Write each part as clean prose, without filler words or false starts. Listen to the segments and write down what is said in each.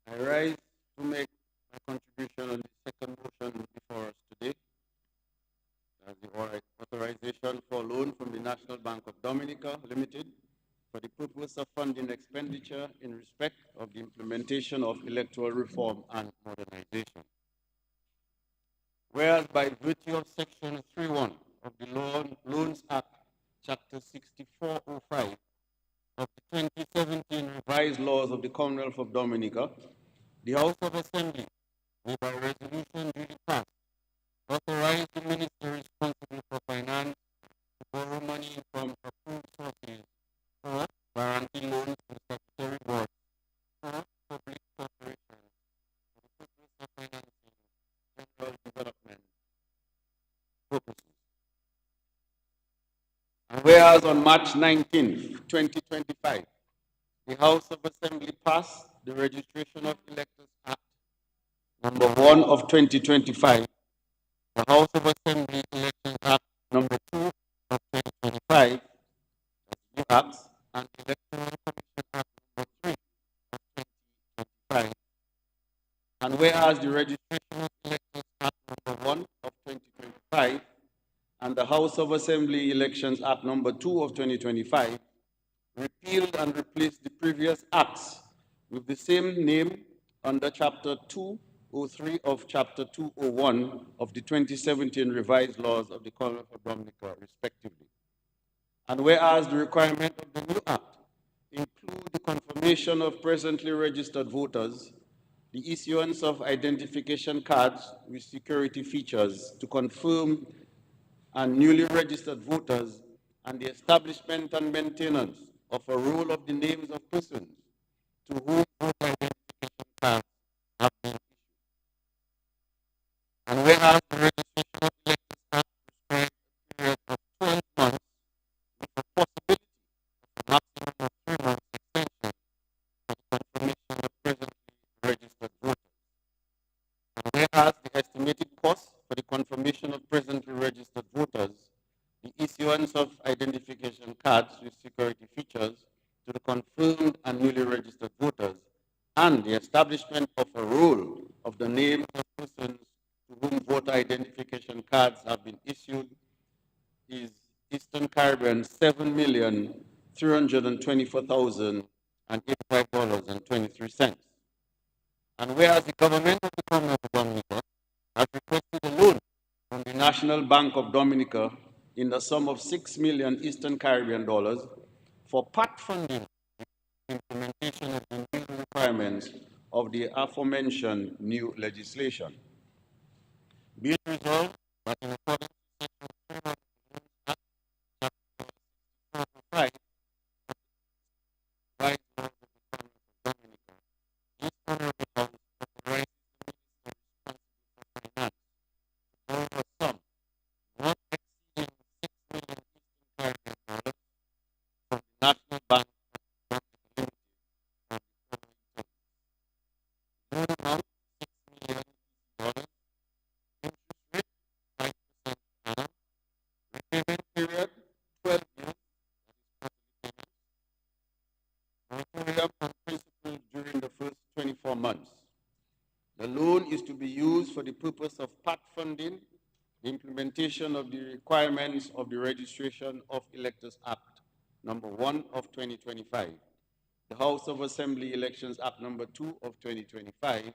I rise to make my contribution on the second motion before us today, as the authorization for loan from the National Bank of Dominica Limited for the purpose of funding expenditure in respect of the implementation of electoral reform and modernization. Whereas by virtue of Section 3.1 of the Loans Act, Chapter 6405 of the 2017 revised laws of the Commonwealth of Dominica, the House of Assembly, may by resolution duly passed, authorize the minister responsible for finance to borrow money from approved sources or guarantee loans to the statutory board or public corporations for the purpose of financing general development purposes. And whereas on March 19th, 2025, the House of Assembly passed the Registration of Electors Act number 1 of 2025, the House of Assembly Elections Act number 2 of 2025, new acts, and Electoral Commission Act number 3 of 2025. And whereas the Registration of Electors Act number 1 of 2025 and the House of Assembly Elections Act number 2 of 2025 repealed and replaced the previous acts with the same name under Chapter 203 of Chapter 201 of the 2017 revised laws of the Commonwealth of Dominica, respectively. And whereas the requirement of the new act include the confirmation of presently registered voters, the issuance of identification cards with security features to confirm and newly registered voters, and the establishment and maintenance of a roll of the names of persons to whom voter identification cards have been issued. And whereas the registration of electors act prescribes a period of 12 months with a possibility of a maximum of 3 months extension for the confirmation of presently registered voters. And whereas the estimated cost for the confirmation of presently registered voters, the issuance of identification cards with security features to the confirmed and newly registered voters, and the establishment of a roll of the names of persons to whom voter identification cards have been issued is Eastern Caribbean $7,324,085.23. And whereas the government of the Commonwealth of Dominica has requested a loan from the National Bank of Dominica in the sum of 6 million Eastern Caribbean dollars for part funding the implementation of the new requirements of the aforementioned new legislation. Be it resolved that in accordance with Section 3 of the Act, Chapter 405, revised laws of the Commonwealth of Dominica, this honorable House authorizes the Minister responsible for finance to borrow a sum not exceeding 6 million Eastern Caribbean dollars from the National Bank of Dominica Limited on the following terms. Loan amount $6 million, interest rate 5% per annum, repayment period 12 years, that is quarterly payments, moratorium on principal during the first 24 months. The loan is to be used for the purpose of part funding the implementation of the requirements of the Registration of Electors Act number 1 of 2025, the House of Assembly Elections Act number 2 of 2025,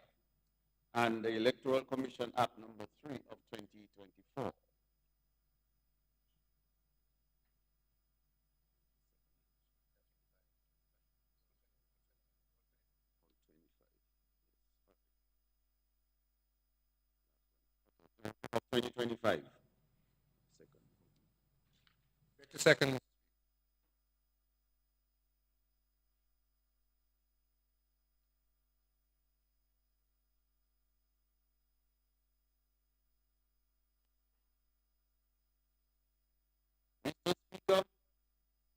and the Electoral Commission Act number 3 of 2024. Of 2025. 52nd. Mr. Speaker,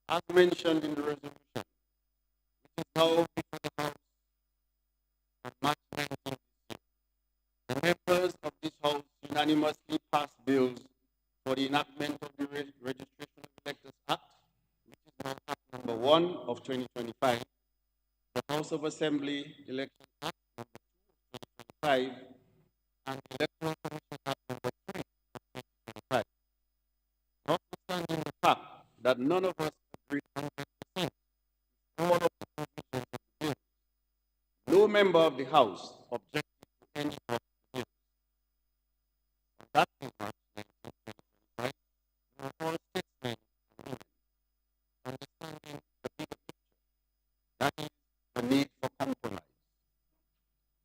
as mentioned in the resolution, it is now before the House on March 19th. The members of this House unanimously passed bills for the enactment of the Registration of Electors Act, which is now Act number 1 of 2025, the House of Assembly Election Act number 2005 and the Electoral Commission Act number 3 of 2025. Notwithstanding the fact that none of us agreed 100% all of the provisions of the bill, no member of the House objected to any of the bills. On that day, March 19, 2025, we were all statesmen and women, understanding the bigger picture. That is the need for compromise,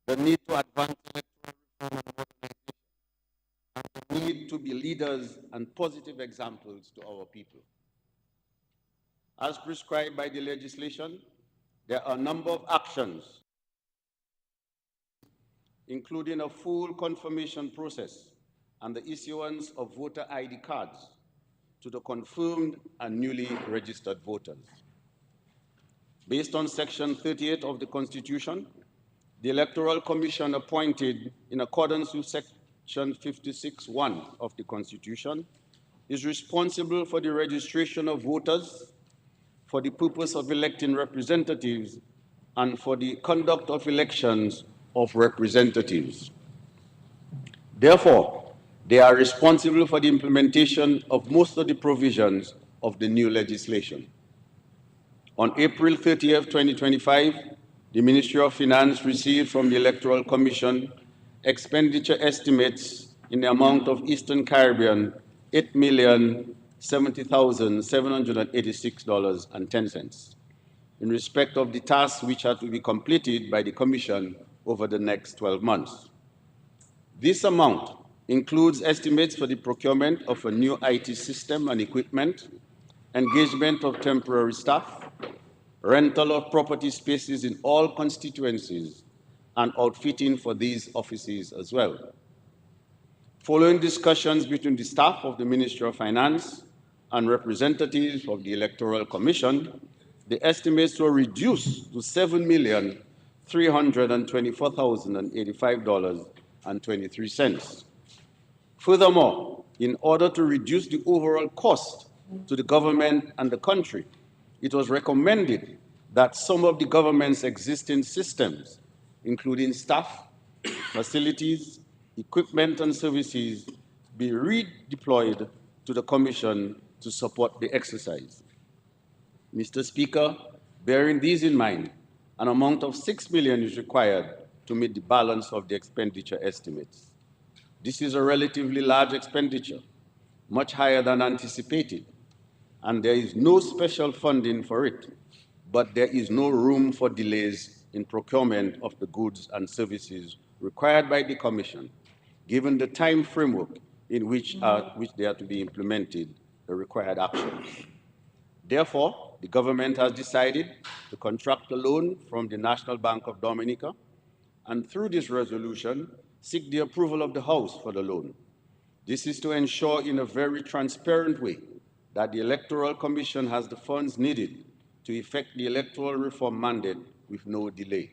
the need to advance electoral reform and modernization, and the need to be leaders and positive examples to our people. As prescribed by the legislation, there are a number of actions, including a full confirmation process and the issuance of voter ID cards to the confirmed and newly registered voters. Based on Section 38 of the Constitution, the Electoral Commission appointed in accordance with Section 56(1) of the Constitution is responsible for the registration of voters, for the purpose of electing representatives, and for the conduct of elections of representatives. Therefore, they are responsible for the implementation of most of the provisions of the new legislation. On April 30th, 2025, the Ministry of Finance received from the Electoral Commission expenditure estimates in the amount of Eastern Caribbean $8,070,786.10 in respect of the tasks which are to be completed by the Commission over the next 12 months. This amount includes estimates for the procurement of a new IT system and equipment, engagement of temporary staff, rental of property spaces in all constituencies, and outfitting for these offices as well. Following discussions between the staff of the Ministry of Finance and representatives of the Electoral Commission, the estimates were reduced to $7,324,085.23. Furthermore, in order to reduce the overall cost to the government and the country, it was recommended that some of the government's existing systems, including staff, facilities, equipment, and services, be redeployed to the Commission to support the exercise. Mr. Speaker, bearing these in mind, an amount of $6 million is required to meet the balance of the expenditure estimates. This is a relatively large expenditure, much higher than anticipated, and there is no special funding for it, but there is no room for delays in procurement of the goods and services required by the Commission, given the time framework in which they are to be implemented, the required actions. Therefore, the government has decided to contract a loan from the National Bank of Dominica, and through this resolution, seek the approval of the House for the loan. This is to ensure in a very transparent way that the Electoral Commission has the funds needed to effect the electoral reform mandate with no delay.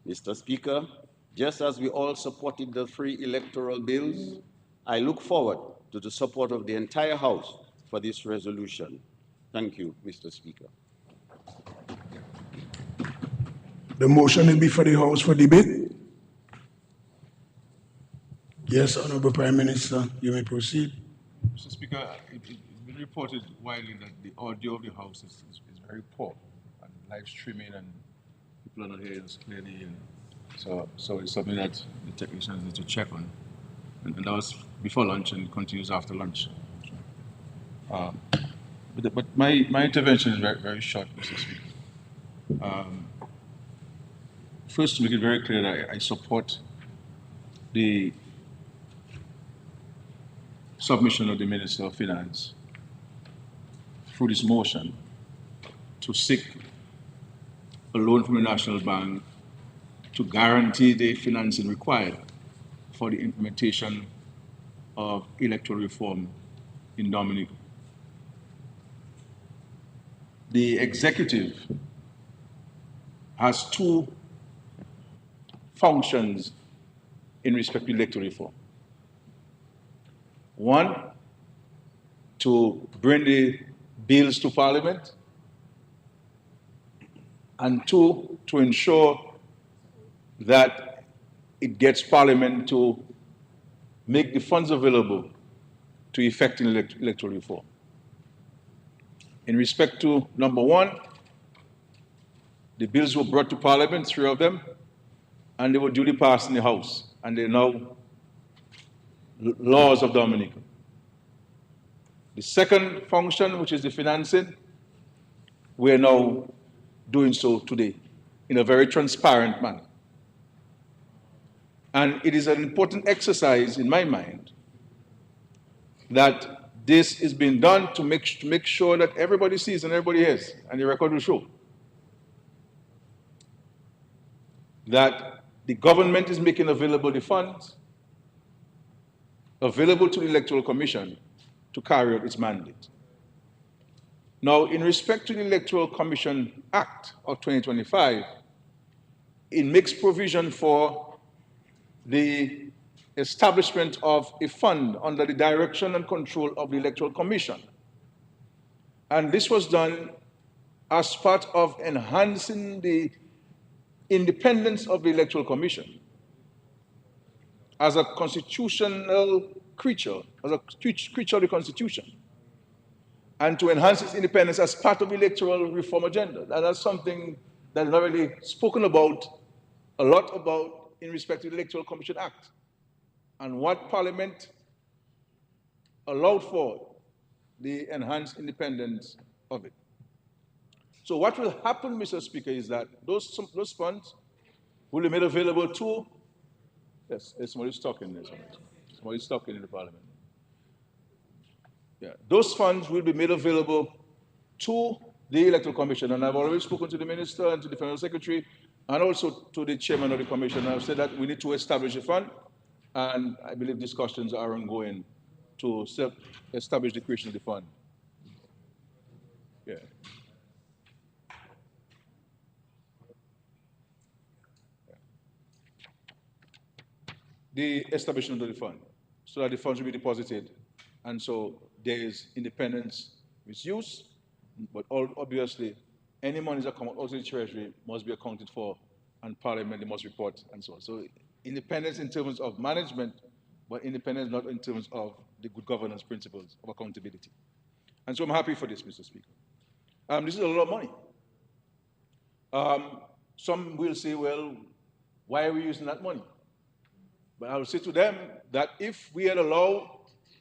Mr. Speaker, just as we all supported the 3 electoral bills, I look forward to the support of the entire House for this resolution. Thank you, Mr. Speaker. The motion is before the House for debate. Yes, Honorable Prime Minister, you may proceed. Mr. Speaker, it's been reported widely that the audio of the House is very poor, and live streaming, and people are not hearing us clearly. And so it's something that the technicians need to check on. And that was before lunch and continues after lunch. But my intervention is very, very short, Mr. Speaker. First, to make it very clear that I support the submission of the Minister of Finance through this motion to seek a loan from the National Bank to guarantee the financing required for the implementation of electoral reform in Dominica. The executive has 2 functions in respect to electoral reform. One, to bring the bills to Parliament, and 2, to ensure that it gets Parliament to make the funds available to effect in electoral reform. In respect to number one, the bills were brought to Parliament, 3 of them, and they were duly passed in the House, and they're now laws of Dominica. The second function, which is the financing, we're now doing so today in a very transparent manner. And it is an important exercise in my mind that this is being done to make sure that everybody sees and everybody hears, and the record will show that the government is making available the funds available to the Electoral Commission to carry out its mandate. Now, in respect to the Electoral Commission Act of 2025, it makes provision for the establishment of a fund under the direction and control of the Electoral Commission. And this was done as part of enhancing the independence of the Electoral Commission as a constitutional creature, as a creature of the Constitution, and to enhance its independence as part of the electoral reform agenda. And that's something that is not really spoken about, a lot about, in respect to the Electoral Commission Act and what Parliament allowed for the enhanced independence of it. So what will happen, Mr. Speaker, is that those funds will be made available to, yes, there's somebody's talking there. Somebody's talking in the Parliament. Yeah, those funds will be made available to the Electoral Commission, and I've already spoken to the Minister and to the Federal Secretary and also to the Chairman of the Commission. I've said that we need to establish a fund, and I believe discussions are ongoing to establish the creation of the fund. Yeah. The establishment of the fund, so that the funds will be deposited, and so there is independence misuse, but obviously any monies that come out of the Treasury must be accounted for, and Parliament must report, and so on. So independence in terms of management, but independence not in terms of the good governance principles of accountability. And so I'm happy for this, Mr. Speaker. This is a lot of money. Some will say, well, why are we using that money? But I will say to them that if we had allowed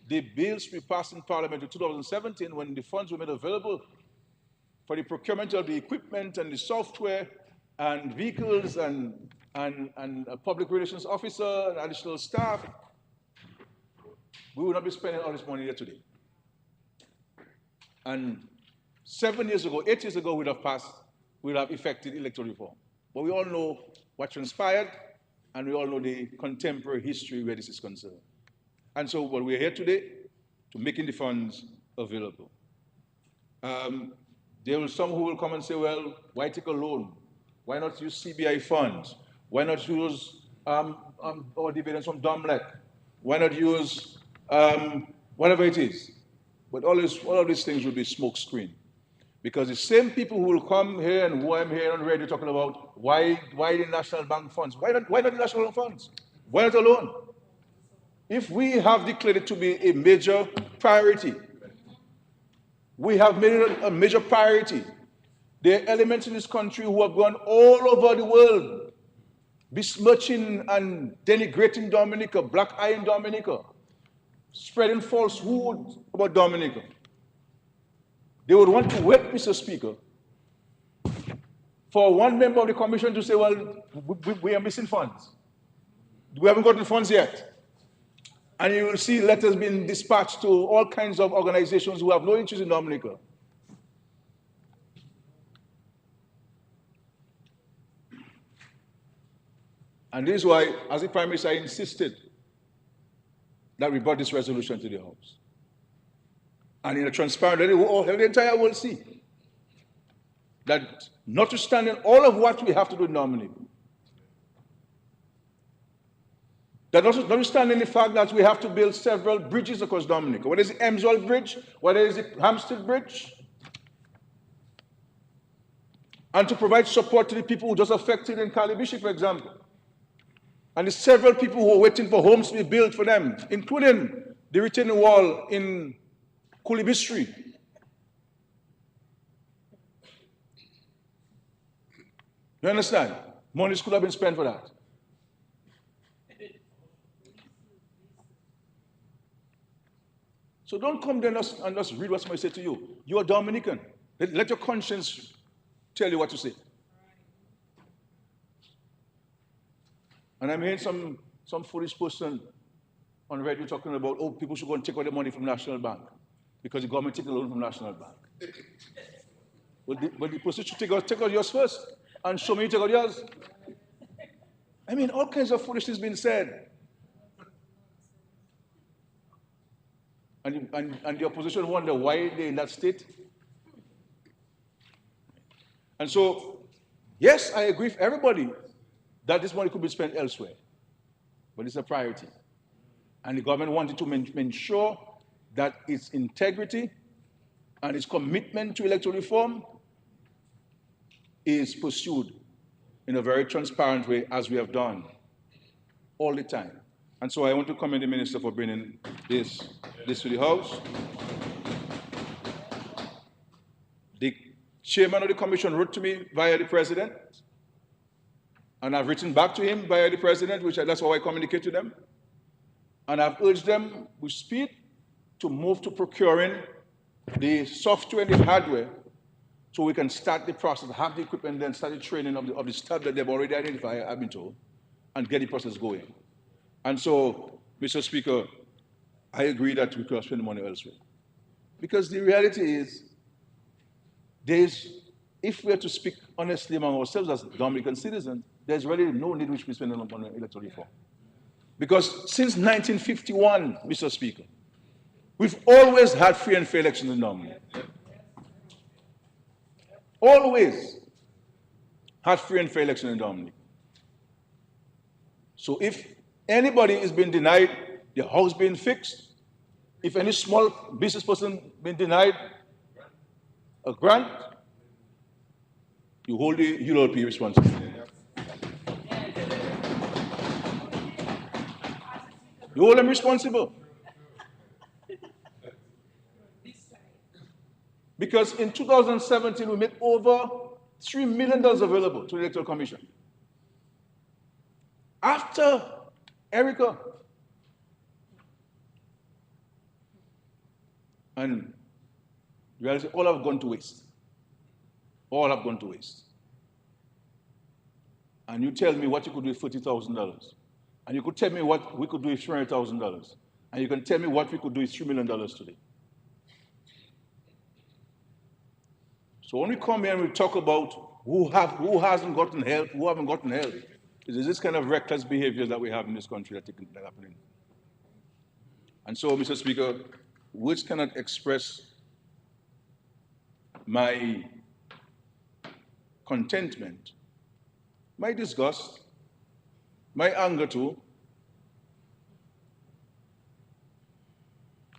the bills we passed in Parliament in 2017, when the funds were made available for the procurement of the equipment and the software and vehicles and a public relations officer and additional staff, we would not be spending all this money here today. And 7 years ago, 8 years ago, we'd have effected electoral reform. But we all know what transpired, and we all know the contemporary history where this is concerned. And so, what we're here today to making the funds available. There will some who will come and say, well, why take a loan? Why not use CBI funds? Why not use our dividends from DOMLEC? Why not use whatever it is? But all of these things will be smoke screen. Because the same people who will come here and who I'm here on radio talking about why the National Bank funds? Why not the National Bank funds? Why not a loan? If we have declared it to be a major priority, we have made it a major priority. There are elements in this country who have gone all over the world, besmirching and denigrating Dominica, black-eyeing Dominica, spreading falsehood about Dominica. They would want to wait, Mr. Speaker, for one member of the commission to say, well, we are missing funds. We haven't got the funds yet. And you will see letters being dispatched to all kinds of organizations who have no interest in Dominica. And this is why, as the Prime Minister, I insisted that we brought this resolution to the House. And in a transparent way, the entire world see that notwithstanding all of what we have to do in Dominica, that notwithstanding the fact that we have to build several bridges across Dominica, whether it's the Emsworth Bridge, whether it's the Hampstead Bridge, and to provide support to the people who just affected in Calibishi, for example. And there's several people who are waiting for homes to be built for them, including the retaining wall in Kulibi Street. You understand? Money could have been spent for that. So don't come there and just read what somebody said to you. You are Dominican. Let your conscience tell you what to say. And I'm hearing some foolish person on radio talking about, oh, people should go and take all the money from National Bank because the government take a loan from National Bank. But the person should take out yours first and show me you take out yours. I mean, all kinds of foolishness being said. And the opposition wonder why they're in that state. And so, yes, I agree with everybody that this money could be spent elsewhere, but it's a priority. And the government wanted to ensure that its integrity and its commitment to electoral reform is pursued in a very transparent way, as we have done all the time. And so I want to commend the minister for bringing this to the House. The chairman of the commission wrote to me via the president, and I've written back to him via the president, that's how I communicate to them. And I've urged them with speed to move to procuring the software and the hardware so we can start the process, have the equipment, then start the training of the staff that they've already identified, I've been told, and get the process going. And so, Mr. Speaker, I agree that we could spend the money elsewhere. Because the reality is, if we are to speak honestly among ourselves as Dominican citizens, there's really no need which we spend on electoral reform. Because since 1951, Mr. Speaker, we've always had free and fair elections in Dominic. Always had free and fair elections in Dominic. So if anybody is being denied the house being fixed, if any small business person being denied a grant, you hold the ULP responsible. You hold them responsible. Because in 2017, we made over $3 million available to the Electoral Commission. After Erica. And the reality, all have gone to waste. All have gone to waste. And you tell me what you could do with $40,000. And you could tell me what we could do with $300,000. And you can tell me what we could do with $3 million today. So when we come here and we talk about who hasn't gotten help, who haven't gotten help, it is this kind of reckless behavior that we have in this country that happening. And so, Mr. Speaker, words cannot express my contentment, my disgust, my anger too,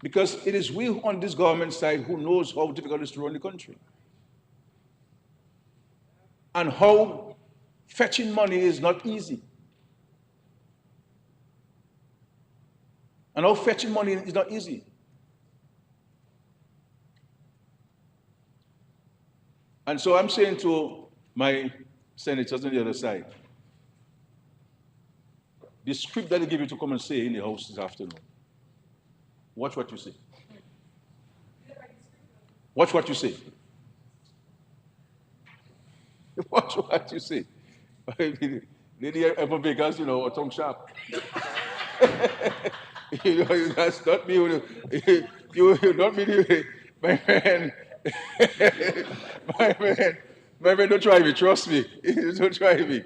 because it is we on this government side who knows how difficult it is to run the country and how fetching money is not easy. And how fetching money is not easy. And so I'm saying to my senators on the other side, the script that they give you to come and say in the House this afternoon, watch what you say. Watch what you say. Watch what you say. Lady ever because are tongue sharp. That's not me. You not me. My man. My man, don't try me. Trust me. Don't try me.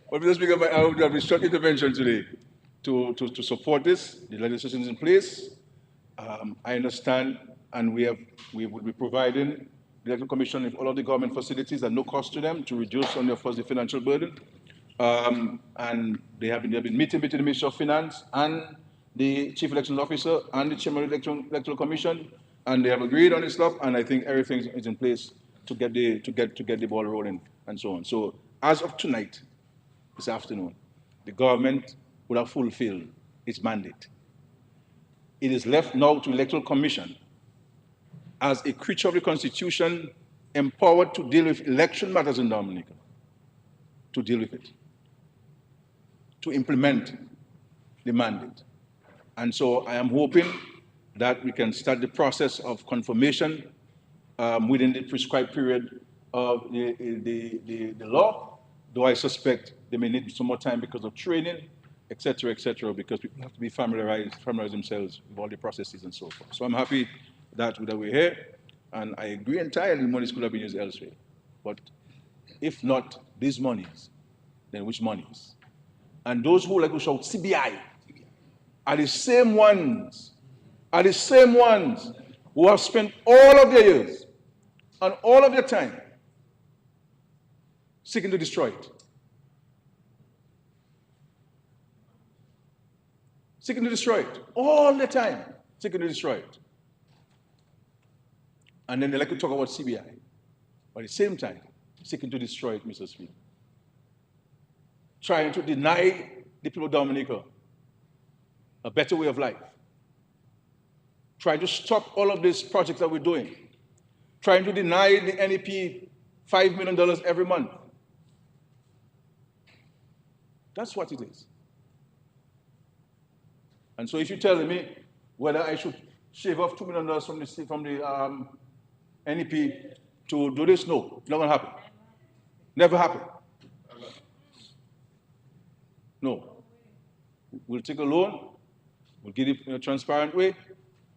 But Mr. Speaker, I would have a short intervention today to support this. The legislation is in place. I understand, and we will be providing the Electoral Commission with all of the government facilities at no cost to them to reduce on their first the financial burden. And they have been meeting between the Ministry of Finance and the Chief Election Officer and the Chairman of the Electoral Commission, and they have agreed on this stuff. And I think everything is in place to get the ball rolling and so on. So as of tonight, this afternoon, the government would have fulfilled its mandate. It is left now to the Electoral Commission as a creature of the Constitution empowered to deal with election matters in Dominica, to deal with it, to implement the mandate. And so I am hoping that we can start the process of confirmation within the prescribed period of the law, though I suspect they may need some more time because of training, et cetera, because people have to be familiarize themselves with all the processes and so forth. So I'm happy that we're here, and I agree entirely monies could have been used elsewhere. But if not these monies, then which monies? And those who like to shout CBI are the same ones who have spent all of their years and all of their time seeking to destroy it. Seeking to destroy it. All the time seeking to destroy it. And then they like to talk about CBI. But at the same time, seeking to destroy it, Mr. Speaker. Trying to deny the people of Dominica a better way of life. Trying to stop all of these projects that we're doing. Trying to deny the NEP $5 million every month. That's what it is. And so if you're telling me whether I should shave off $2 million from the NEP to do this, no, it's not going to happen. Never happen. No. We'll take a loan, we'll give it in a transparent way,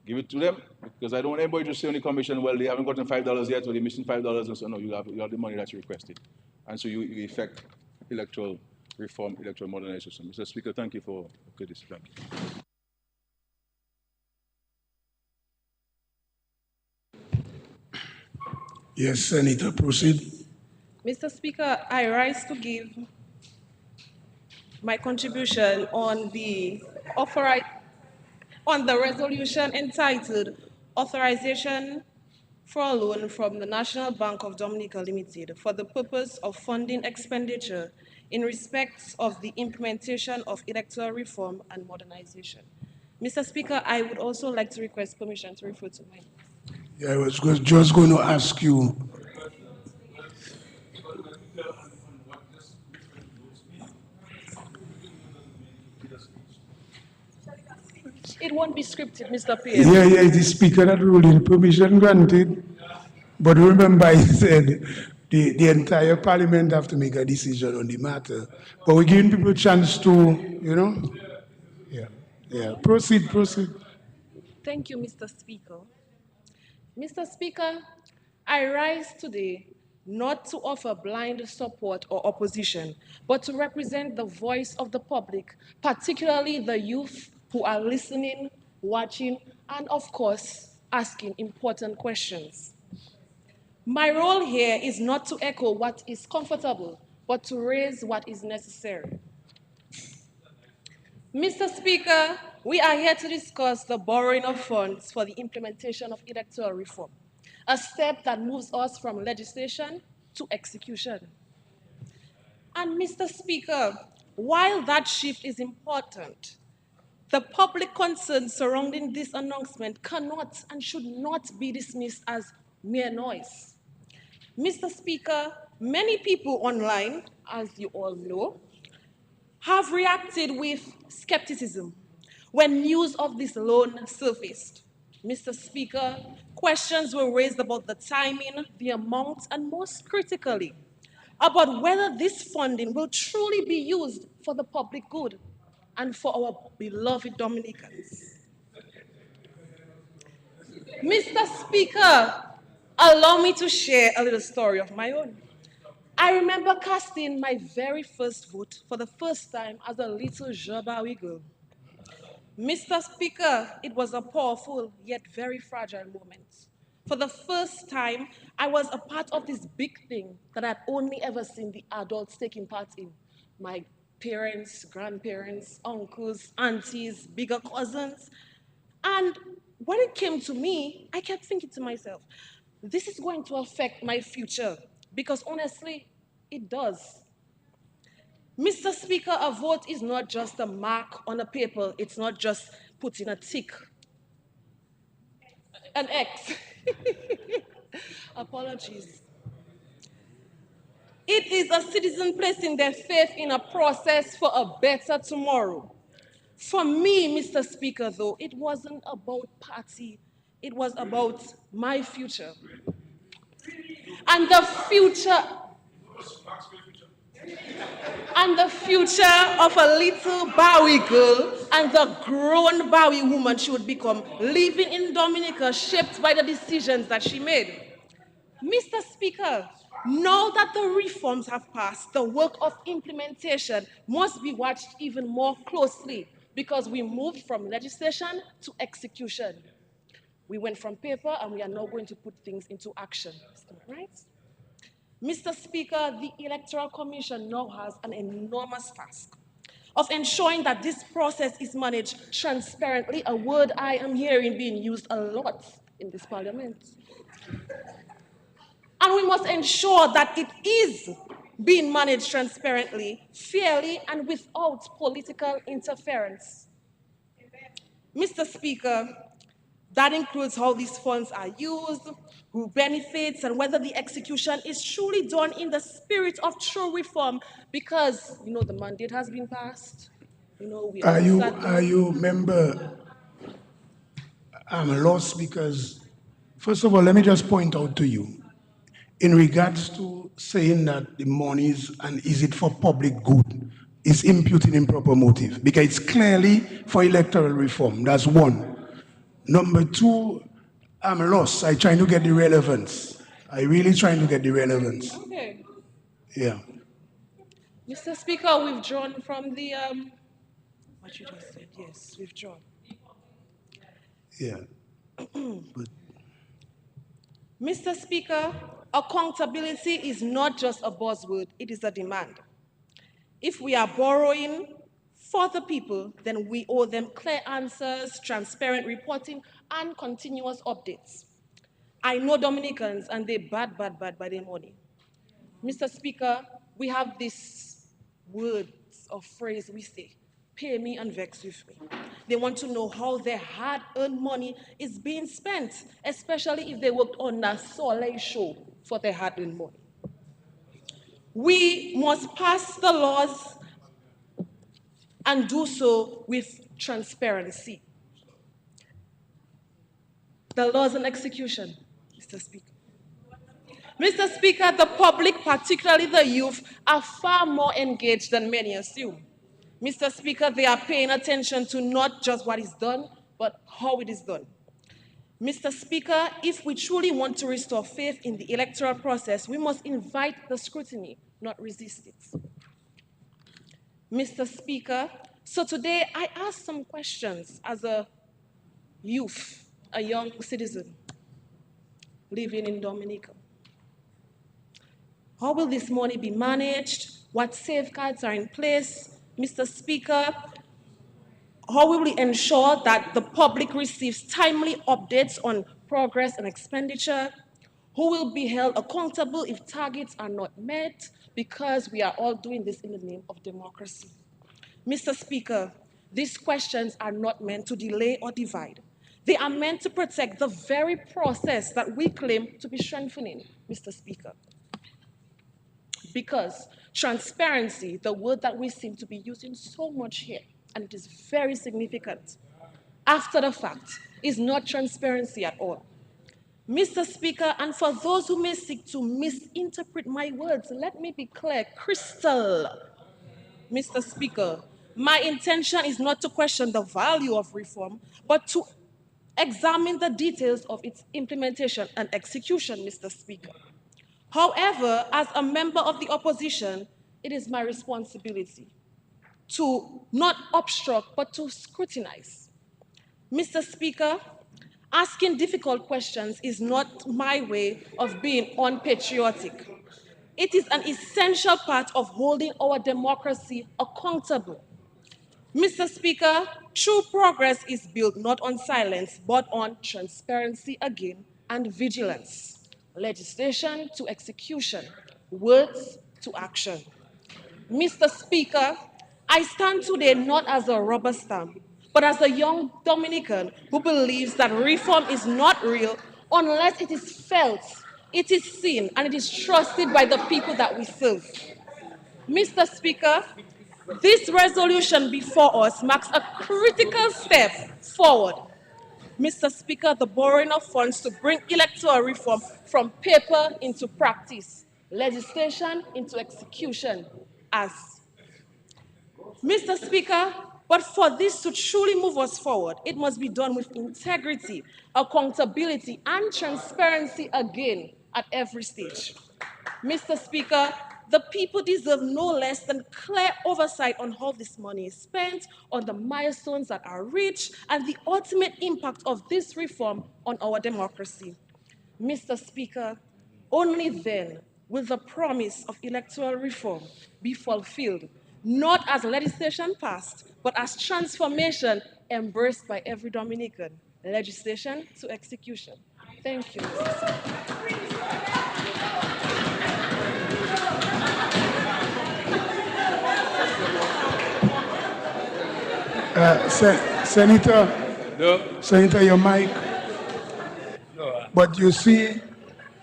give it to them, because I don't want anybody to say on the commission, well, they haven't gotten $5 yet, or they're missing $5, and so no, you have the money that you requested. And so you effect electoral reform, electoral modernization. Mr. Speaker, thank you for this. Thank you. Yes, Senator, proceed. Mr. Speaker, I rise to give my contribution on the resolution entitled Authorization for a Loan from the National Bank of Dominica Limited for the purpose of funding expenditure in respect of the implementation of electoral reform and modernization. Mr. Speaker, I would also like to request permission to refer to my. Yeah, I was just going to ask you. It won't be scripted, Mr. PM. Yeah, the speaker had ruled permission granted. But remember, I said the entire parliament have to make a decision on the matter. But we're giving people a chance to, Yeah. Proceed. Thank you, Mr. Speaker. Mr. Speaker, I rise today not to offer blind support or opposition, but to represent the voice of the public, particularly the youth who are listening, watching, and of course, asking important questions. My role here is not to echo what is comfortable, but to raise what is necessary. Mr. Speaker, we are here to discuss the borrowing of funds for the implementation of electoral reform, a step that moves us from legislation to execution. And Mr. Speaker, while that shift is important, the public concern surrounding this announcement cannot and should not be dismissed as mere noise. Mr. Speaker, many people online, as you all know, have reacted with skepticism when news of this loan surfaced. Mr. Speaker, questions were raised about the timing, the amount, and most critically, about whether this funding will truly be used for the public good and for our beloved Dominicans. Mr. Speaker, allow me to share a little story of my own. I remember casting my very first vote for the first time as a little Jabawi girl. Mr. Speaker, it was a powerful yet very fragile moment. For the first time, I was a part of this big thing that I'd only ever seen the adults taking part in. My parents, grandparents, uncles, aunties, bigger cousins. And when it came to me, I kept thinking to myself, this is going to affect my future, because honestly, it does. Mr. Speaker, a vote is not just a mark on a paper. It's not just putting a tick, an X. Apologies. It is a citizen placing their faith in a process for a better tomorrow. For me, Mr. Speaker, though, it wasn't about party. It was about my future. And the future of a little Bowie girl and the grown Bowie woman she would become, living in Dominica, shaped by the decisions that she made. Mr. Speaker, now that the reforms have passed, the work of implementation must be watched even more closely because we moved from legislation to execution. We went from paper and we are now going to put things into action, right? Mr. Speaker, the Electoral Commission now has an enormous task of ensuring that this process is managed transparently, a word I am hearing being used a lot in this parliament. And we must ensure that it is being managed transparently, fairly, and without political interference. Mr. Speaker, that includes how these funds are used, who benefits, and whether the execution is truly done in the spirit of true reform, because, the mandate has been passed. We Are all you, sat are down. you member, I'm lost because, first of all, let me just point out to you, in regards to saying that the monies and is it for public good, is imputing improper motive because it's clearly for electoral reform. That's one. Number two, I'm lost. I trying to get the relevance. I really trying to get the relevance. Okay. Yeah. Mr. Speaker, withdrawn from the, what you just said, yes, withdrawn. Yeah. But Mr. Speaker, accountability is not just a buzzword, it is a demand. If we are borrowing for the people, then we owe them clear answers, transparent reporting, and continuous updates. I know Dominicans, and they bad by their money. Mr. Speaker, we have this words or phrase we say, pay me and vex with me. They want to know how their hard-earned money is being spent, especially if they worked on a Soleil show for their hard-earned money. We must pass the laws and do so with transparency. The laws and execution, Mr. Speaker. Mr. Speaker, the public, particularly the youth, are far more engaged than many assume. Mr. Speaker, they are paying attention to not just what is done, but how it is done. Mr. Speaker, if we truly want to restore faith in the electoral process, we must invite the scrutiny, not resist it. Mr. Speaker, so today I ask some questions as a youth, a young citizen living in Dominica. How will this money be managed? What safeguards are in place? Mr. Speaker, how will we ensure that the public receives timely updates on progress and expenditure? Who will be held accountable if targets are not met? Because we are all doing this in the name of democracy. Mr. Speaker, these questions are not meant to delay or divide. They are meant to protect the very process that we claim to be strengthening, Mr. Speaker. Because transparency, the word that we seem to be using so much here, and it is very significant, after the fact, is not transparency at all. Mr. Speaker, and for those who may seek to misinterpret my words, let me be clear, crystal. Mr. Speaker, my intention is not to question the value of reform, but to examine the details of its implementation and execution, Mr. Speaker. However, as a member of the opposition, it is my responsibility to not obstruct, but to scrutinize. Mr. Speaker, asking difficult questions is not my way of being unpatriotic. It is an essential part of holding our democracy accountable. Mr. Speaker, true progress is built not on silence, but on transparency again and vigilance. Legislation to execution, words to action. Mr. Speaker, I stand today not as a rubber stamp, but as a young Dominican who believes that reform is not real unless it is felt, it is seen, and it is trusted by the people that we serve. Mr. Speaker, this resolution before us marks a critical step forward. Mr. Speaker, the borrowing of funds to bring electoral reform from paper into practice, legislation into execution, as Mr. Speaker, but for this to truly move us forward, it must be done with integrity, accountability, and transparency again at every stage. Mr. Speaker, the people deserve no less than clear oversight on how this money is spent, on the milestones that are reached, and the ultimate impact of this reform on our democracy. Mr. Speaker, only then will the promise of electoral reform be fulfilled, not as legislation passed, but as transformation embraced by every Dominican, legislation to execution. Thank you, Mr. Speaker. Senator, No. Senator, your mic. But you see,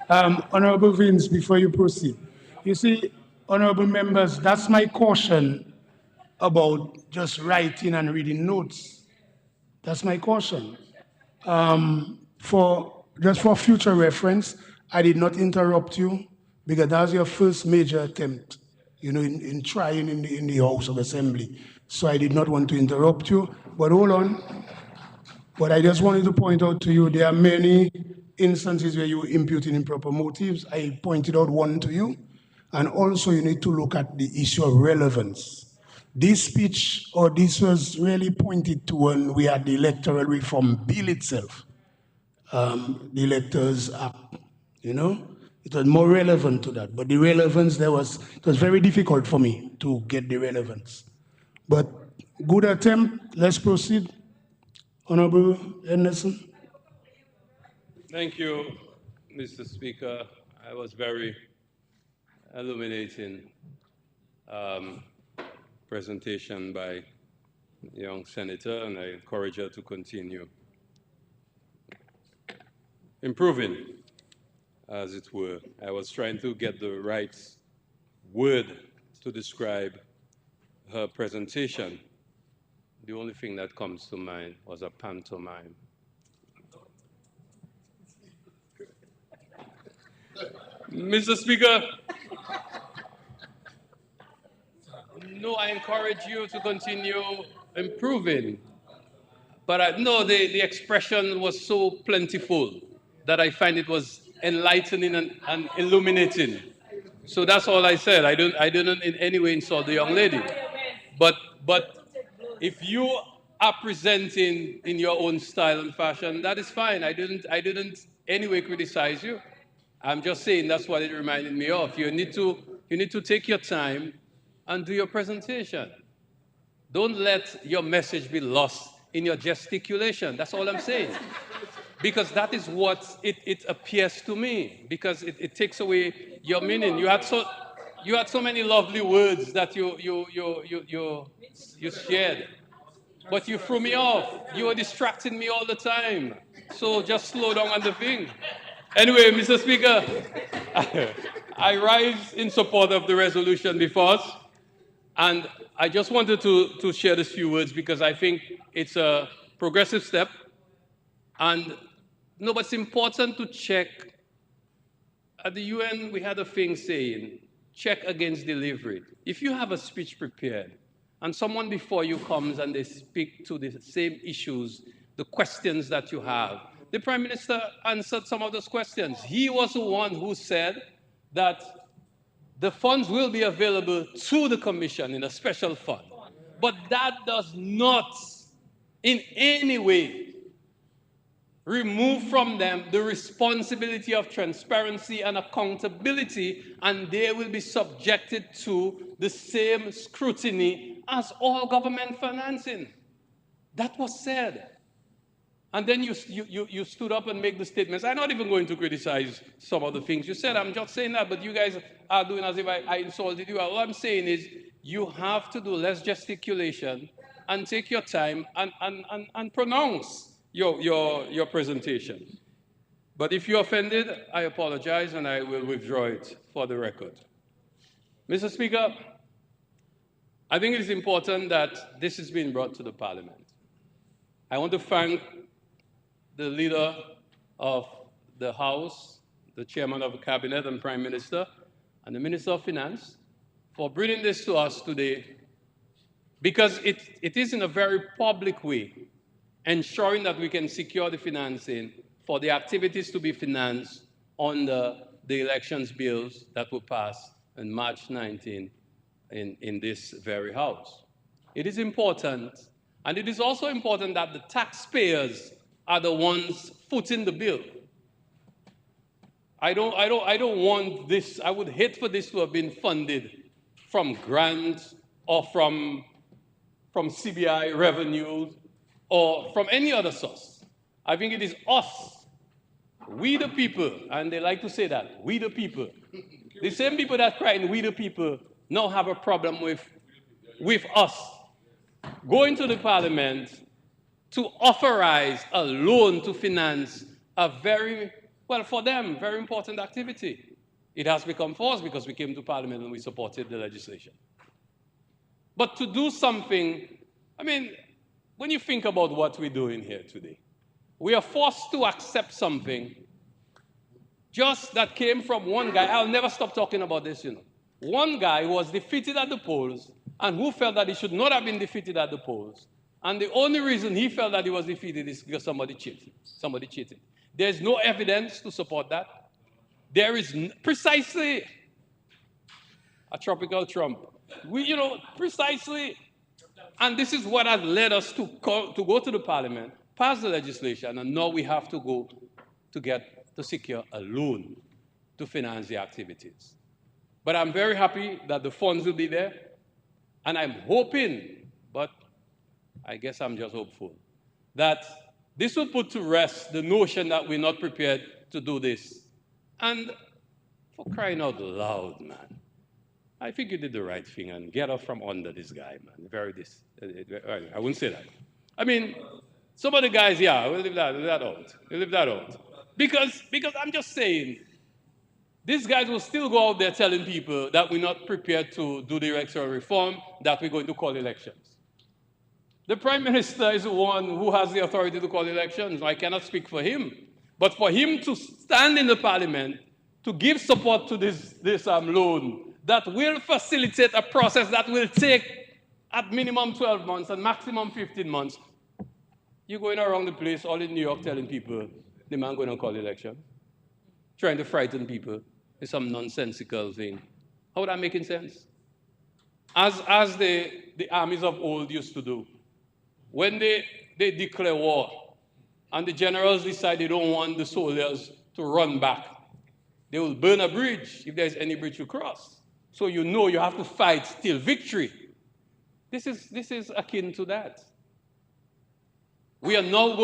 Honorable Vince, before you proceed, you see, honorable members, that's my caution about just writing and reading notes. That's my caution. For just for future reference, I did not interrupt you because that was your first major attempt, in trying in the House of Assembly. So I did not want to interrupt you. But hold on. But I just wanted to point out to you there are many instances where you imputing improper motives. I pointed out one to you. And also you need to look at the issue of relevance. This speech or this was really pointed to when we had the electoral reform bill itself, the Electors Act, It was more relevant to that. But the relevance it was very difficult for me to get the relevance. But good attempt. Let's proceed. Honorable Henderson. Thank you, Mr. Speaker. I was very illuminating presentation by the young senator, and I encourage her to continue improving, as it were. I was trying to get the right word to describe her presentation. The only thing that comes to mind was a pantomime. Mr. Speaker, no, I encourage you to continue improving. But no, the expression was so plentiful that I find it was enlightening and illuminating. So that's all I said. I didn't in any way insult the young lady. But if you are presenting in your own style and fashion, that is fine. I didn't anyway criticize you. I'm just saying that's what it reminded me of. You need to take your time and do your presentation. Don't let your message be lost in your gesticulation. That's all I'm saying. Because that is what it appears to me. Because it takes away your meaning. You had so many lovely words that you shared. But you threw me off. You were distracting me all the time. So just slow down on the thing. Anyway, Mr. Speaker, I rise in support of the resolution before us. And I just wanted to share these few words because I think it's a progressive step. And no, but it's important to check. At the UN, we had a thing saying, check against delivery. If you have a speech prepared and someone before you comes and they speak to the same issues, the questions that you have, the Prime Minister answered some of those questions. He was the one who said that the funds will be available to the Commission in a special fund. But that does not in any way remove from them the responsibility of transparency and accountability, and they will be subjected to the same scrutiny as all government financing. That was said. And then you stood up and make the statements. I'm not even going to criticize some of the things you said. I'm just saying that, but you guys are doing as if I insulted you. All I'm saying is you have to do less gesticulation and take your time and pronounce your presentation. But if you're offended, I apologize and I will withdraw it for the record. Mr. Speaker, I think it is important that this is being brought to the Parliament. I want to thank the leader of the House, the chairman of the Cabinet and Prime Minister, and the Minister of Finance for bringing this to us today, because it is in a very public way, ensuring that we can secure the financing for the activities to be financed under the elections bills that were passed on March 19 in this very House. It is important, and it is also important that the taxpayers are the ones footing the bill. I don't want this. I would hate for this to have been funded from grants or from CBI revenue or from any other source. I think it is us, we the people, and they like to say that, we the people. The same people that crying, we the people, now have a problem with us going to the Parliament to authorize a loan to finance a very, well, for them, very important activity. It has become forced because we came to Parliament and we supported the legislation. But to do something, I mean, when you think about what we're doing here today, we are forced to accept something just that came from one guy. I'll never stop talking about this, you know. One guy who was defeated at the polls and who felt that he should not have been defeated at the polls. And the only reason he felt that he was defeated is because somebody cheated. Somebody cheated. There's no evidence to support that. There is precisely a tropical Trump. Precisely. And this is what has led us to go to the Parliament, pass the legislation, and now we have to go to secure a loan to finance the activities. But I'm very happy that the funds will be there, and I'm hoping, but I guess I'm just hopeful, that this will put to rest the notion that we're not prepared to do this. And for crying out loud, man, I think you did the right thing and get off from under this guy, man. I wouldn't say that. I mean, some of the guys, yeah, we'll leave that out. We'll leave that out. Because I'm just saying, these guys will still go out there telling people that we're not prepared to do the electoral reform, that we're going to call elections. The Prime Minister is the one who has the authority to call elections. I cannot speak for him. But for him to stand in the Parliament to give support to this loan that will facilitate a process that will take at minimum 12 months and maximum 15 months, you're going around the place all in New York telling people the man going to call election, trying to frighten people with some nonsensical thing. How that making sense? As the armies of old used to do. When they declare war and the generals decide they don't want the soldiers to run back, they will burn a bridge if there's any bridge to cross. So you know you have to fight till victory. This is akin to that. We have now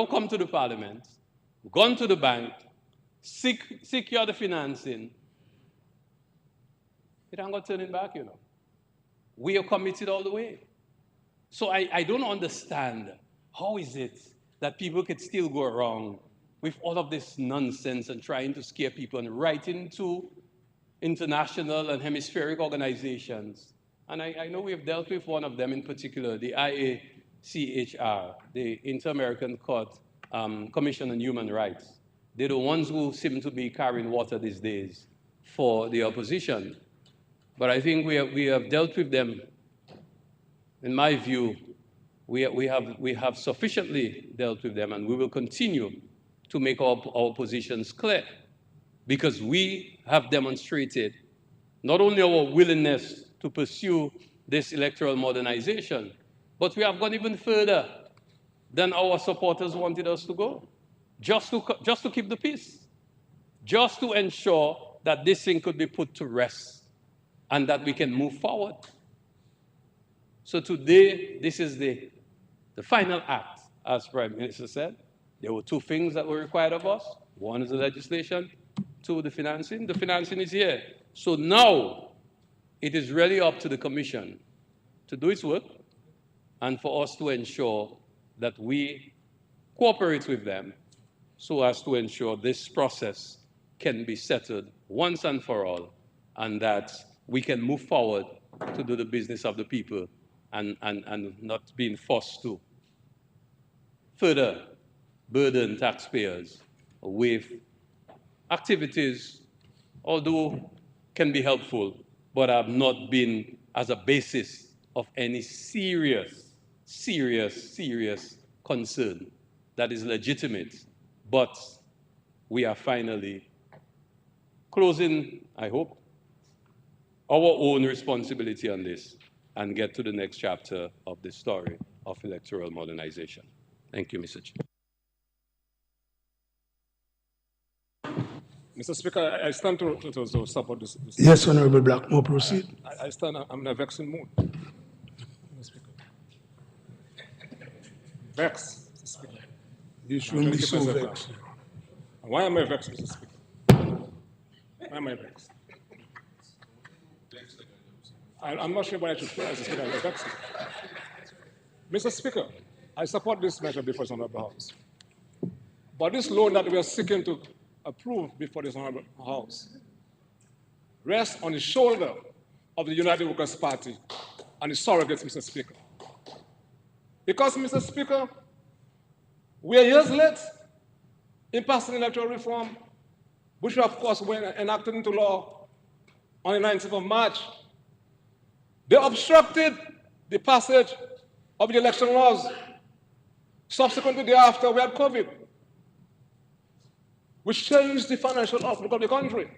come to the Parliament, gone to the bank, secure the financing. It ain't gonna turn it back, you know. We are committed all the way. So I don't understand how is it that people could still go around with all of this nonsense and trying to scare people and writing to international and hemispheric organizations. And I know we have dealt with one of them in particular, the IACHR, the Inter-American Court Commission on Human Rights. They're the ones who seem to be carrying water these days for the opposition. But I think we have dealt with them. In my view, we have sufficiently dealt with them, and we will continue to make our positions clear, because we have demonstrated not only our willingness to pursue this electoral modernization, but we have gone even further than our supporters wanted us to go, just to keep the peace, just to ensure that this thing could be put to rest and that we can move forward. So today, this is the final act as Prime Minister said, there were two things that were required of us. One is the legislation, two, the financing. The financing is here. So now it is really up to the Commission to do its work and for us to ensure that we cooperate with them so as to ensure this process can be settled once and for all, and that we can move forward to do the business of the people and not being forced to further burden taxpayers with activities, although can be helpful, but have not been as a basis of any serious concern that is legitimate. But we are finally closing, I hope, our own responsibility on this and get to the next chapter of the story of electoral modernization. Thank you, Mr. Chair. Mr. Speaker, I stand to support this. Yes, Honorable Blackmore, proceed. I stand, I'm in a vexing mood. Mr. Speaker. Vex, Mr. Speaker. You shouldn't be so vexed. Why am I vexed, Mr. Speaker? Why am I vexed? I'm not sure why I should put Mr. Speaker. I'm vexed. Mr. Speaker, I support this measure before this Honorable House. But this loan that we are seeking to approve before this Honorable House rests on the shoulder of the United Workers' Party and the surrogates, Mr. Speaker. Because, Mr. Speaker, we are years late in passing electoral reform, which, of course, were enacted into law on the 19th of March. They obstructed the passage of the election laws. Subsequently thereafter, we had COVID, which changed the financial outlook of the country.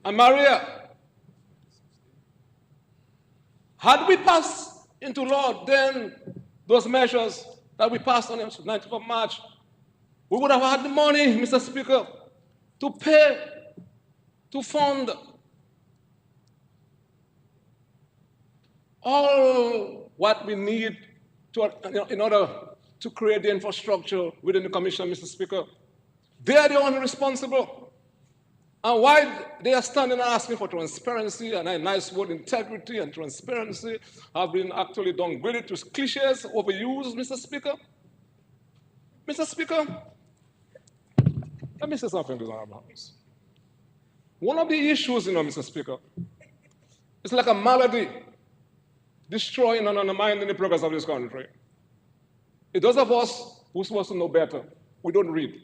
And Maria, had we passed into law then those measures that we passed on the 19th of March, we would have had the money, Mr. Speaker, to pay, to fund all what we need to, in order to create the infrastructure within the Commission, Mr. Speaker. They are the only responsible. And while they are standing and asking for transparency, and a nice word, integrity and transparency, have been actually downgraded to cliches, overused, Mr. Speaker. Mr. Speaker, let me say something to the Honorable House. One of the issues, Mr. Speaker, it's like a malady destroying and undermining the progress of this country. It those of us who are supposed to know better, we don't read.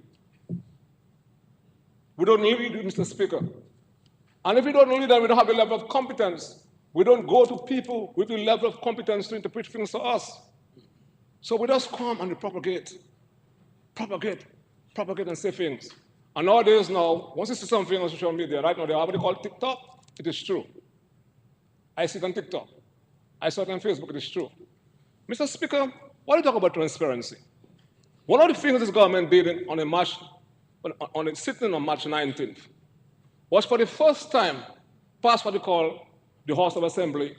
We don't read, Mr. Speaker. And if we don't read and we don't have the level of competence, we don't go to people with the level of competence to interpret things to us. So we just come and propagate and say things. And nowadays now, once you see something on social media, right now they have what they call TikTok, it is true. I see it on TikTok. I saw it on Facebook, it is true. Mr. Speaker, why do you talk about transparency? One of the things this government did on a sitting on March 19th was for the first time pass what we call the House of Assembly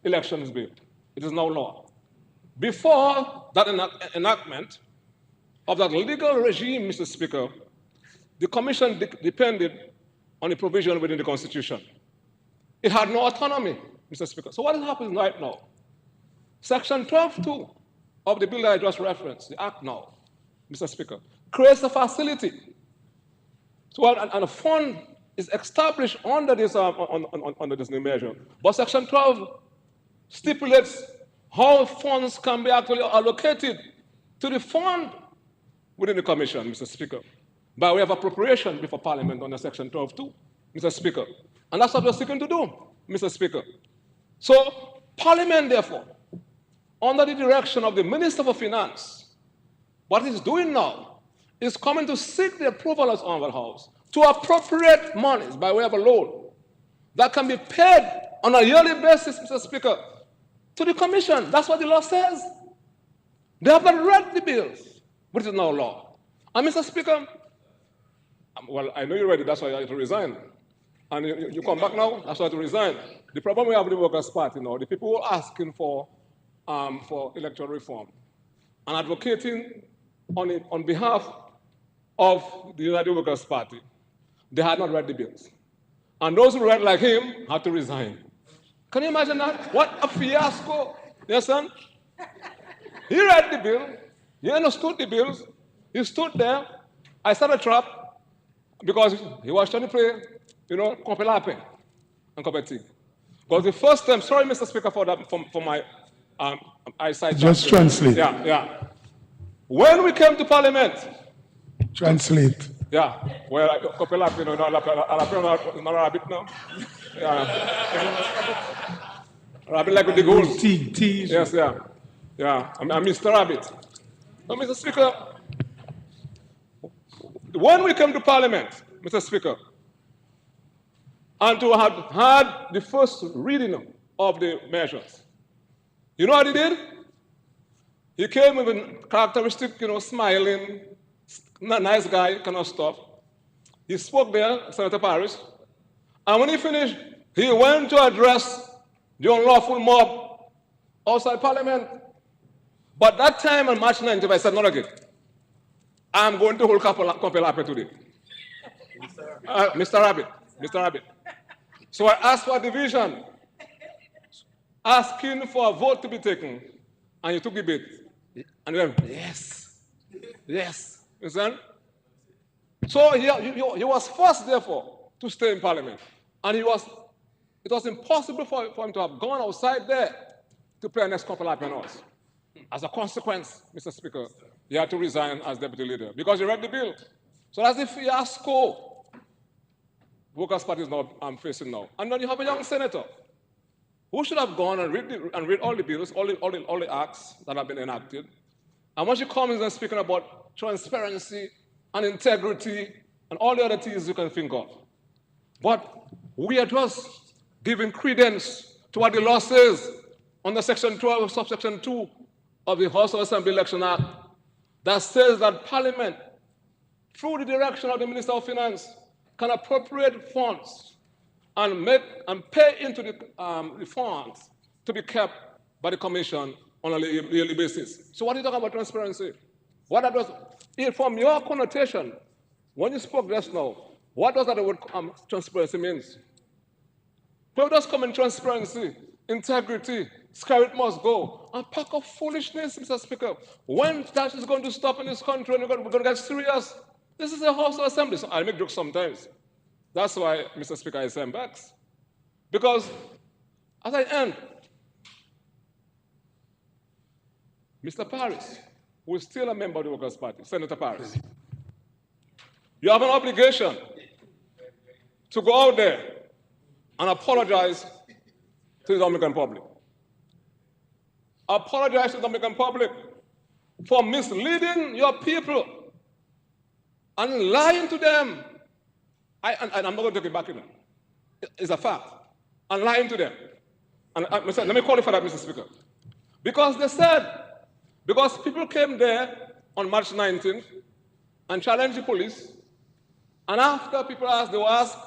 Elections Bill. It is now law. Before that enactment of that legal regime, Mr. Speaker, the Commission depended on the provision within the Constitution. It had no autonomy, Mr. Speaker. So what is happening right now? Section 12.2 of the bill that I just referenced, the Act now, Mr. Speaker, creates a facility. So and a fund is established under this new measure. But Section 12 stipulates how funds can be actually allocated to the fund within the Commission, Mr. Speaker, by way of appropriation before Parliament under Section 12.2, Mr. Speaker. And that's what we're seeking to do, Mr. Speaker. So Parliament, therefore, under the direction of the Minister for Finance, what he's doing now is coming to seek the approval of the Honorable House to appropriate monies by way of a loan that can be paid on a yearly basis, Mr. Speaker, to the Commission. That's what the law says. They have not read the bills, which is now law. And Mr. Speaker, well, I know you read it, that's why I had to resign. And you come back now, that's why I had to resign. The problem we have with the Workers' Party now, the people who are asking for electoral reform, and advocating on behalf of the United Workers' Party, they had not read the bills. And those who read like him had to resign. Can you imagine that? What a fiasco. Yes, son? He read the bill. He understood the bills. He stood there. I set a trap because he was trying to play, Kopelape and Kopeti. Because the first time, sorry, Mr. Speaker, for that, for my eyesight. Just translate. Yeah. When we came to Parliament, Translate. yeah, well, Kopelape, not rabbit now. Yeah. Rabbit like with the goals. T. Yes, yeah. I'm Mr. Rabbit. Now, Mr. Speaker, when we came to Parliament, Mr. Speaker, and to have had the first reading of the measures, you know what he did? He came with a characteristic, smiling, nice guy, kind of stuff. He spoke there, Senator Paris, and when he finished, he went to address the unlawful mob outside Parliament. But that time on March 19th, I said, not again. I'm going to hold Kopelape today. Mr. Rabbit. So I asked for a division, asking for a vote to be taken, and he took the bait. And he went, yes. You understand? So he was forced, therefore, to stay in Parliament. And it was impossible for him to have gone outside there to play next Kopelape on us. As a consequence, Mr. Speaker, he had to resign as deputy leader because he read the bill. So that's the fiasco the Workers' Party is now facing now. And then you have a young senator who should have gone and read all the bills, all the acts that have been enacted. And when she comes and speaking about transparency and integrity and all the other things you can think of. But we are just giving credence to what the law says under Section 12, subsection 2 of the House of Assembly Election Act that says that Parliament, through the direction of the Minister of Finance, can appropriate funds and pay into the funds to be kept by the Commission on a yearly basis. So what are you talking about transparency? From your connotation, when you spoke just now, what does that word transparency means? Where does come in transparency, integrity, scared must go? A pack of foolishness, Mr. Speaker. When that is going to stop in this country and we're going to get serious? This is a House of Assembly. So I make jokes sometimes. That's why, Mr. Speaker, I send back. Because as I end, Mr. Paris, who is still a member of the Workers' Party, Senator Paris, you have an obligation to go out there and apologize to the Dominican public. Apologize to the Dominican public for misleading your people and lying to them. And I'm not going to take it back in. It's a fact. And lying to them. And let me qualify that, Mr. Speaker. Because they said, because people came there on March 19th and challenged the police, and after people asked, they were asked,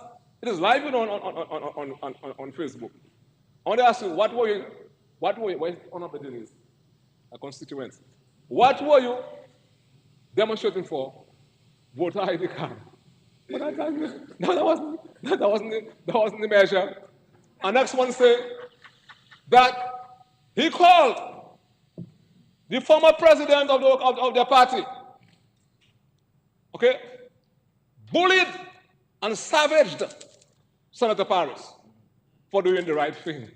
it is live on Facebook. I want to ask you, what were you, where Honorable Dennis, a constituent, what were you demonstrating for? Voter ID card. But that wasn't the measure. And next one say that he called the former president of their party, okay, bullied and savaged Senator Paris for doing the right thing,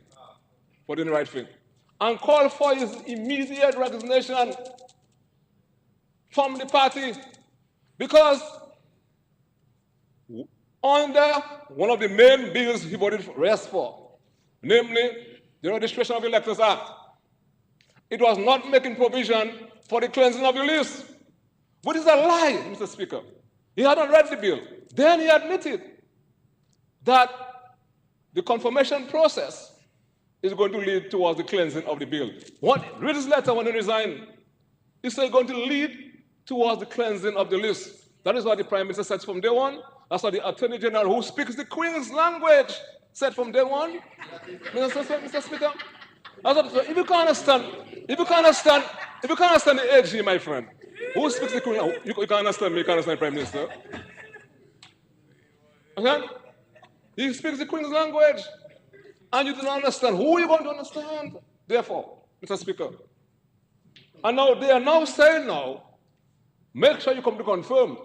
and called for his immediate resignation from the party because under one of the main bills he voted for, namely the Registration of Electors Act, it was not making provision for the cleansing of the list, which is a lie, Mr. Speaker. He hadn't read the bill. Then he admitted that the confirmation process is going to lead towards the cleansing of the bill. Read his letter when he resigned. He said it's going to lead towards the cleansing of the list. That is what the Prime Minister said from day one. That's what the Attorney General, who speaks the Queen's language, said from day one. Mr. Speaker. So if you can understand If you can't understand the AG, my friend, who speaks the Queen? You can't understand me, you can't understand the Prime Minister. Okay? He speaks the Queen's language. And you do not understand. Who are you going to understand? Therefore, Mr. Speaker. And now they are now saying make sure you come to confirm.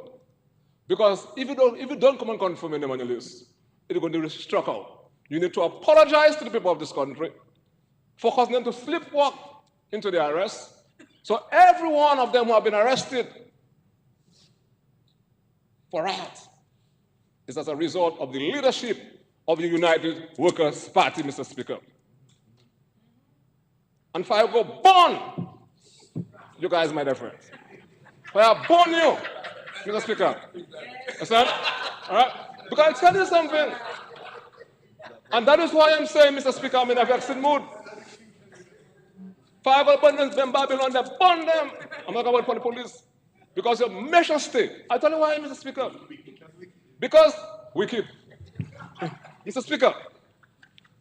Because if you don't come and confirm your name on your list, it's going to be struck out. You need to apologize to the people of this country for causing them to sleepwalk into the arrest. So every one of them who have been arrested for riot is as a result of the leadership of the United Workers' Party, Mr. Speaker. And if I go burn you guys, my dear friends, if I burn you, Mr. Speaker, understand? All right? Because I tell you something, and that is why I'm saying, Mr. Speaker, I'm in a vexed mood. If I go burn them Babylon, they burn them. I'm not going to the police. Because your measure stay. I tell you why, Mr. Speaker. Because we keep. Mr. Speaker,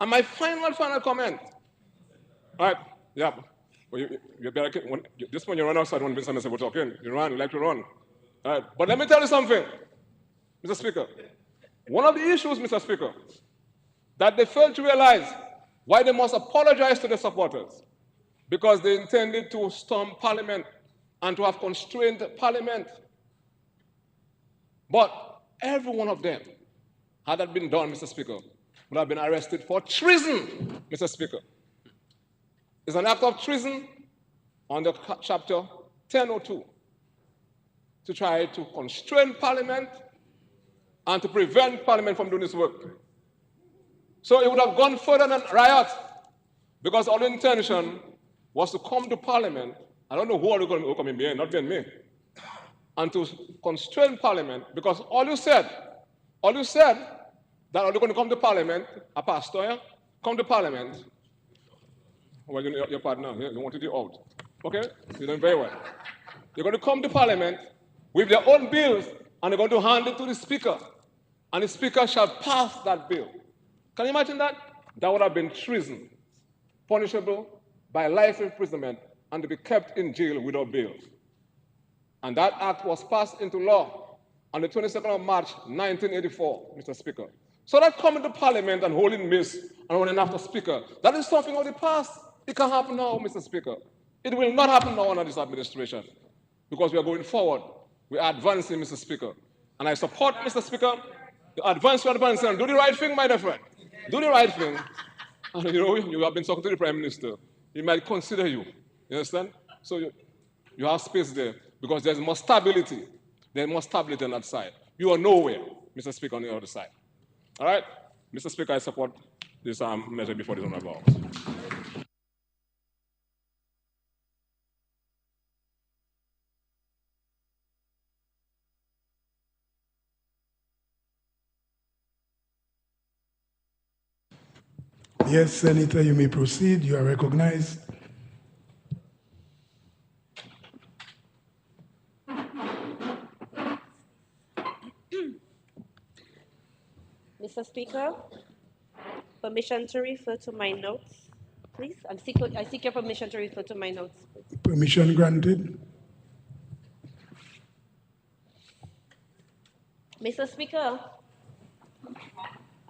and my final comment. All right, yeah. Well, you better, this when you run outside when Vincent and we're talking, you run, you like to run. All right, but let me tell you something, Mr. Speaker. One of the issues, Mr. Speaker, that they failed to realize why they must apologize to their supporters, because they intended to storm Parliament and to have constrained Parliament. But every one of them, had that been done, Mr. Speaker, would have been arrested for treason, Mr. Speaker. It's an act of treason under chapter 1002 to try to constrain Parliament and to prevent Parliament from doing its work. So it would have gone further than riot, because our intention was to come to Parliament. I don't know who are going to come in here, not being me, and to constrain Parliament, because all you said that are you going to come to Parliament, a pastor, yeah? Come to Parliament. Well, your partner, yeah, they wanted you out. Okay? You're doing very well. They're going to come to Parliament with their own bills, and they're going to hand it to the Speaker. And the Speaker shall pass that bill. Can you imagine that? That would have been treason, punishable by life imprisonment, and to be kept in jail without bail. And that act was passed into law on the 22nd of March, 1984, Mr. Speaker. So that coming to Parliament and holding miss and running after Speaker, that is something of the past. It can happen now, Mr. Speaker. It will not happen now under this administration, because we are going forward. We are advancing, Mr. Speaker. And I support, Mr. Speaker, the advancing, and do the right thing, my dear friend. Do the right thing. And you have been talking to the Prime Minister. He might consider you. You understand? So you have space there, because there's more stability. There's more stability on that side. You are nowhere, Mr. Speaker, on the other side. All right? Mr. Speaker, I support this measure before this one about. Yes, Senator, you may proceed. You are recognized. Mr. Speaker, permission to refer to my notes, please. I seek your permission to refer to my notes. Permission granted. Mr. Speaker,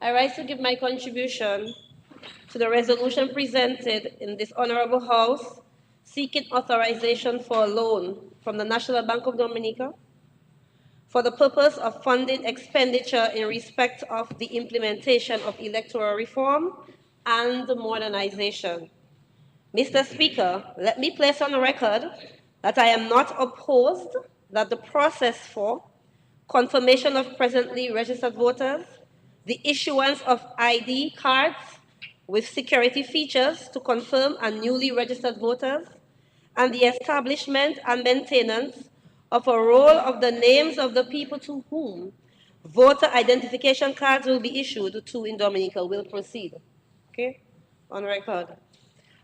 I rise to give my contribution to the resolution presented in this Honorable House seeking authorization for a loan from the National Bank of Dominica for the purpose of funding expenditure in respect of the implementation of electoral reform and modernization. Mr. Speaker, let me place on record that I am not opposed that the process for confirmation of presently registered voters, the issuance of ID cards with security features to confirm and newly registered voters, and the establishment and maintenance of a roll of the names of the people to whom voter identification cards will be issued to in Dominica will proceed. Okay? On record.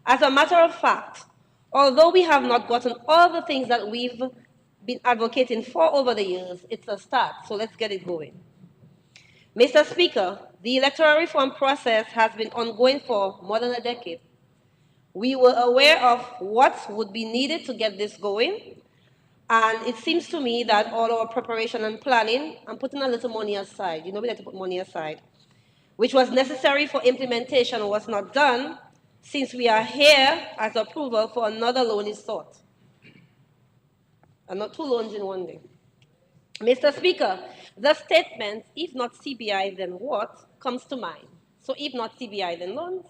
As a matter of fact, although we have not gotten all the things that we've been advocating for over the years, it's a start, so let's get it going. Mr. Speaker, the electoral reform process has been ongoing for more than a decade. We were aware of what would be needed to get this going, and it seems to me that all our preparation and planning, I'm putting a little money aside, you know we like to put money aside, which was necessary for implementation was not done, since we are here as approval for another loan is sought. And not two loans in one day. Mr. Speaker, the statement, if not CBI, then what, comes to mind. So if not CBI, then loans.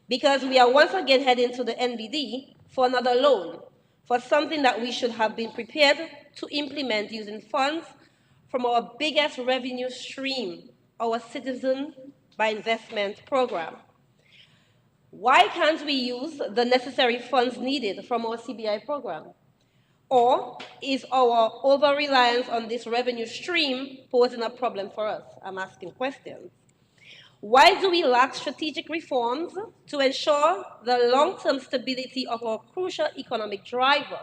Because we are once again heading to the NBD for another loan, for something that we should have been prepared to implement using funds from our biggest revenue stream, our Citizen by Investment program. Why can't we use the necessary funds needed from our CBI program? Or is our over-reliance on this revenue stream posing a problem for us? I'm asking questions. Why do we lack strategic reforms to ensure the long-term stability of our crucial economic driver?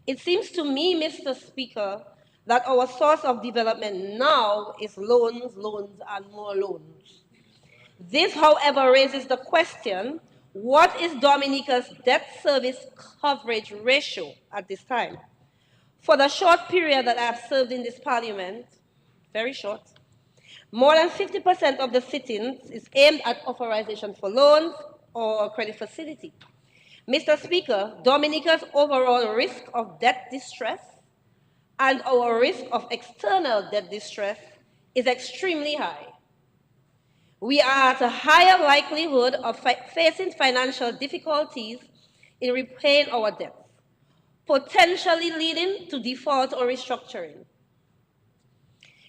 It seems to me, Mr. Speaker, that our source of development now is loans, loans, and more loans. This, however, raises the question, what is Dominica's debt service coverage ratio at this time? For the short period that I have served in this parliament, very short, more than 50% of the sittings is aimed at authorization for loans or credit facility. Mr. Speaker, Dominica's overall risk of debt distress and our risk of external debt distress is extremely high. We are at a higher likelihood of facing financial difficulties in repaying our debts, potentially leading to default or restructuring.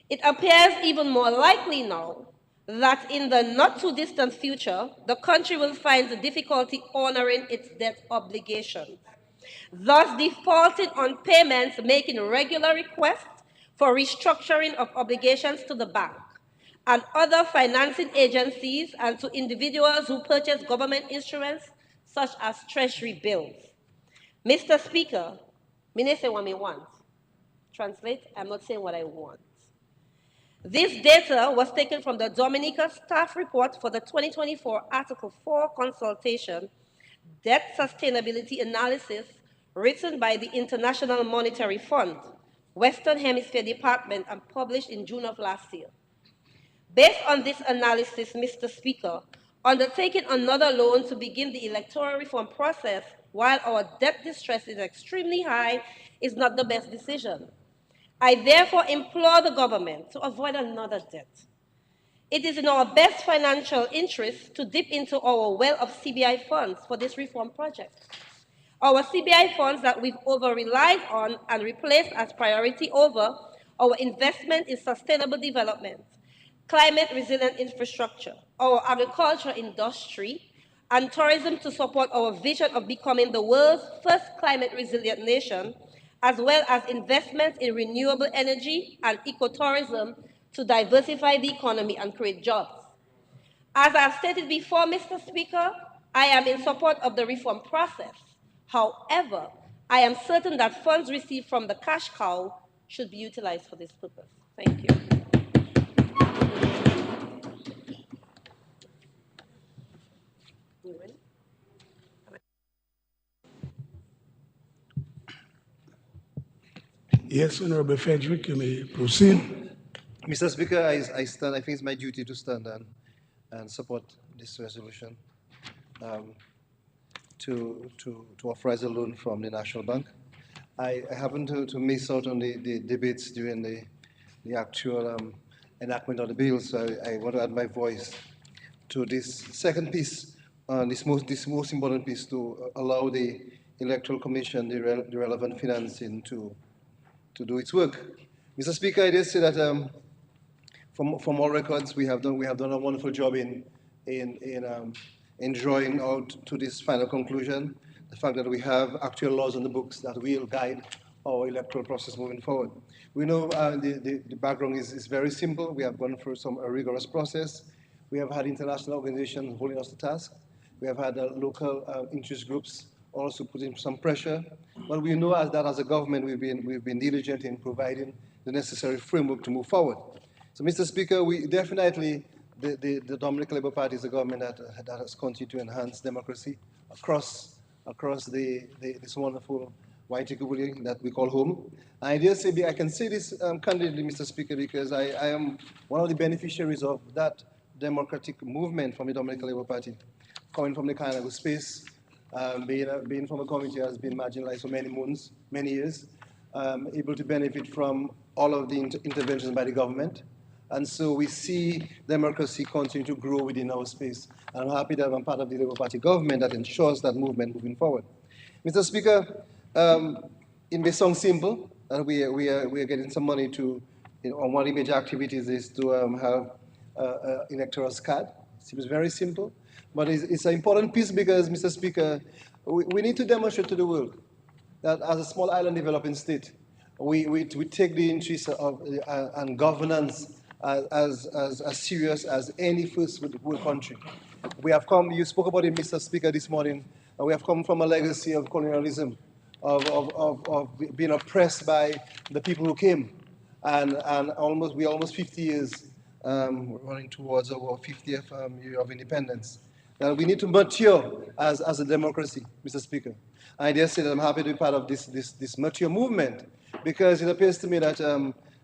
It appears even more likely now that in the not-too-distant future, the country will find the difficulty honoring its debt obligations, thus defaulting on payments, making regular requests for restructuring of obligations to the bank and other financing agencies and to individuals who purchase government instruments such as treasury bills. Mr. Speaker, I don't say what I want. Translate, I'm not saying what I want. This data was taken from the Dominica staff report for the 2024 Article 4 consultation, Debt Sustainability Analysis, written by the International Monetary Fund, Western Hemisphere Department, and published in June of last year. Based on this analysis, Mr. Speaker, undertaking another loan to begin the electoral reform process while our debt distress is extremely high is not the best decision. I therefore implore the government to avoid another debt. It is in our best financial interest to dip into our well of CBI funds for this reform project. Our CBI funds that we've over-relied on and replaced as priority over our investment in sustainable development, climate-resilient infrastructure, our agriculture industry, and tourism to support our vision of becoming the world's first climate-resilient nation, as well as investments in renewable energy and ecotourism to diversify the economy and create jobs. As I've stated before, Mr. Speaker, I am in support of the reform process. However, I am certain that funds received from the cash cow should be utilized for this purpose. Thank you. Yes, Honorable Frederick, you may proceed. Mr. Speaker, I stand. I think it's my duty to stand and support this resolution to authorize a loan from the National Bank. I happened to miss out on the debates during the actual enactment of the bill, so I want to add my voice to this second piece, this most important piece, to allow the Electoral Commission the relevant financing to do its work. Mr. Speaker, I did say that from all records, we have done a wonderful job in drawing out to this final conclusion the fact that we have actual laws on the books that will guide our electoral process moving forward. We know the background is very simple. We have gone through a rigorous process. We have had international organizations holding us to task. We have had local interest groups also putting some pressure. But we know that as a government, we've been diligent in providing the necessary framework to move forward. So, Mr. Speaker, we definitely the Dominican Labour Party is a government that has continued to enhance democracy across this wonderful white Equity that we call home. I dare say, I can say this candidly, Mr. Speaker, because I am one of the beneficiaries of that democratic movement from the Dominican Labour Party, coming from the Kainagu space, being from a community that has been marginalized for many years, able to benefit from all of the interventions by the government. And so we see democracy continue to grow within our space. And I'm happy that I'm part of the Labour Party government that ensures that movement moving forward. Mr. Speaker, it may sound simple that we are getting some money to, on one of the major activities is to have an electoral card. It seems very simple, but it's an important piece because, Mr. Speaker, we need to demonstrate to the world that as a small island developing state, we take the interests of and governance as serious as any first world country. We have come, you spoke about it, Mr. Speaker, this morning, we have come from a legacy of colonialism, of being oppressed by the people who came. And we're almost 50 years running towards our 50th year of independence. Now we need to mature as a democracy, Mr. Speaker. I dare say that I'm happy to be part of this mature movement because it appears to me that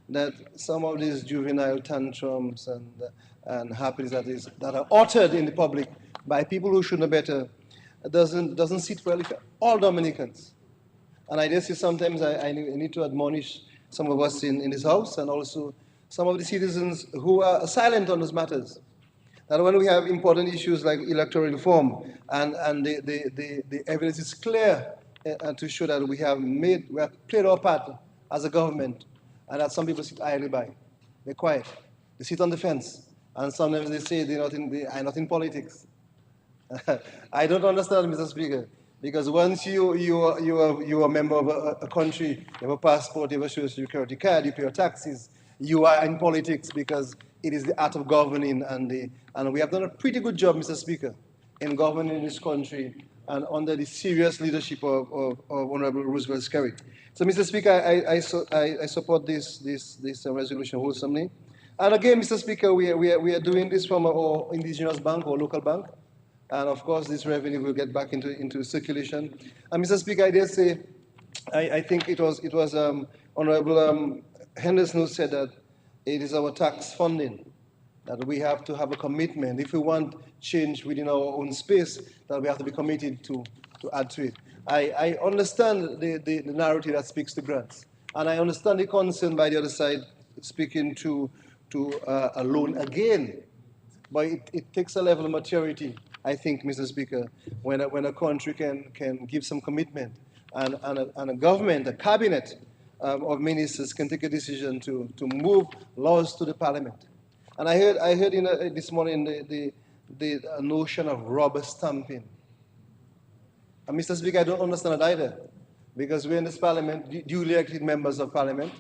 that some of these juvenile tantrums and happiness that are uttered in the public by people who should know better doesn't sit well with all Dominicans. And I dare say sometimes I need to admonish some of us in this house and also some of the citizens who are silent on those matters. That when we have important issues like electoral reform and the evidence is clear to show that we have played our part as a government, and that some people sit idly by. They're quiet. They sit on the fence. And sometimes they say they are not in politics. I don't understand, Mr. Speaker, because once you are a member of a country, you have a passport, you have a social security card, you pay your taxes, you are in politics because it is the art of governing, and we have done a pretty good job, Mr. Speaker, in governing this country and under the serious leadership of Honorable Roosevelt Skerrit. So, Mr. Speaker, I support this resolution wholesomely. And again, Mr. Speaker, we are doing this from our indigenous bank or local bank. And of course, this revenue will get back into circulation. And Mr. Speaker, I dare say, I think it was Honorable Henderson who said that it is our tax funding that we have to have a commitment. If we want change within our own space, that we have to be committed to add to it. I understand the narrative that speaks to grants, and I understand the concern by the other side speaking to a loan again. But it takes a level of maturity, I think, Mr. Speaker, when a country can give some commitment and a government, a cabinet of ministers can take a decision to move laws to the parliament. And I heard this morning the notion of rubber stamping. And Mr. Speaker, I don't understand it either, because we're in this parliament, duly elected members of parliament.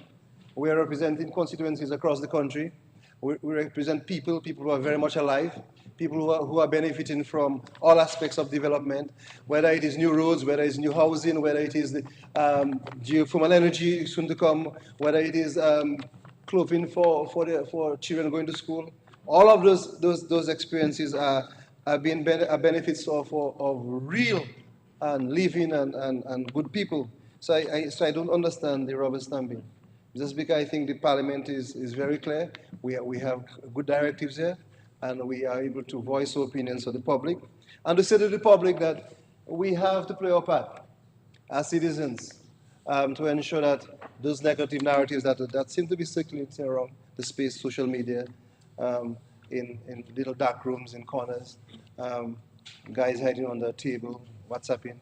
We are representing constituencies across the country. We represent people who are very much alive, people who are benefiting from all aspects of development, whether it is new roads, whether it's new housing, whether it is the geothermal energy soon to come, whether it is clothing for children going to school. All of those experiences are benefits of real and living and good people. So I don't understand the rubber stamping. Mr. Speaker, I think the Parliament is very clear. We have good directives here, and we are able to voice our opinions to the public, and to say to the public that we have to play our part as citizens to ensure that those negative narratives that seem to be circulating around the space, social media, in little dark rooms, in corners, guys hiding on the table, WhatsApping,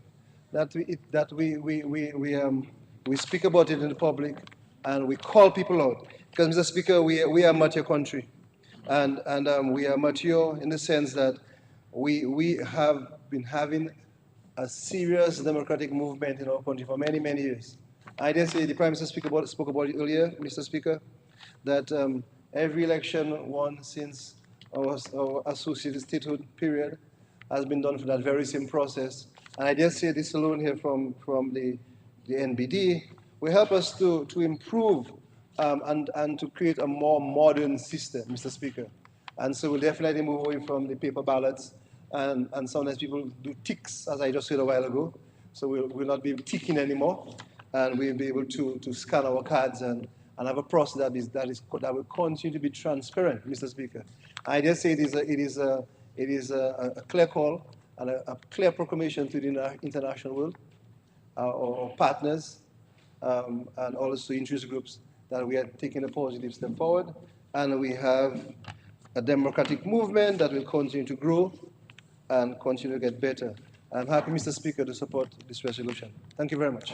that we speak about it in the public, and we call people out. Because, Mr. Speaker, we are a mature country, and we are mature in the sense that we have been having a serious democratic movement in our country for many, many years. I dare say the Prime Minister spoke about it earlier, Mr. Speaker, that every election won since our associated statehood period has been done for that very same process. And I dare say this alone here from the NBD will help us to improve and to create a more modern system, Mr. Speaker. And so we'll definitely move away from the paper ballots. And sometimes people do ticks, as I just said a while ago. So we'll not be ticking anymore. And we'll be able to scan our cards and have a process that will continue to be transparent, Mr. Speaker. I just say it is a clear call and a clear proclamation to the international world, our partners, and also interest groups, that we are taking a positive step forward, and we have a democratic movement that will continue to grow and continue to get better. I'm happy, Mr. Speaker, to support this resolution. Thank you very much.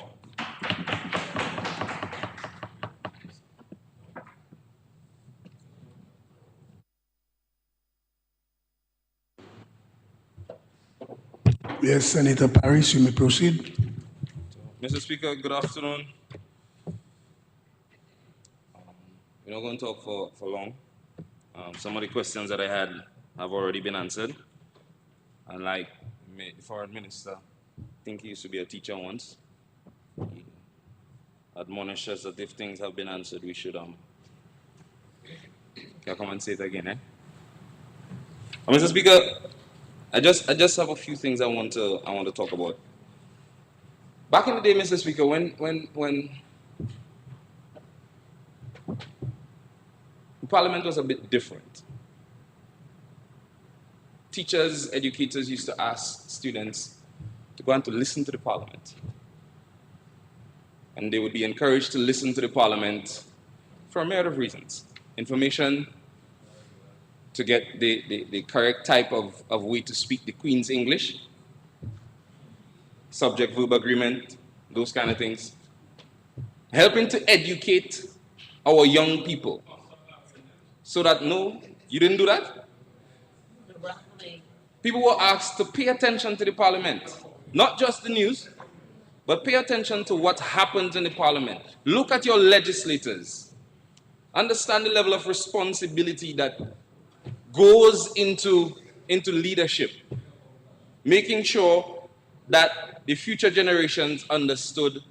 Yes, Senator Paris, you may proceed. Mr. Speaker, good afternoon. We're not going to talk for long. Some of the questions that I had have already been answered. And like the foreign minister, I think he used to be a teacher once. He admonished us that if things have been answered, we should can I come and say it again, eh? Mr. Speaker, I just have a few things I want to talk about. Back in the day, Mr. Speaker, when Parliament was a bit different, teachers, educators used to ask students to go and to listen to the Parliament. And they would be encouraged to listen to the Parliament for a myriad of reasons. Information, to get the correct type of way to speak the Queen's English, subject-verb agreement, those kind of things. Helping to educate our young people so that, no, you didn't do that? People were asked to pay attention to the Parliament, not just the news, but pay attention to what happens in the Parliament. Look at your legislators. Understand the level of responsibility that goes into leadership, making sure that the future generations understood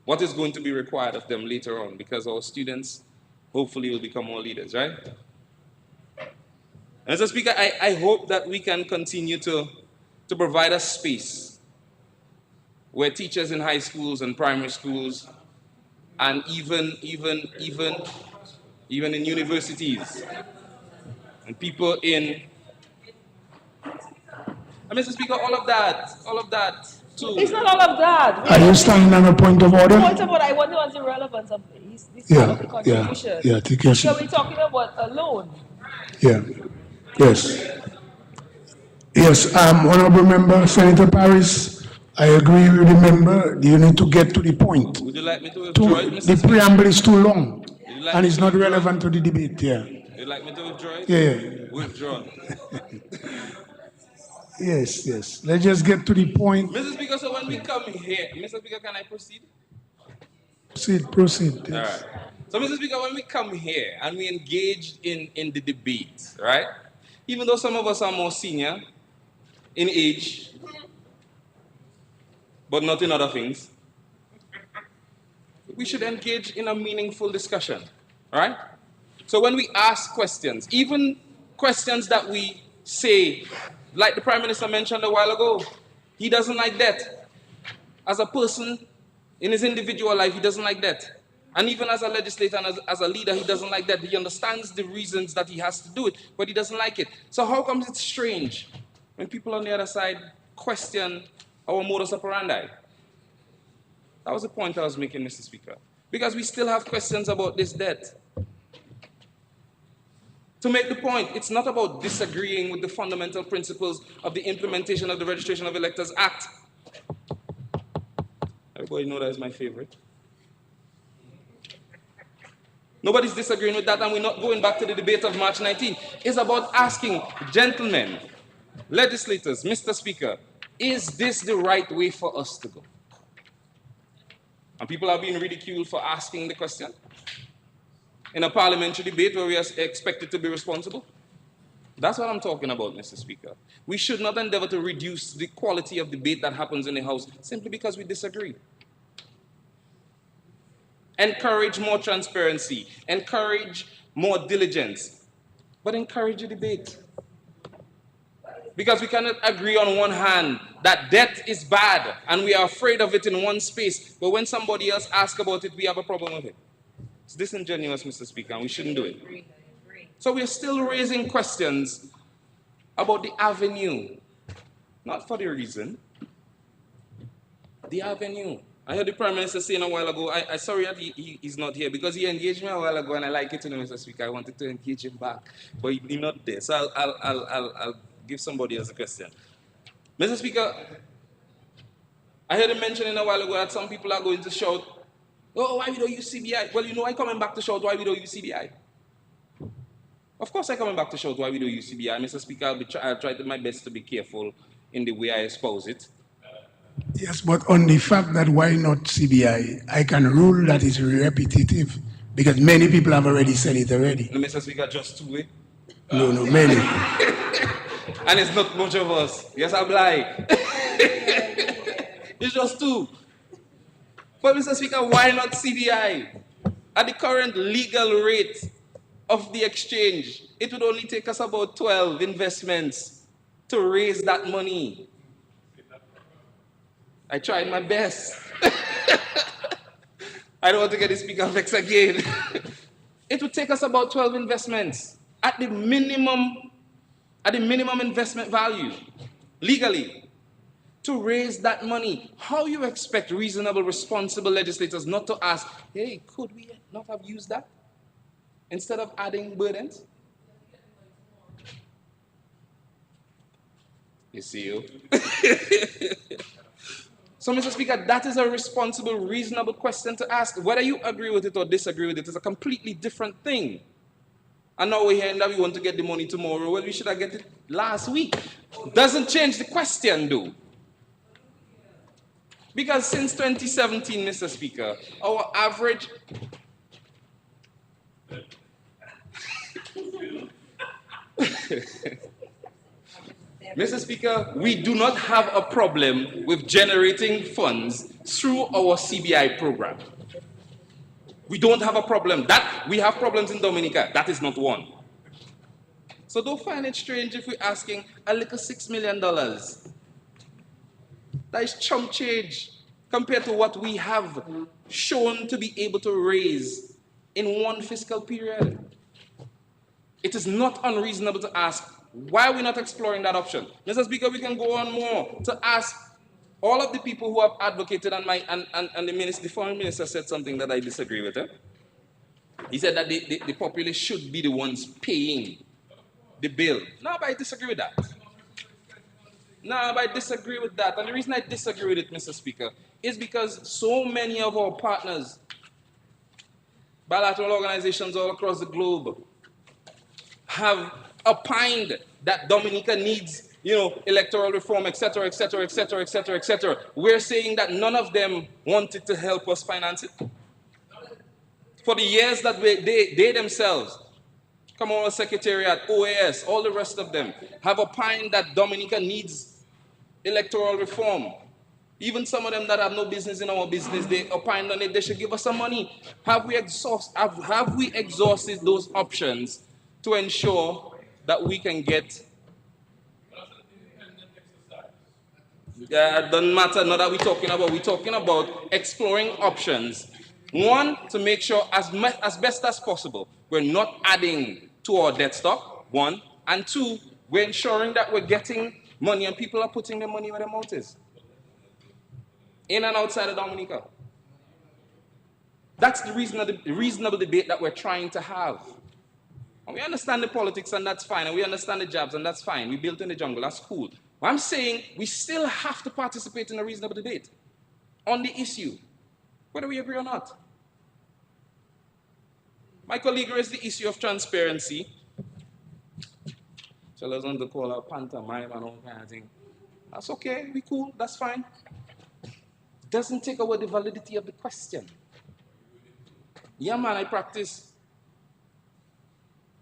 what is going to be required of them later on, because our students hopefully will become more leaders, right? And Mr. Speaker, I hope that we can continue to provide a space where teachers in high schools and primary schools, and even in universities, and people in, and Mr. Speaker, all of that too. It's not all of that. Are you standing on a point of order? Point of order, I wonder what's the relevance of this Yeah, part of the contribution. yeah, take your seat. So we're talking about a loan. Yeah, yes. Yes, Honorable Member, Senator Paris, I agree with the member. You need to get to the point. Would you like me to withdraw it, Mr. The Speaker? preamble is too long, Would you like and me it's to not withdraw relevant to the debate, yeah. Would you like me to withdraw it? Yeah. Withdrawn. Yes, yes. Let's just get to the point. Mr. Speaker, so when we come here, Mr. Speaker, can I proceed? Proceed. All Yes. right. So, Mr. Speaker, when we come here and we engage in the debate, right? Even though some of us are more senior in age, but not in other things, we should engage in a meaningful discussion, right? So when we ask questions, even questions that we say, like the Prime Minister mentioned a while ago, he doesn't like debt. As a person, in his individual life, he doesn't like debt. And even as a legislator and as a leader, he doesn't like that. He understands the reasons that he has to do it, but he doesn't like it. So how comes it's strange when people on the other side question our modus operandi? That was the point I was making, Mr. Speaker. Because we still have questions about this debt. To make the point, it's not about disagreeing with the fundamental principles of the implementation of the Registration of Electors Act. Everybody know that is my favorite. Nobody's disagreeing with that, and we're not going back to the debate of March 19. It's about asking, gentlemen, legislators, Mr. Speaker, is this the right way for us to go? And people are being ridiculed for asking the question in a parliamentary debate where we are expected to be responsible. That's what I'm talking about, Mr. Speaker. We should not endeavor to reduce the quality of debate that happens in the House simply because we disagree. Encourage more transparency. Encourage more diligence, but encourage the debate. Because we cannot agree on one hand that debt is bad and we are afraid of it in one space, but when somebody else asks about it, we have a problem with it. It's disingenuous, Mr. Speaker, and we shouldn't do it. So we are still raising questions about the avenue, not for the reason, the avenue. I heard the Prime Minister saying a while ago, I sorry that he's not here, because he engaged me a while ago and I like it, Mr. Speaker. I wanted to engage him back, but he's not there. So I'll give somebody else a question. Mr. Speaker, I heard him mentioning a while ago that some people are going to shout, oh, why we don't use CBI? Well, you know, I'm coming back to shout why we don't use CBI. Of course I'm coming back to shout why we don't use CBI. Mr. Speaker, I'll try my best to be careful in the way I espouse it. Yes, but on the fact that why not CBI, I can rule that is repetitive because many people have already said it already. No, Mr. Speaker, just two way. No, many. And it's not much of us. Yes, I'm lying. It's just two. But Mr. Speaker, why not CBI? At the current legal rate of the exchange, it would only take us about 12 investments to raise that money. I tried my best. I don't want to get the Speaker vexed again. It would take us about 12 investments at the minimum investment value, legally, to raise that money. How you expect reasonable, responsible legislators not to ask, hey, could we not have used that instead of adding burdens? You see you. So, Mr. Speaker, that is a responsible, reasonable question to ask. Whether you agree with it or disagree with it is a completely different thing. And now we're hearing that we want to get the money tomorrow. Well, we should have get it last week. Doesn't change the question, though. Because since 2017, Mr. Speaker, our average... Mr. Speaker, we do not have a problem with generating funds through our CBI program. We don't have a problem. We have problems in Dominica. That is not one. So don't find it strange if we're asking a little $6 million. That is chump change compared to what we have shown to be able to raise in one fiscal period. It is not unreasonable to ask, why are we not exploring that option? Mr. Speaker, we can go on more to ask all of the people who have advocated, and the foreign minister said something that I disagree with. He said that the populace should be the ones paying the bill. No, but I disagree with that. And the reason I disagree with it, Mr. Speaker, is because so many of our partners, bilateral organizations all across the globe, have opined that Dominica needs, electoral reform, etc., etc., etc., etc., etc. We're saying that none of them wanted to help us finance it. For the years that they themselves, Commonwealth Secretariat, OAS, all the rest of them, have opined that Dominica needs electoral reform. Even some of them that have no business in our business, they opined on it, they should give us some money. Have we exhausted those options to ensure that we can get... Yeah, it doesn't matter, not that we're talking about exploring options. One, to make sure as best as possible, we're not adding to our debt stock, one. And two, we're ensuring that we're getting money and people are putting their money where their mouth is. In and outside of Dominica. That's the reasonable debate that we're trying to have. And we understand the politics, and that's fine. And we understand the jabs, and that's fine. We built in the jungle, that's cool. But I'm saying we still have to participate in a reasonable debate on the issue, whether we agree or not. My colleague raised the issue of transparency. So I was on to call her pantomime and all kind of thing. That's okay, we cool, that's fine. Doesn't take away the validity of the question. Yeah, man, I practice.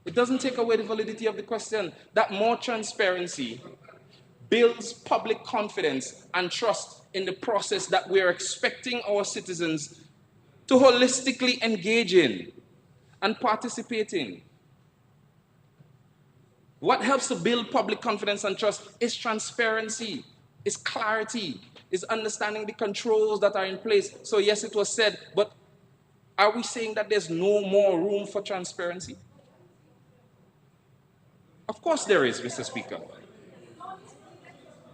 It doesn't take away the validity of the question. That more transparency builds public confidence and trust in the process that we're expecting our citizens to holistically engage in. and participating. What helps to build public confidence and trust is transparency, is clarity, is understanding the controls that are in place. So yes, it was said, but are we saying that there's no more room for transparency? Of course there is, Mr. Speaker.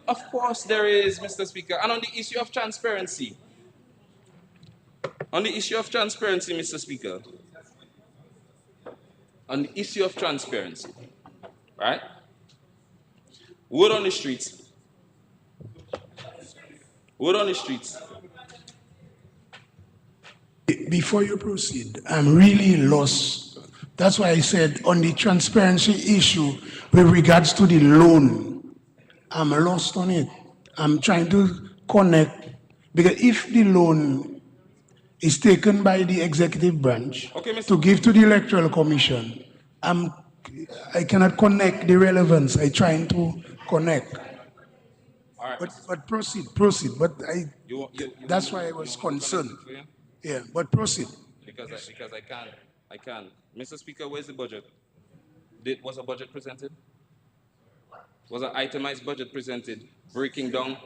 Of course there is, Mr. Speaker. And on the issue of transparency, Mr. Speaker, on the issue of transparency, right? Word on the streets. Before you proceed, I'm really lost. That's why I said on the transparency issue with regards to the loan, I'm lost on it. I'm trying to connect, because if the loan is taken by the executive branch to give to the Electoral Commission, I cannot connect the relevance. I'm trying to connect. All right. But proceed. But that's why I was concerned. Yeah, but proceed. Because I can. Mr. Speaker, where's the budget? Was a budget presented? Was an itemized budget presented, breaking down?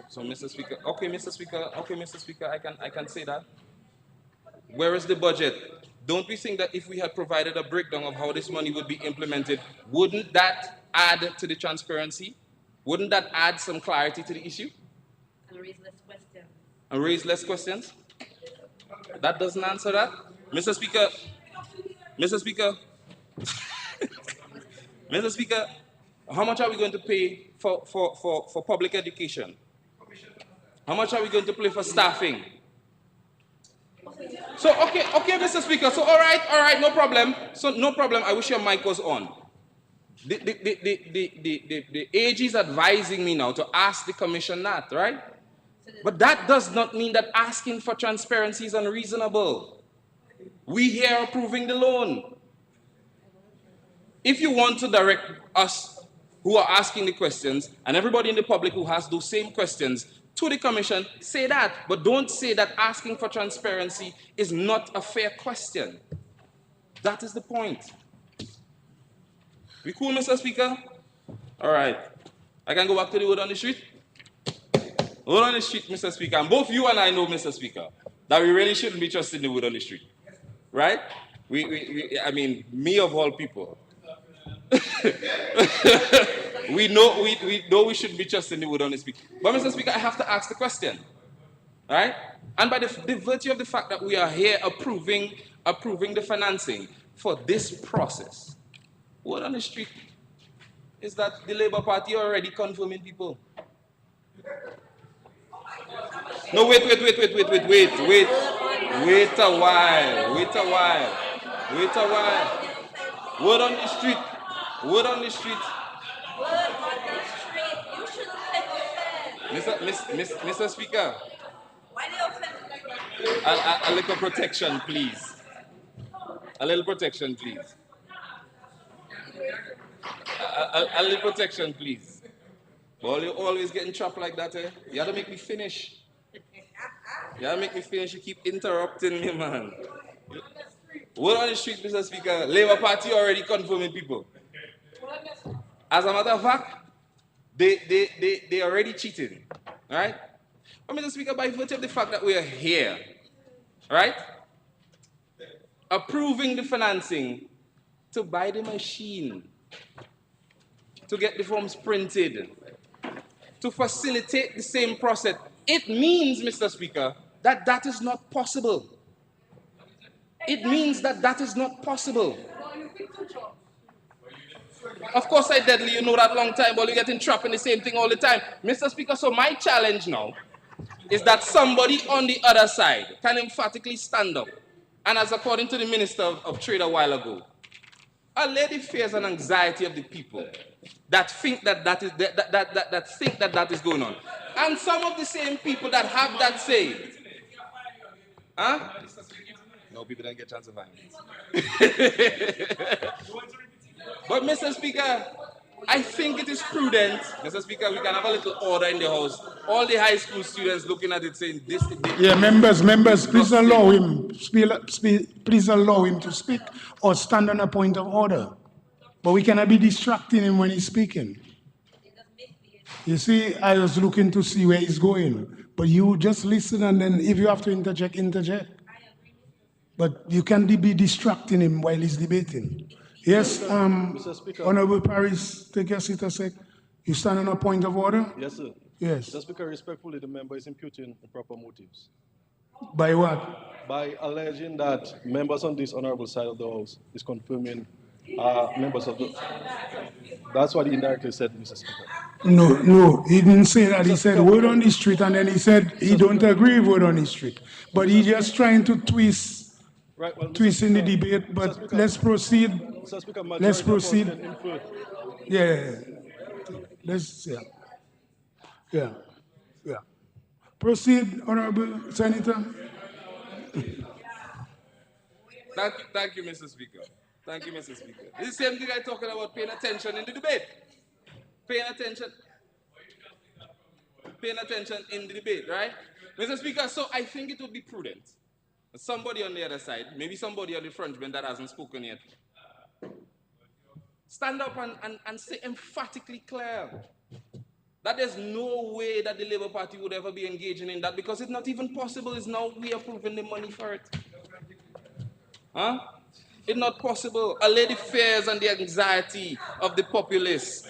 So Mr. Speaker, Mr. Speaker, I can say that. Where is the budget? Don't we think that if we had provided a breakdown of how this money would be implemented, wouldn't that add to the transparency? Wouldn't that add some clarity to the issue? And raise less questions? That doesn't answer that? Mr. Speaker, Mr. Speaker, how much are we going to pay for public education? How much are we going to pay for staffing? So, okay, Mr. Speaker, so all right, no problem. So, no problem, I wish your mic was on. The AG is advising me now to ask the commission that, right? But that does not mean that asking for transparency is unreasonable. We here are approving the loan. If you want to direct us who are asking the questions and everybody in the public who has those same questions to the commission, say that. But don't say that asking for transparency is not a fair question. That is the point. We cool, Mr. Speaker? All right. I can go back to the word on the street? Word on the street, Mr. Speaker. And both you and I know, Mr. Speaker, that we really shouldn't be trusting the word on the street. Right? I mean, me of all people. we know we shouldn't be trusting the word on the street. But, Mr. Speaker, I have to ask the question. Right? And by the virtue of the fact that we are here approving the financing for this process, word on the street is that the Labour Party are already confirming people. No, wait a while. Word on the street. You shouldn't say Mr. Speaker. Why do you offend? A little protection, please. A little protection, please. A little protection, please. Well, you always getting trapped like that, eh? You gotta make me finish. You keep interrupting me, man. Word on the street, Mr. Speaker. Labour Party already confirming people. As a matter of fact, they already cheated. Right? But Mr. Speaker, by virtue of the fact that we are here, right? Approving the financing to buy the machine, to get the forms printed, to facilitate the same process, it means, Mr. Speaker, that is not possible. It means that is not possible. Of course I deadly, you know that long time, but you get trapped in the same thing all the time. Mr. Speaker, so my challenge now is that somebody on the other side can emphatically stand up, and as according to the Minister of Trade a while ago, allay the fears and anxiety of the people that think that is going on. And some of the same people that have that say, huh? No, people don't get a chance of violence. But Mr. Speaker, I think it is prudent, Mr. Speaker, we can have a little order in the House. All the high school students looking at it saying this debate. Yeah, members, please disgusting. allow him, please allow him to speak or stand on a point of order. But we cannot be distracting him when he's speaking. You see, I was looking to see where he's going, but you just listen and then if you have to interject, interject. But you can't be distracting him while he's debating. Yes, Mr. Speaker. Honorable Paris, take your seat a sec. You stand on a point of order? Yes, sir. Yes. Mr. Speaker, respectfully, the member is imputing improper motives By what? by alleging that members on this honorable side of the House is confirming members of the. That's what he indirectly said, Mr. Speaker. No, he didn't say that. He said word on the street, and then he said he don't agree with word on the street. But he just trying to twist Right. Well, Mr. in the Speaker, debate. Mr. But Speaker, let's proceed. Mr. Speaker, Let's majority of us proceed. can infer. Yeah. Let's yeah. Proceed, Honorable Senator. Thank you, Mr. Speaker. Thank you, Mr. Speaker. This is the same thing I'm talking about, paying attention in the debate. Paying attention. Paying attention in the debate, right? Mr. Speaker, so I think it would be prudent. Somebody on the other side, maybe somebody on the front bench that hasn't spoken yet, stand up and say emphatically clear that there's no way that the Labour Party would ever be engaging in that because it's not even possible. It's now we approving the money for it. Huh? It's not possible. A lady fears and the anxiety of the populace.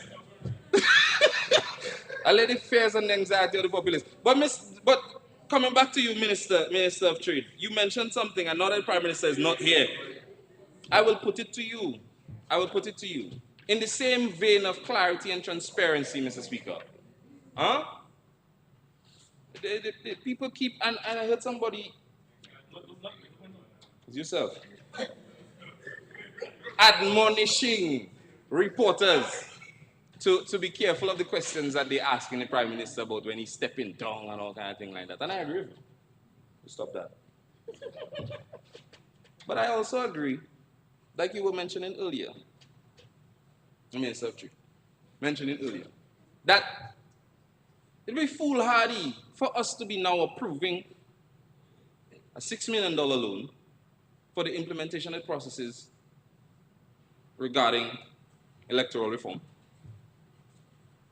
A lady fears and the anxiety of the populace. But coming back to you, Minister of Trade, you mentioned something, and now that the Prime Minister is not here, I will put it to you. In the same vein of clarity and transparency, Mr. Speaker. Huh? The people keep, and I heard somebody, it's yourself, admonishing reporters to be careful of the questions that they asking the Prime Minister about when he's stepping down and all kind of thing like that. And I agree with him. Stop that. But I also agree, like you were mentioning earlier, Minister of Trade, that it'd be foolhardy for us to be now approving a $6 million loan for the implementation of processes regarding electoral reform.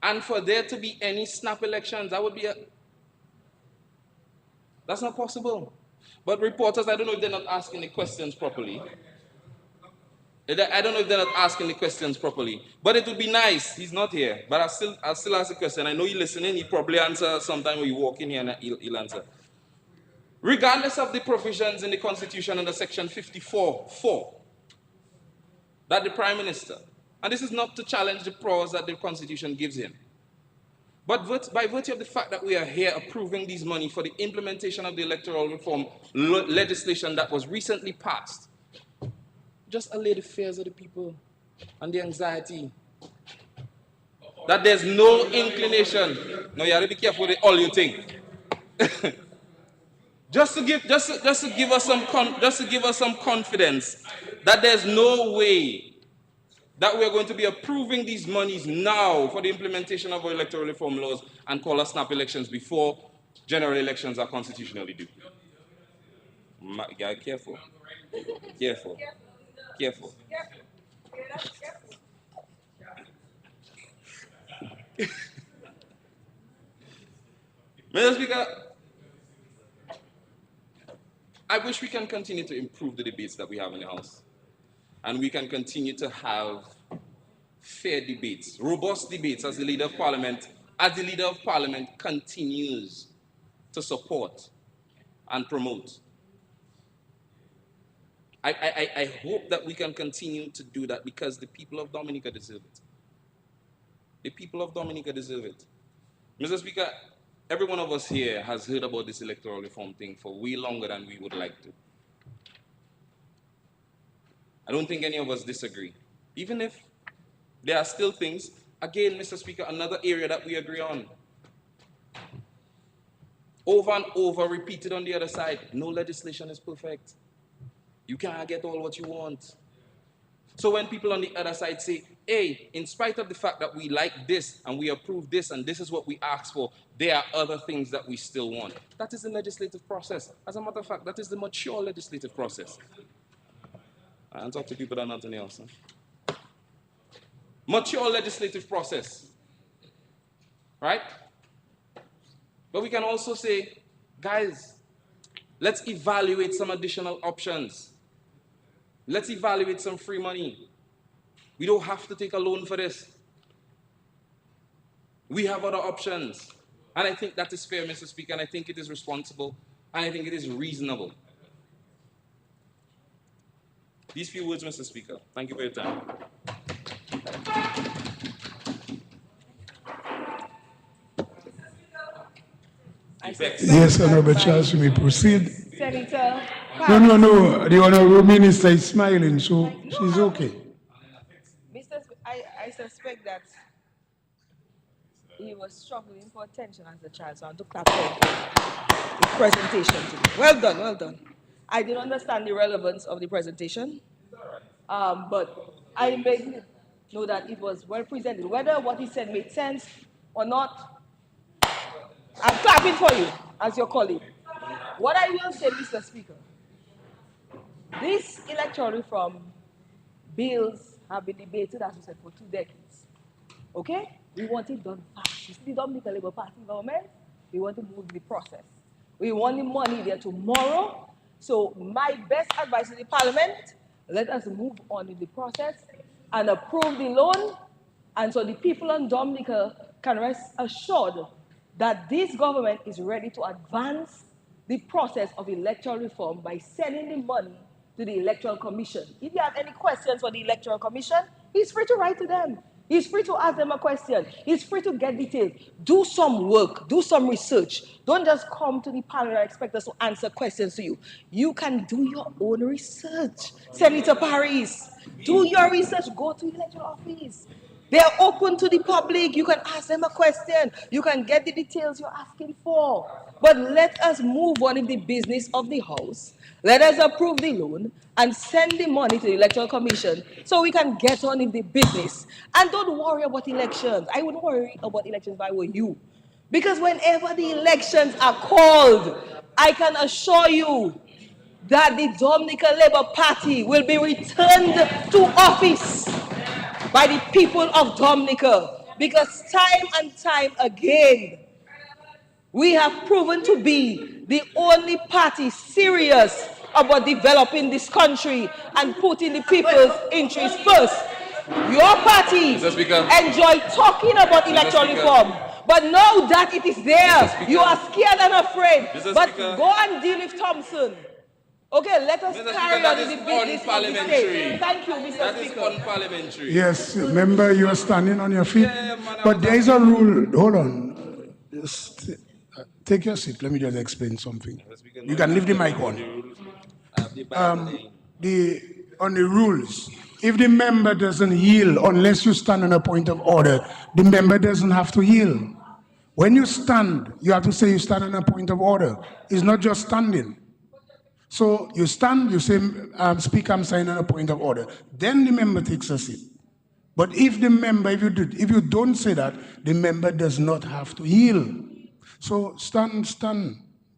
And for there to be any snap elections, that's not possible. But reporters, I don't know if they're not asking the questions properly. But it would be nice. He's not here, but I'll still ask the question. I know you're listening. He'll probably answer sometime when you walk in here and he'll answer. Regardless of the provisions in the Constitution under Section 54(4), that the Prime Minister, and this is not to challenge the powers that the Constitution gives him, but by virtue of the fact that we are here approving these money for the implementation of the electoral reform legislation that was recently passed, just allay the fears of the people and the anxiety. That there's no inclination. No, you have to be careful with all you think. just to give us some confidence that there's no way that we're going to be approving these monies now for the implementation of our electoral reform laws and call us snap elections before general elections are constitutionally due. Careful. Mr. Speaker, I wish we can continue to improve the debates that we have in the House. And we can continue to have fair debates, robust debates as the Leader of Parliament continues to support and promote. I hope that we can continue to do that because the people of Dominica deserve it. The people of Dominica deserve it. Mr. Speaker, every one of us here has heard about this electoral reform thing for way longer than we would like to. I don't think any of us disagree. Even if there are still things, again, Mr. Speaker, another area that we agree on. Over and over, repeated on the other side, no legislation is perfect. You can't get all what you want. So when people on the other side say, in spite of the fact that we like this and we approve this and this is what we asked for, there are other things that we still want. That is the legislative process. As a matter of fact, that is the mature legislative process. I talk to people that are nothing else. Huh? Mature legislative process. Right? But we can also say, guys, let's evaluate some additional options. Let's evaluate some free money. We don't have to take a loan for this. We have other options. And I think that is fair, Mr. Speaker, and I think it is responsible, and I think it is reasonable. These few words, Mr. Speaker. Thank you for your time. Yes, Honorable Charles, you may proceed. Senator. No. The Honorable Minister is smiling, so she's okay. I suspect that he was struggling for attention as a child, so I took that the presentation today. Well done. I didn't understand the relevance of the presentation, but I made know that it was well presented. Whether what he said made sense or not, I'm clapping for you as your colleague. What I will say, Mr. Speaker, this electoral reform bills have been debated, as we said, for 2 decades. Okay? We want it done fast. You see the Dominica Labour Party government, we want to move the process. We want the money there tomorrow. So my best advice to the Parliament, let us move on in the process and approve the loan, and so the people in Dominica can rest assured that this government is ready to advance the process of electoral reform by sending the money to the Electoral Commission. If you have any questions for the Electoral Commission, he's free to write to them. He's free to ask them a question. He's free to get details. Do some work. Do some research. Don't just come to the panel and expect us to answer questions to you. You can do your own research. Senator Paris, do your research. Go to the electoral office. They are open to the public. You can ask them a question. You can get the details you're asking for. But let us move on in the business of the House. Let us approve the loan and send the money to the Electoral Commission so we can get on in the business. And don't worry about elections. I wouldn't worry about elections if I were you. Because whenever the elections are called, I can assure you that the Dominica Labour Party will be returned to office by the people of Dominica. Because time and time again, we have proven to be the only party serious about developing this country and putting the people's interests first. Your party enjoy talking about electoral reform, but now that it is there, you are scared and afraid. But go and deal with Thompson. Okay, let us carry on the business of the state. Thank you, Mr. Speaker. That is unparliamentary. Yes, remember you are standing on your feet. But there is a rule. Hold on. Just take your seat. Let me just explain something. You can leave the mic on. On the rules, if the member doesn't yield, unless you stand on a point of order, the member doesn't have to yield. When you stand, you have to say you stand on a point of order. It's not just standing. So you stand, you say, Speaker, I'm signing on a point of order. Then the member takes a seat. But if the member, if you don't say that, the member does not have to yield. So stand.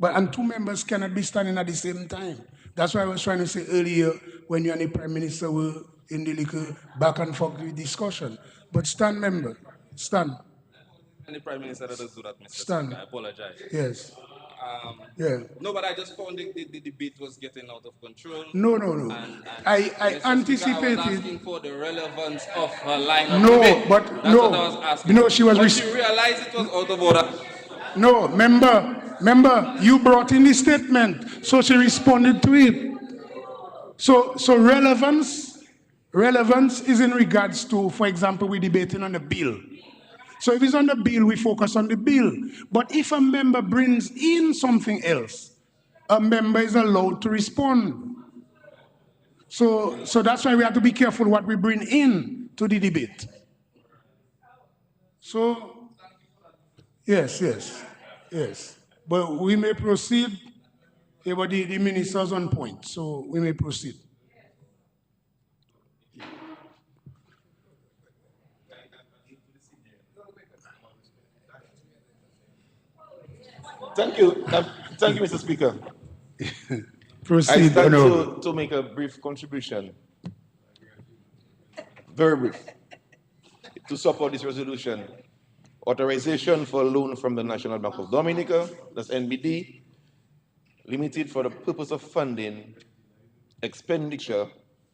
And 2 members cannot be standing at the same time. That's why I was trying to say earlier, when you and the Prime Minister were in the little back and forth discussion. But stand, member, stand. And the Prime Minister does do that, Mr. Stand. Speaker. I apologize. Yes. Yeah. No, but I just found the debate was getting out of control. No. And I anticipated. I was asking for the relevance of her line of No, debate. but That's no. what I was asking. No, she was. But she realized it was out of order. No, member, you brought in the statement, so she responded to it. So relevance is in regards to, for example, we're debating on the bill. So if it's on the bill, we focus on the bill. But if a member brings in something else, a member is allowed to respond. So that's why we have to be careful what we bring in to the debate. So, yes. But we may proceed. Yeah, but the minister's on point, so we may proceed. Thank you. Thank you, Mr. Speaker. I Proceed, stand Honorable. to make a brief contribution, very brief, to support this resolution. Authorization for loan from the National Bank of Dominica, that's NBD, limited for the purpose of funding expenditure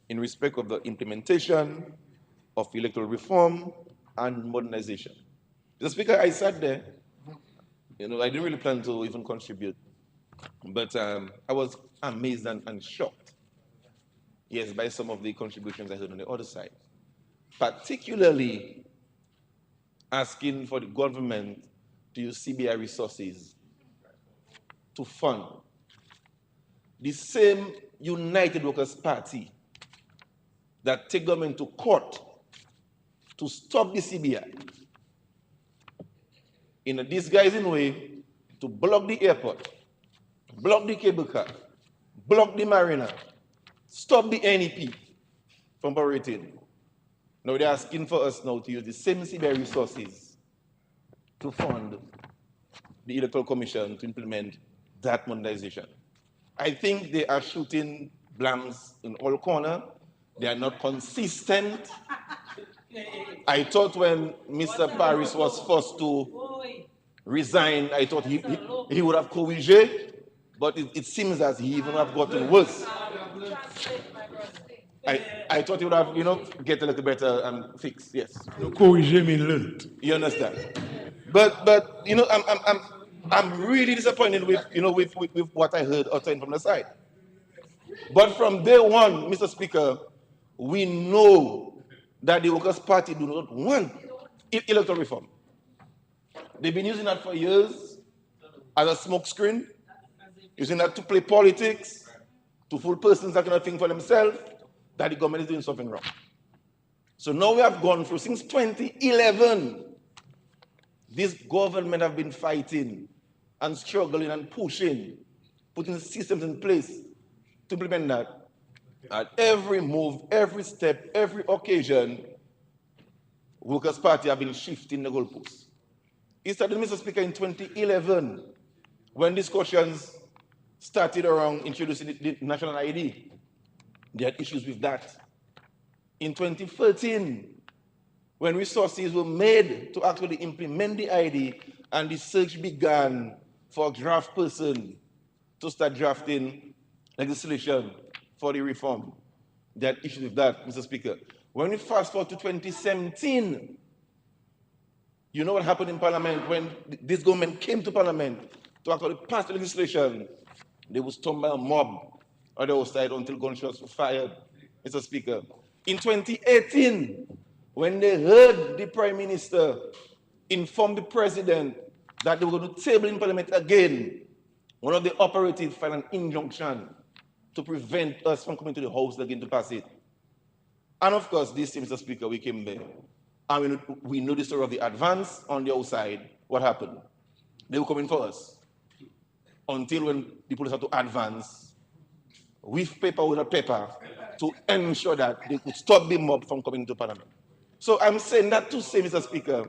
in respect of the implementation of electoral reform and modernization. Mr. Speaker, I sat there, I didn't really plan to even contribute, but I was amazed and shocked, yes, by some of the contributions I heard on the other side, particularly asking for the government to use CBI resources to fund the same United Workers' Party that take government to court to stop the CBI in a disguising way to block the airport, block the cable car, block the marina, stop the NEP from operating. Now they're asking for us now to use the same CBI resources to fund the Electoral Commission to implement that modernization. I think they are shooting blanks in all corners. They are not consistent. I thought when Mr. Paris was forced to resign, I thought he would have corrigé, but it seems that he even have gotten worse. I thought he would have, get a little better and fix. Yes. Corriger mean learned. You understand? But I'm really disappointed with with what I heard outside from the side. But from day one, Mr. Speaker, we know that the Workers' Party do not want electoral reform. They've been using that for years as a smokescreen, using that to play politics, to fool persons that cannot think for themselves, that the government is doing something wrong. So now we have gone through, since 2011, this government have been fighting and struggling and pushing, putting systems in place to implement that. At every move, every step, every occasion, Workers' Party have been shifting the goalposts. It started, Mr. Speaker, in 2011, when discussions started around introducing the national ID. They had issues with that. In 2013, when resources were made to actually implement the ID and the search began for a draft person to start drafting legislation for the reform, they had issues with that, Mr. Speaker. When we fast forward to 2017, you know what happened in Parliament when this government came to Parliament to actually pass the legislation? They were stormed by a mob on the outside until gunshots were fired, Mr. Speaker. In 2018, when they heard the Prime Minister inform the President that they were going to table in Parliament again, one of the operatives filed an injunction to prevent us from coming to the House again to pass it. And of course, this Mr. Speaker, we came there. And we know the story of the advance on the outside. What happened? They were coming for us. Until when the police had to advance with a paper to ensure that they could stop the mob from coming to Parliament. So I'm saying that to say, Mr. Speaker,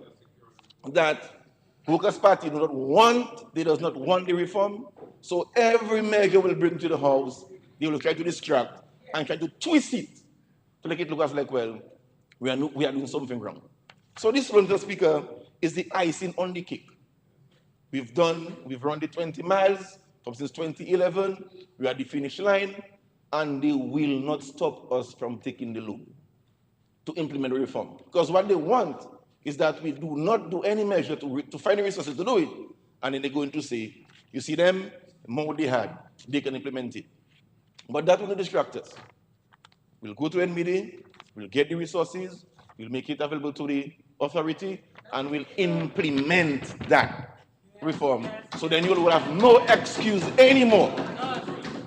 that Workers' Party does not want the reform. So every measure will bring to the House, they will try to distract and try to twist it to make it look as like, well, we are doing something wrong. So this, Mr. Speaker, is the icing on the cake. We've run the 20 miles from since 2011. We are at the finish line, and they will not stop us from taking the loan to implement the reform. Because what they want is that we do not do any measure to find the resources to do it, and then they're going to say, you see them, more they had, they can implement it. But that will not distract us. We'll go to NBD, we'll get the resources, we'll make it available to the authority, and we'll implement that reform. So then you will have no excuse anymore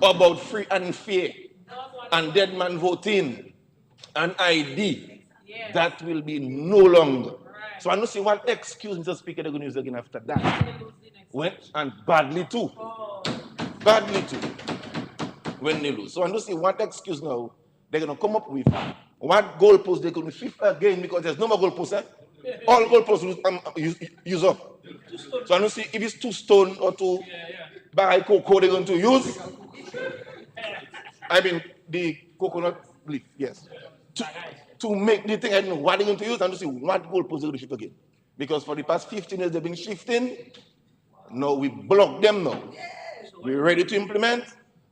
about free and fair and dead man voting and ID. That will be no longer. So I don't see what excuse, Mr. Speaker, they're going to use again after that. And badly too. Badly too. When they lose. So I don't see what excuse now they're going to come up with. What goalposts they're going to shift again, because there's no more goalposts. All goalposts use up. So I don't see if it's 2 stone or 2 bag of cocoa they're going to use. I mean, the coconut leaf, yes. To make the thing, I don't know what they're going to use, and to see what goalpost they're going to shift again. Because for the past 15 years, they've been shifting. Now we block them now. We're ready to implement.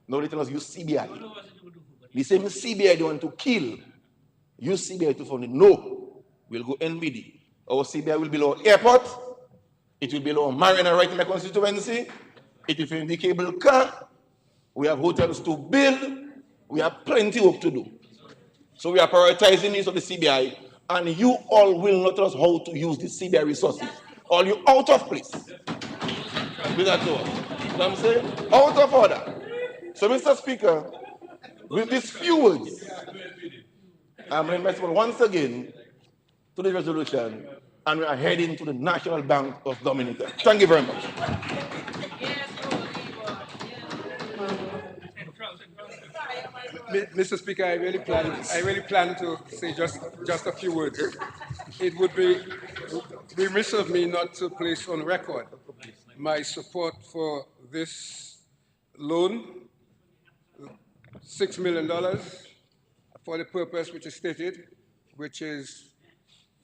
Now they tell us use CBI. The same CBI they want to kill. Use CBI to fund it. No. We'll go NBD. Our CBI will build our airport. It will build our marina right in the constituency. It will fill the cable car. We have hotels to build. We have plenty of work to do. So we are prioritizing needs of the CBI, and you all will not tell us how to use the CBI resources. All you out of place. With that door. You know what I'm saying? Out of order. So, Mr. Speaker, with these few words, I'm responsible once again to the resolution, and we are heading to the National Bank of Dominica. Thank you very much. Mr. Speaker, I really plan to say just a few words. It would be remiss of me not to place on record my support for this loan, $6 million, for the purpose which is stated, which is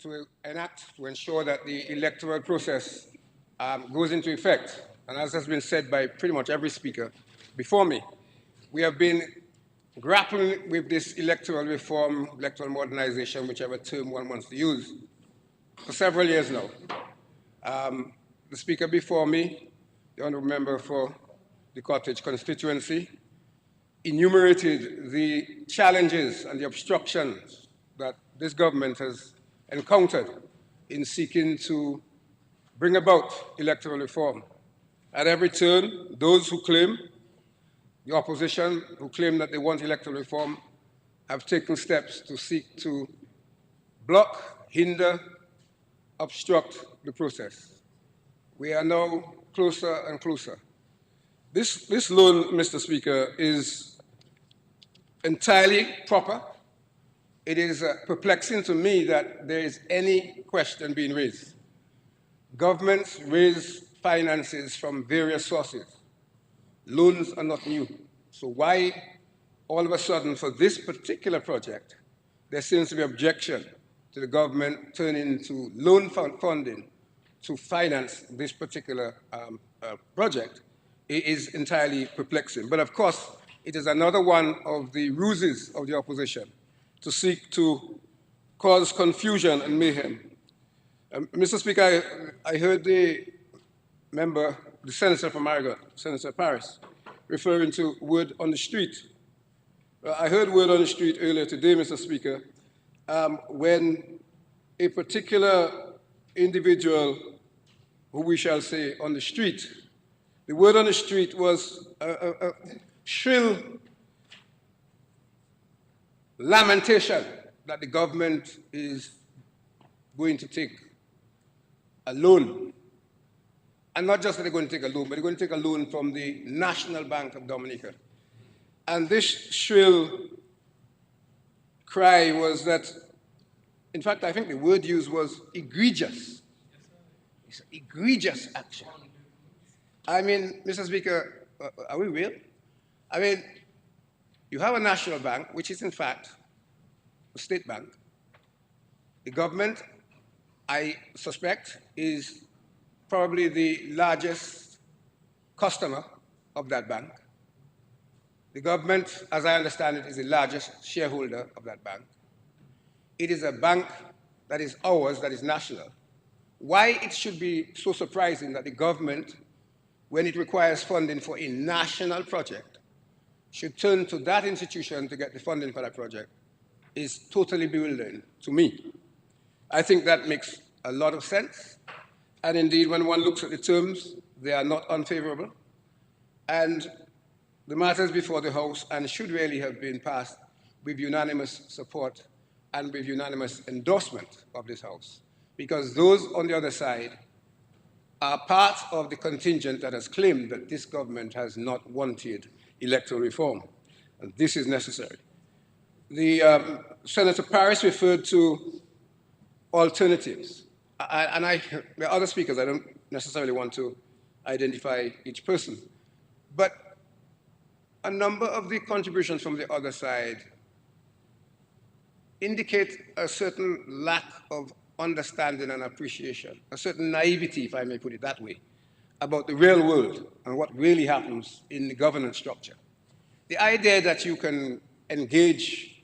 to ensure that the electoral process goes into effect. And as has been said by pretty much every speaker before me, we have been grappling with this electoral reform, electoral modernization, whichever term one wants to use, for several years now. The speaker before me, the honourable member for the Cottage constituency, enumerated the challenges and the obstructions that this government has encountered in seeking to bring about electoral reform. At every turn, those who claim, the opposition who claim that they want electoral reform, have taken steps to seek to block, hinder, obstruct the process. We are now closer and closer. This loan, Mr. Speaker, is entirely proper. It is perplexing to me that there is any question being raised. Governments raise finances from various sources. Loans are not new. So why, all of a sudden, for this particular project, there seems to be objection to the government turning to loan funding to finance this particular project? It is entirely perplexing. But of course, it is another one of the ruses of the opposition to seek to cause confusion and mayhem. Mr. Speaker, I heard the member, the senator from Marigot, Senator Paris, referring to word on the street. I heard word on the street earlier today, Mr. Speaker, when a particular individual, who we shall say on the street, the word on the street was a shrill lamentation that the government is going to take a loan. And not just that they're going to take a loan, but they're going to take a loan from the National Bank of Dominica. And this shrill cry was that, in fact, I think the word used was egregious. It's egregious action. I mean, Mr. Speaker, are we real? I mean, you have a national bank, which is in fact a state bank. The government, I suspect, is probably the largest customer of that bank. The government, as I understand it, is the largest shareholder of that bank. It is a bank that is ours, that is national. Why it should be so surprising that the government, when it requires funding for a national project, should turn to that institution to get the funding for that project is totally bewildering to me. I think that makes a lot of sense. And indeed, when one looks at the terms, they are not unfavorable. And the matter is before the House and should really have been passed with unanimous support and with unanimous endorsement of this House, because those on the other side are part of the contingent that has claimed that this government has not wanted electoral reform, and this is necessary. The Senator Paris referred to alternatives, and the other speakers, I don't necessarily want to identify each person. But a number of the contributions from the other side indicate a certain lack of understanding and appreciation, a certain naivety, if I may put it that way, about the real world and what really happens in the governance structure. The idea that you can engage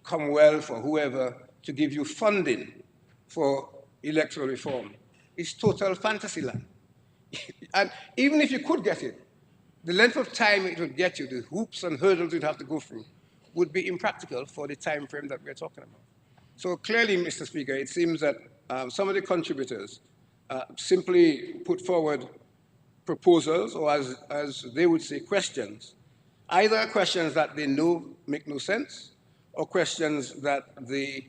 Commonwealth or whoever to give you funding for electoral reform is total fantasy land. And even if you could get it, the length of time it would get you, the hoops and hurdles you'd have to go through, would be impractical for the time frame that we're talking about. So clearly, Mr. Speaker, it seems that some of the contributors simply put forward proposals, or as they would say, questions, either questions that they know make no sense, or questions that they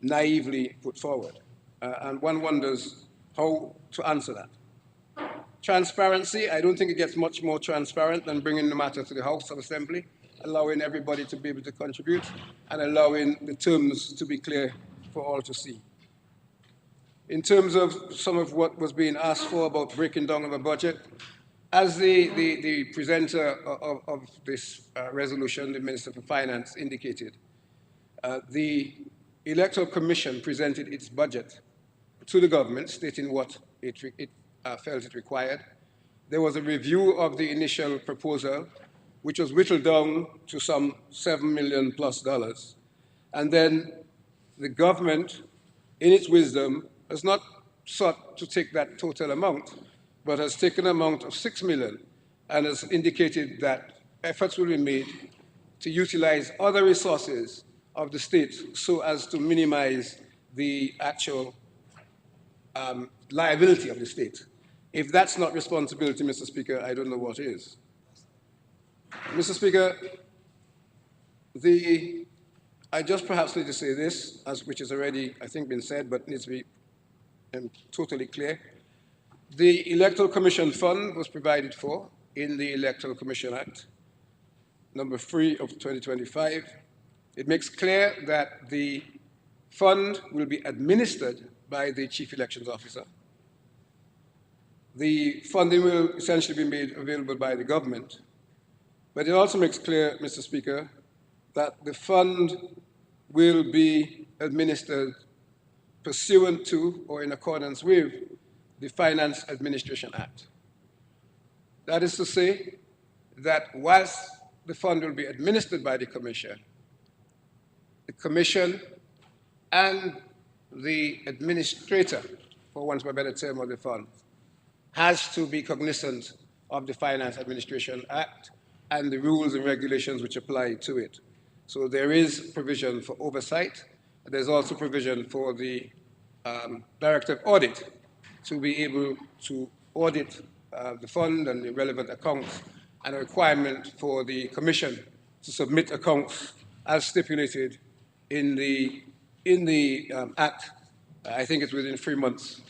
naively put forward. And one wonders how to answer that. Transparency, I don't think it gets much more transparent than bringing the matter to the House of Assembly, allowing everybody to be able to contribute, and allowing the terms to be clear for all to see. In terms of some of what was being asked for about breaking down of a budget, as the presenter of this resolution, the Minister for Finance, indicated, the Electoral Commission presented its budget to the government, stating what it felt it required. There was a review of the initial proposal, which was whittled down to some $7 million plus. And then the government, in its wisdom, has not sought to take that total amount, but has taken an amount of $6 million and has indicated that efforts will be made to utilize other resources of the state so as to minimize the actual liability of the state. If that's not responsibility, Mr. Speaker, I don't know what is. Mr. Speaker, I just perhaps need to say this, which has already, I think, been said, but needs to be totally clear. The Electoral Commission Fund was provided for in the Electoral Commission Act, number 3 of 2025. It makes clear that the fund will be administered by the Chief Elections Officer. The funding will essentially be made available by the government. But it also makes clear, Mr. Speaker, that the fund will be administered pursuant to or in accordance with the Finance Administration Act. That is to say that whilst the fund will be administered by the Commission and the administrator, for want of a better term, of the fund, has to be cognizant of the Finance Administration Act and the rules and regulations which apply to it. So there is provision for oversight. There's also provision for the Director of Audit to be able to audit the fund and the relevant accounts, and a requirement for the Commission to submit accounts as stipulated in the Act. I think it's within 3 months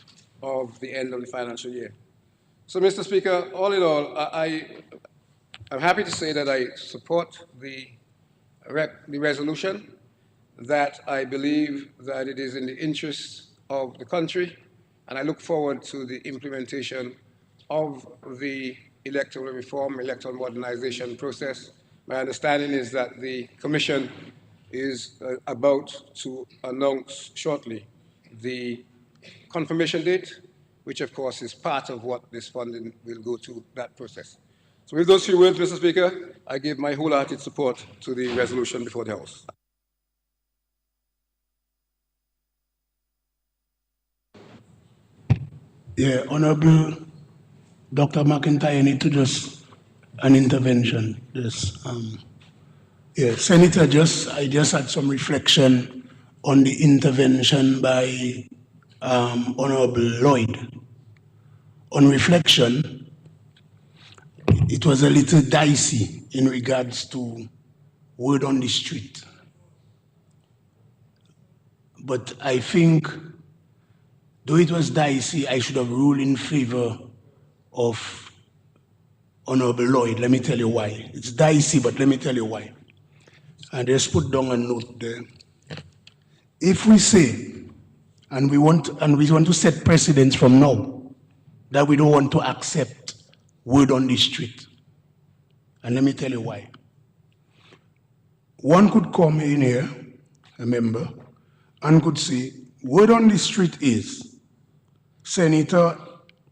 of the end of the financial year. So, Mr. Speaker, all in all, I'm happy to say that I support the resolution, that I believe that it is in the interest of the country, and I look forward to the implementation of the electoral reform, electoral modernization process. My understanding is that the Commission is about to announce shortly the confirmation date, which of course is part of what this funding will go to that process. So with those few words, Mr. Speaker, I give my wholehearted support to the resolution before the House. Yeah, Honorable Dr. McIntyre, I need to just an intervention. Senator, I just had some reflection on the intervention by Honorable Lloyd. On reflection, it was a little dicey in regards to word on the street. But I think, though it was dicey, I should have ruled in favor of Honorable Lloyd. Let me tell you why. It's dicey, but let me tell you why. And just put down a note there. If we say, and we want to set precedents from now, that we don't want to accept word on the street. And let me tell you why. One could come in here, a member, and could say, word on the street is Senator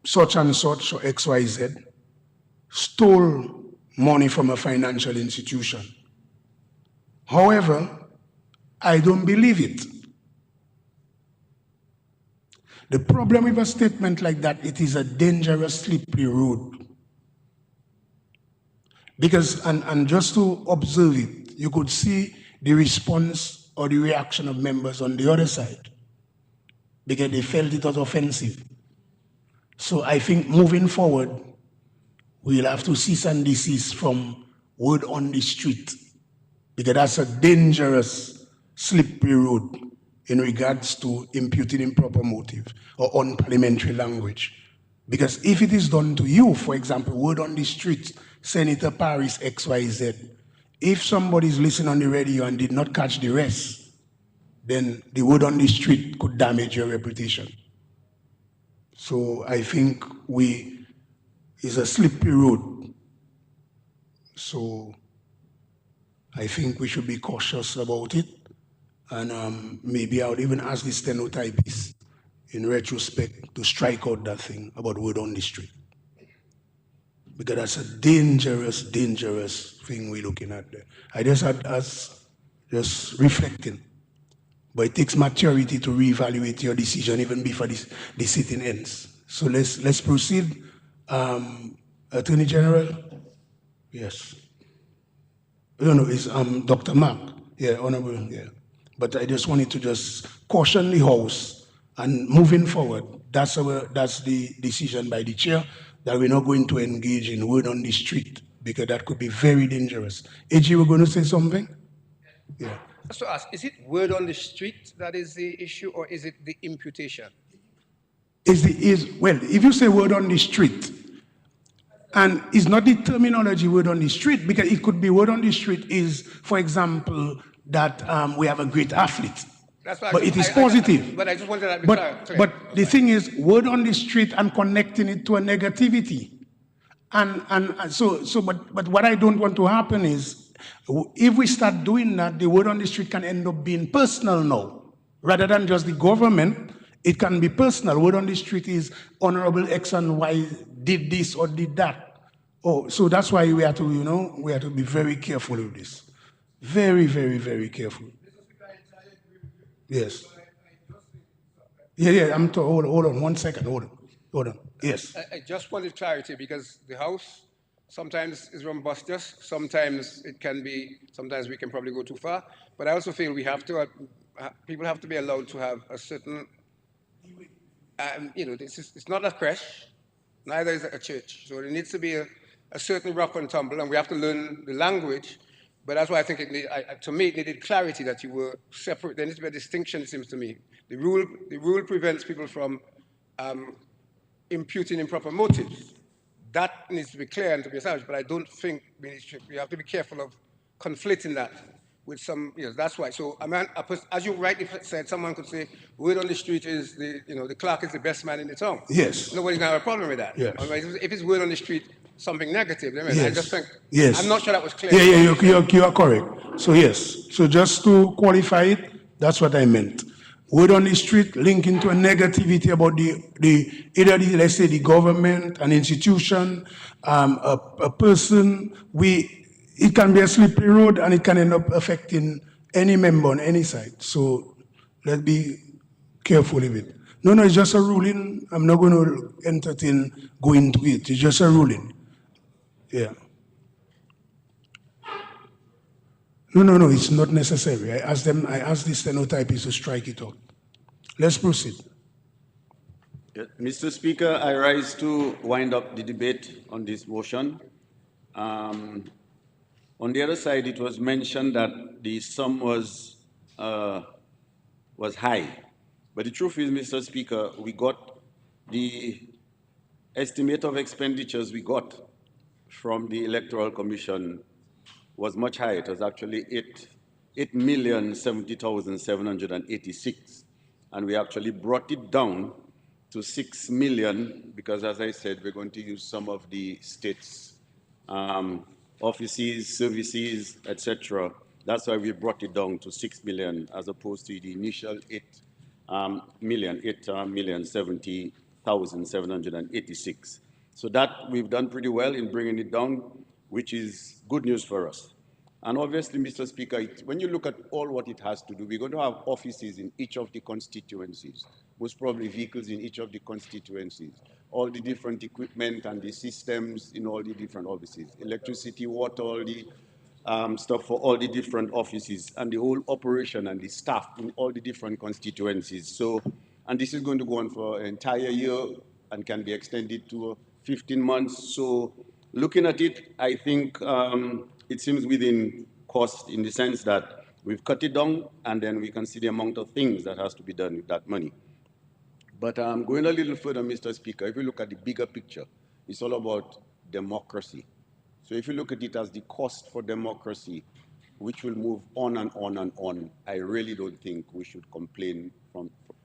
such and such or XYZ stole money from a financial institution. However, I don't believe it. The problem with a statement like that, it is a dangerous, slippery road. Because, and just to observe it, you could see the response or the reaction of members on the other side, because they felt it was offensive. So I think moving forward, we'll have to cease and desist from word on the street, because that's a dangerous, slippery road in regards to imputing improper motive or unparliamentary language. Because if it is done to you, for example, word on the street, Senator Paris XYZ, if somebody is listening on the radio and did not catch the rest, then the word on the street could damage your reputation. So I think it's a slippery road. So I think we should be cautious about it. And maybe I would even ask the stenotypist in retrospect to strike out that thing about word on the street. Because that's a dangerous, dangerous thing we're looking at there. I just had us just reflecting. But it takes maturity to reevaluate your decision even before the sitting ends. So let's proceed. Attorney General? Yes. No, it's Dr. Mark. Yeah, Honorable, yeah. But I just wanted to just caution the House, and moving forward, that's the decision by the chair, that we're not going to engage in word on the street, because that could be very dangerous. AG, we're going to say something? Yeah. Just to ask, is it word on the street that is the issue, or is it the imputation? Well, if you say word on the street, and it's not the terminology word on the street, because it could be word on the street is, for example, that we have a great athlete. That's why but it is positive. But I just wanted that to be clear. But the thing is, word on the street and connecting it to a negativity. But what I don't want to happen is, if we start doing that, the word on the street can end up being personal now. Rather than just the government, it can be personal. Word on the street is Honorable X and Y did this or did that. Oh, so that's why we have to be very careful with this. Very, very, very careful. Yes. Yeah, hold on 1 second, hold on. Yes. I just wanted clarity, because the House sometimes is rumbustious, sometimes we can probably go too far, but I also feel we have to, people have to be allowed to have a certain, it's not a creche, neither is it a church, so there needs to be a certain rough and tumble, and we have to learn the language. But that's why I think to me, it needed clarity that you were separate. There needs to be a distinction, it seems to me. The rule prevents people from imputing improper motives. That needs to be clear and to be established, but I don't think we have to be careful of conflating that with some, that's why. So, as you rightly said, someone could say, word on the street is the clerk is the best man in the town. Yes. Nobody's going to have a problem with that. Yes. If it's word on the street, something negative. I Yes. just think, yes. I'm not sure that was clear. Yeah, you are correct. So yes, so just to qualify it, that's what I meant. Word on the street linking to a negativity about let's say the government, an institution, a person, it can be a slippery road and it can end up affecting any member on any side. So let's be careful with it. No, it's just a ruling. I'm not going to entertain going into it. It's just a ruling. Yeah. No, it's not necessary. I asked the stenotypist to strike it out. Let's proceed. Mr. Speaker, I rise to wind up the debate on this motion. On the other side, it was mentioned that the sum was high. But the truth is, Mr. Speaker, we got the estimate of expenditures we got from the Electoral Commission was much higher. It was actually 8,070,786. And we actually brought it down to 6 million, because as I said, we're going to use some of the state's offices, services, etc. That's why we brought it down to 6 million as opposed to the initial 8,070,786. So that we've done pretty well in bringing it down, which is good news for us. And obviously, Mr. Speaker, when you look at all what it has to do, we're going to have offices in each of the constituencies, most probably vehicles in each of the constituencies, all the different equipment and the systems in all the different offices, electricity, water, all the stuff for all the different offices, and the whole operation and the staff in all the different constituencies. So, and this is going to go on for an entire year and can be extended to 15 months. So looking at it, I think it seems within cost in the sense that we've cut it down and then we can see the amount of things that has to be done with that money. But going a little further, Mr. Speaker, if you look at the bigger picture, it's all about democracy. So if you look at it as the cost for democracy, which will move on and on and on, I really don't think we should complain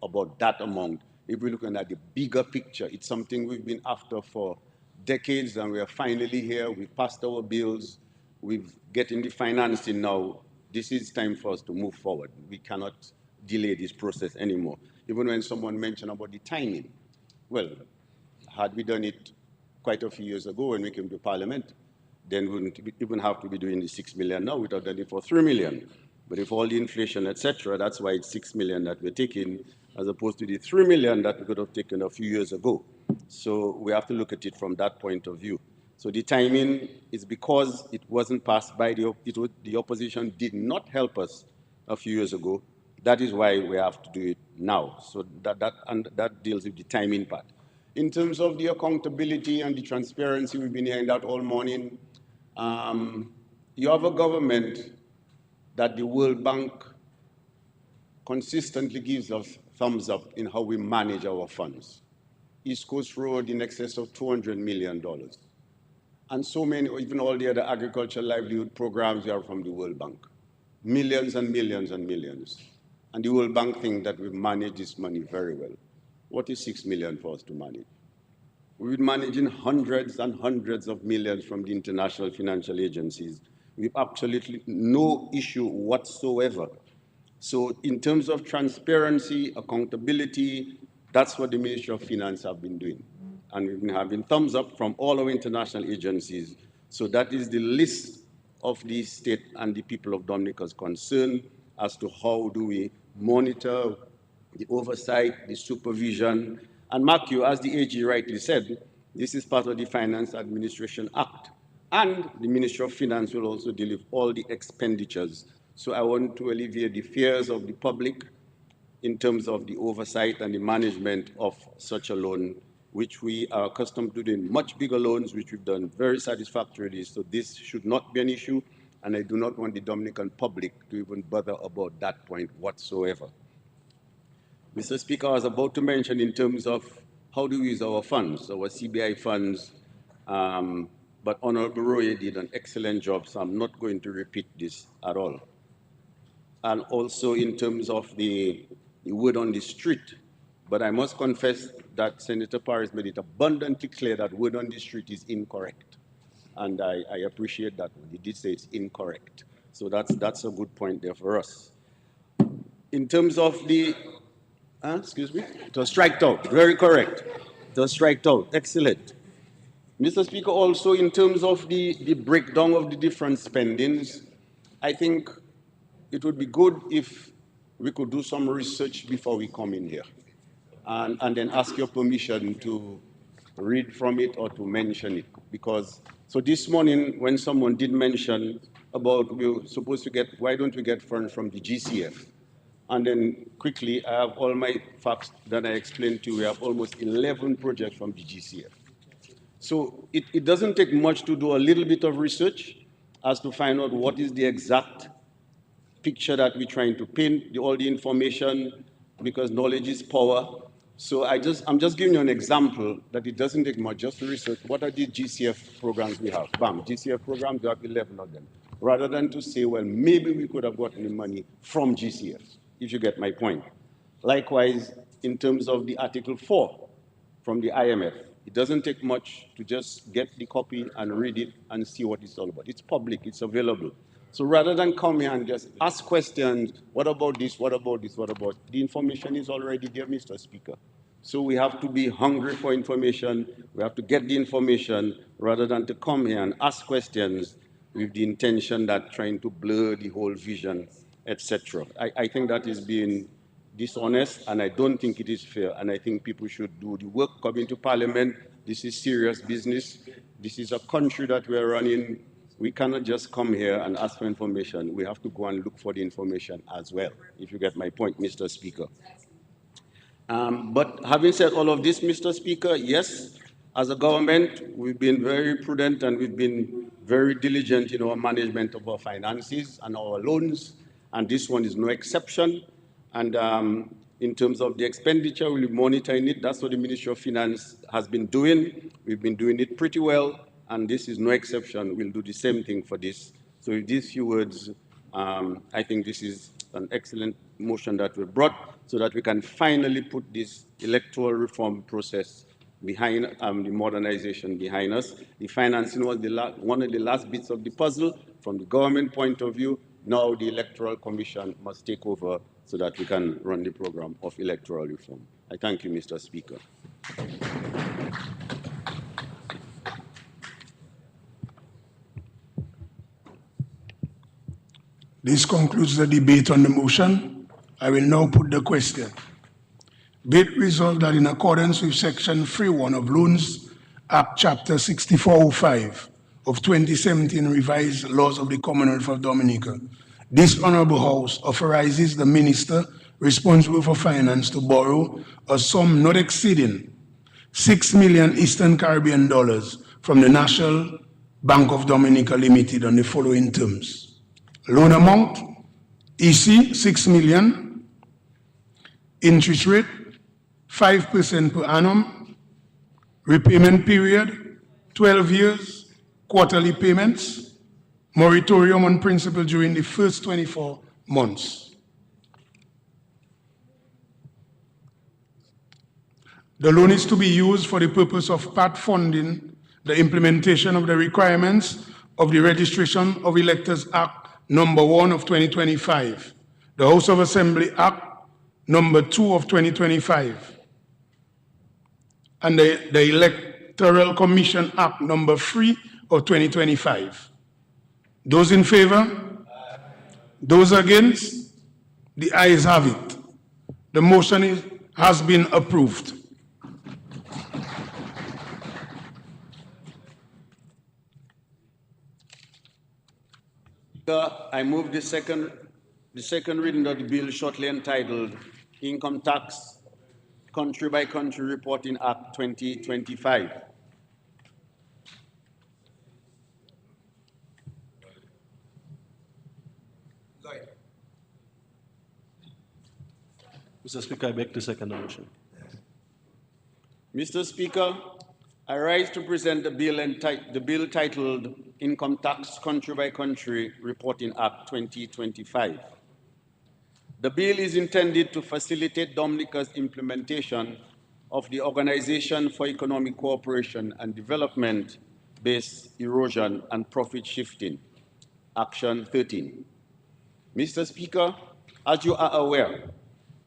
about that amount. If we're looking at the bigger picture, it's something we've been after for decades, and we are finally here. We passed our bills. We're getting the financing now. This is time for us to move forward. We cannot delay this process anymore. Even when someone mentioned about the timing, well, had we done it quite a few years ago when we came to Parliament, then we wouldn't even have to be doing the 6 million now. We'd have done it for 3 million. But if all the inflation, etc., that's why it's 6 million that we're taking, as opposed to the 3 million that we could have taken a few years ago. So we have to look at it from that point of view. So the timing is because it wasn't passed by the opposition did not help us a few years ago. That is why we have to do it now. So that deals with the timing part. In terms of the accountability and the transparency, we've been hearing that all morning. You have a government that the World Bank consistently gives us thumbs up in how we manage our funds. East Coast Road in excess of $200 million. And so many, even all the other agricultural livelihood programs are from the World Bank. Millions and millions and millions. And the World Bank think that we've managed this money very well. What is 6 million for us to manage? We've been managing hundreds and hundreds of millions from the international financial agencies. We have absolutely no issue whatsoever. So in terms of transparency, accountability, that's what the Ministry of Finance have been doing. And we've been having thumbs up from all our international agencies. So that is the list of the state and the people of Dominica's concern as to how do we monitor the oversight, the supervision. And mark you, as the AG rightly said, this is part of the Finance Administration Act. And the Ministry of Finance will also deal with all the expenditures. So I want to alleviate the fears of the public in terms of the oversight and the management of such a loan, which we are accustomed to doing much bigger loans, which we've done very satisfactorily. So this should not be an issue. And I do not want the Dominican public to even bother about that point whatsoever. Mr. Speaker, I was about to mention in terms of how do we use our funds, our CBI funds, but Honorable Roye did an excellent job, so I'm not going to repeat this at all. And also in terms of the word on the street, but I must confess that Senator Paris made it abundantly clear that word on the street is incorrect. And I appreciate that. He did say it's incorrect. So that's a good point there for us. In terms of the, excuse me, it was striked out, very correct. It was striked out, excellent. Mr. Speaker, also in terms of the breakdown of the different spendings, I think it would be good if we could do some research before we come in here and then ask your permission to read from it or to mention it. Because, so this morning when someone did mention about we're supposed to get, why don't we get funds from the GCF? And then quickly, I have all my facts that I explained to you. We have almost 11 projects from the GCF. So it doesn't take much to do a little bit of research as to find out what is the exact picture that we're trying to paint, all the information, because knowledge is power. So I'm just giving you an example that it doesn't take much just to research what are the GCF programs we have. Bam, GCF programs, we have 11 of them. Rather than to say, well, maybe we could have gotten the money from GCF, if you get my point. Likewise, in terms of the Article 4, from the IMF. It doesn't take much to just get the copy and read it and see what it's all about. It's public, it's available. So rather than come here and just ask questions, what about this, what about this, what about, the information is already there, Mr. Speaker. So we have to be hungry for information, we have to get the information rather than to come here and ask questions with the intention that trying to blur the whole vision, etc. I think that is being dishonest, and I don't think it is fair, and I think people should do the work, come into Parliament. This is serious business. This is a country that we're running. We cannot just come here and ask for information. We have to go and look for the information as well, if you get my point, Mr. Speaker. But having said all of this, Mr. Speaker, yes, as a government, we've been very prudent and we've been very diligent in our management of our finances and our loans, and this one is no exception. And in terms of the expenditure, we'll be monitoring it. That's what the Ministry of Finance has been doing. We've been doing it pretty well, and this is no exception. We'll do the same thing for this. So with these few words, I think this is an excellent motion that we brought so that we can finally put this electoral reform process behind the modernization behind us. The financing was one of the last bits of the puzzle from the government point of view. Now the Electoral Commission must take over so that we can run the program of electoral reform. I thank you, Mr. Speaker. This concludes the debate on the motion. I will now put the question. Be it resolved that in accordance with Section 3.1 of Loans Act, Chapter 6405 of 2017 revised laws of the Commonwealth of Dominica, this Honorable House authorizes the Minister responsible for finance to borrow a sum not exceeding 6 million Eastern Caribbean dollars from the National Bank of Dominica Limited on the following terms. Loan amount, EC 6 million, interest rate 5% per annum, repayment period 12 years, quarterly payments, moratorium on principal during the first 24 months. The loan is to be used for the purpose of part funding the implementation of the requirements of the Registration of Electors Act Number 1 of 2025, the House of Assembly Act Number 2 of 2025, and the Electoral Commission Act Number 3 of 2025. Those in favor? Those against? The ayes have it. The motion has been approved. I move the second reading of the bill shortly entitled Income Tax Country by Country Reporting Act 2025. Mr. Speaker, I beg to second the motion. Mr. Speaker, I rise to present the bill titled Income Tax Country by Country Reporting Act 2025. The bill is intended to facilitate Dominica's implementation of the Organization for Economic Cooperation and Development-Based Erosion and Profit Shifting, Action 13. Mr. Speaker, as you are aware,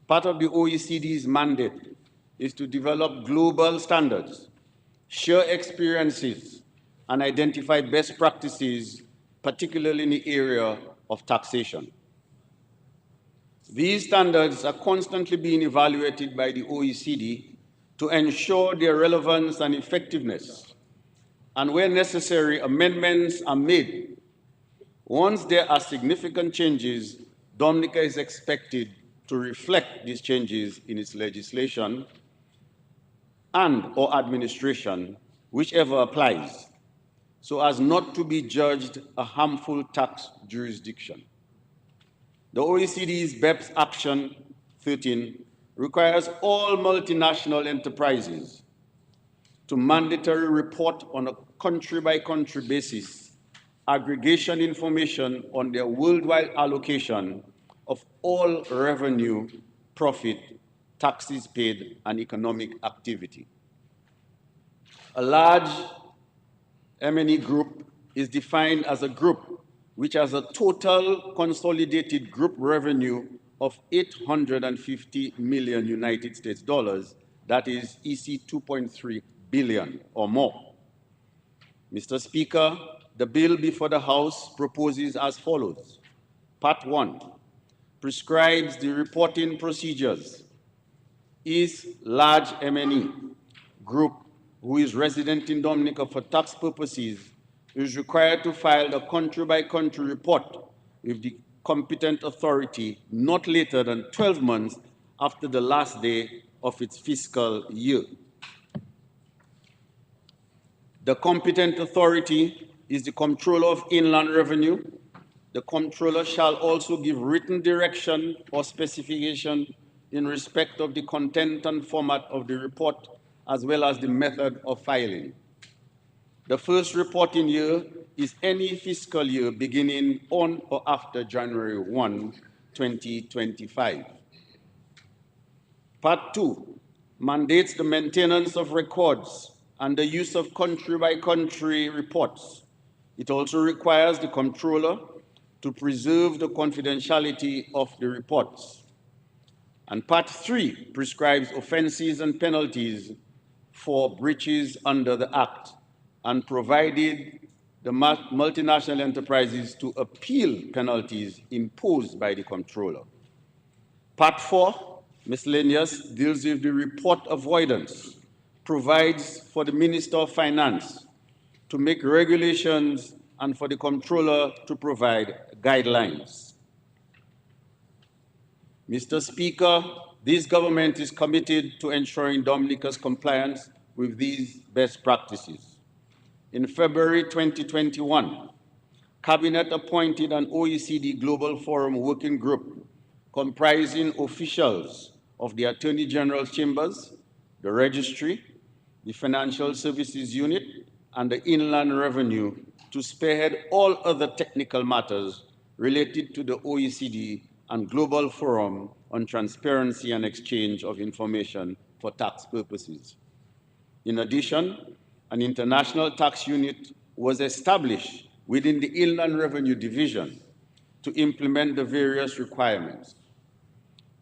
part of the OECD's mandate is to develop global standards, share experiences, and identify best practices, particularly in the area of taxation. These standards are constantly being evaluated by the OECD to ensure their relevance and effectiveness, and where necessary, amendments are made. Once there are significant changes, Dominica is expected to reflect these changes in its legislation and/or administration, whichever applies, so as not to be judged a harmful tax jurisdiction. The OECD's BEPS Action 13 requires all multinational enterprises to mandatory report on a country-by-country basis aggregation information on their worldwide allocation of all revenue, profit, taxes paid, and economic activity. A large M&E group is defined as a group which has a total consolidated group revenue of 850 million United States dollars, that is EC 2.3 billion or more. Mr. Speaker, the bill before the House proposes as follows. Part 1 prescribes the reporting procedures. Is large M&E group who is resident in Dominica for tax purposes is required to file a country-by-country report with the competent authority not later than 12 months after the last day of its fiscal year. The competent authority is the Comptroller of Inland Revenue. The Comptroller shall also give written direction or specification in respect of the content and format of the report, as well as the method of filing. The first reporting year is any fiscal year beginning on or after January 1, 2025. Part 2 mandates the maintenance of records and the use of country-by-country reports. It also requires the Comptroller to preserve the confidentiality of the reports. And Part 3 prescribes offenses and penalties for breaches under the Act and provided the multinational enterprises to appeal penalties imposed by the Comptroller. Part 4, miscellaneous, deals with the report avoidance, provides for the Minister of Finance to make regulations and for the Comptroller to provide guidelines. Mr. Speaker, this government is committed to ensuring Dominica's compliance with these best practices. In February 2021, Cabinet appointed an OECD Global Forum working group comprising officials of the Attorney General's Chambers, the Registry, the Financial Services Unit, and the Inland Revenue to spearhead all other technical matters related to the OECD and Global Forum on Transparency and Exchange of Information for tax purposes. In addition, an international tax unit was established within the Inland Revenue Division to implement the various requirements.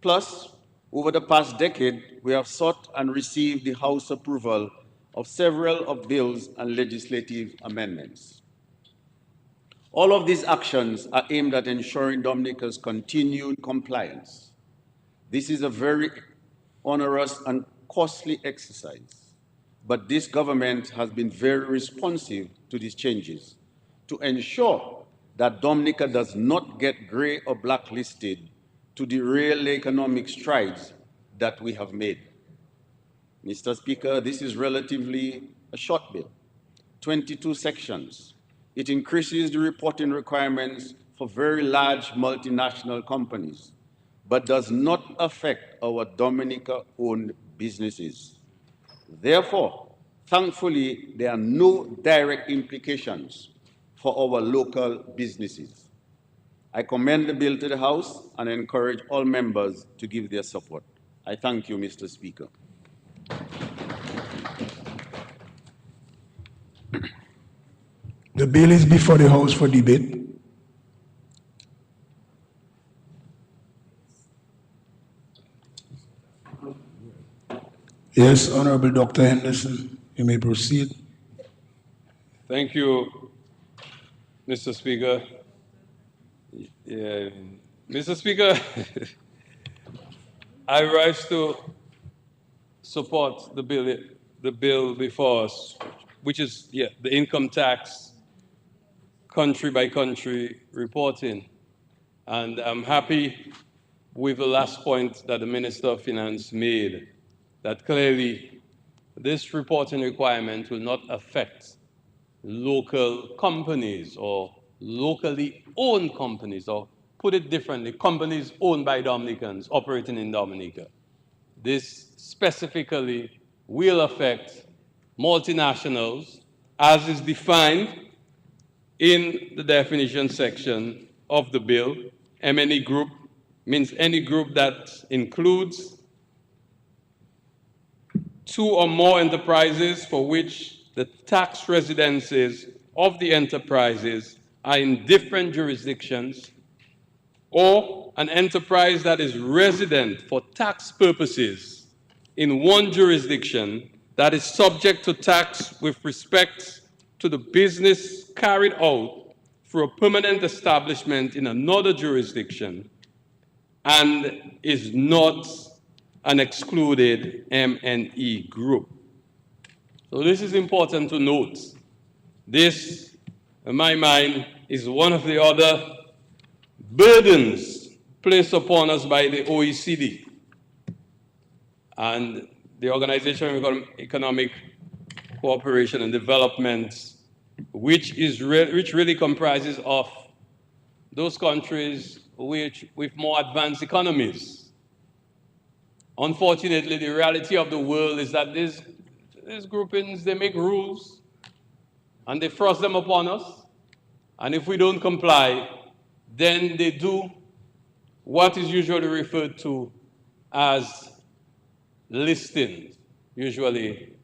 Plus, over the past decade, we have sought and received the House approval of several of bills and legislative amendments. All of these actions are aimed at ensuring Dominica's continued compliance. This is a very onerous and costly exercise, but this government has been very responsive to these changes to ensure that Dominica does not get gray or blacklisted to derail the economic strides that we have made. Mr. Speaker, this is relatively a short bill, 22 sections. It increases the reporting requirements for very large multinational companies, but does not affect our Dominica-owned businesses. Therefore, thankfully, there are no direct implications for our local businesses. I commend the bill to the House and encourage all members to give their support. I thank you, Mr. Speaker. The bill is before the House for debate. Yes, Honorable Dr. Henderson, you may proceed. Thank you, Mr. Speaker. Yeah. Mr. Speaker, I rise to support the bill before us, which is the income tax country by country reporting. And I'm happy with the last point that the Minister of Finance made, that clearly this reporting requirement will not affect local companies or locally owned companies, or put it differently, companies owned by Dominicans operating in Dominica. This specifically will affect multinationals as is defined in the definition section of the bill. M&E group means any group that includes two or more enterprises for which the tax residencies of the enterprises are in different jurisdictions, or an enterprise that is resident for tax purposes in one jurisdiction that is subject to tax with respect to the business carried out through a permanent establishment in another jurisdiction and is not an excluded M&E group. So this is important to note. This, in my mind, is one of the other burdens placed upon us by the OECD and the Organization of Economic Cooperation and Development, which really comprises of those countries with more advanced economies. Unfortunately, the reality of the world is that these groupings, they make rules and they thrust them upon us. And if we don't comply, then they do what is usually referred to as listing, usually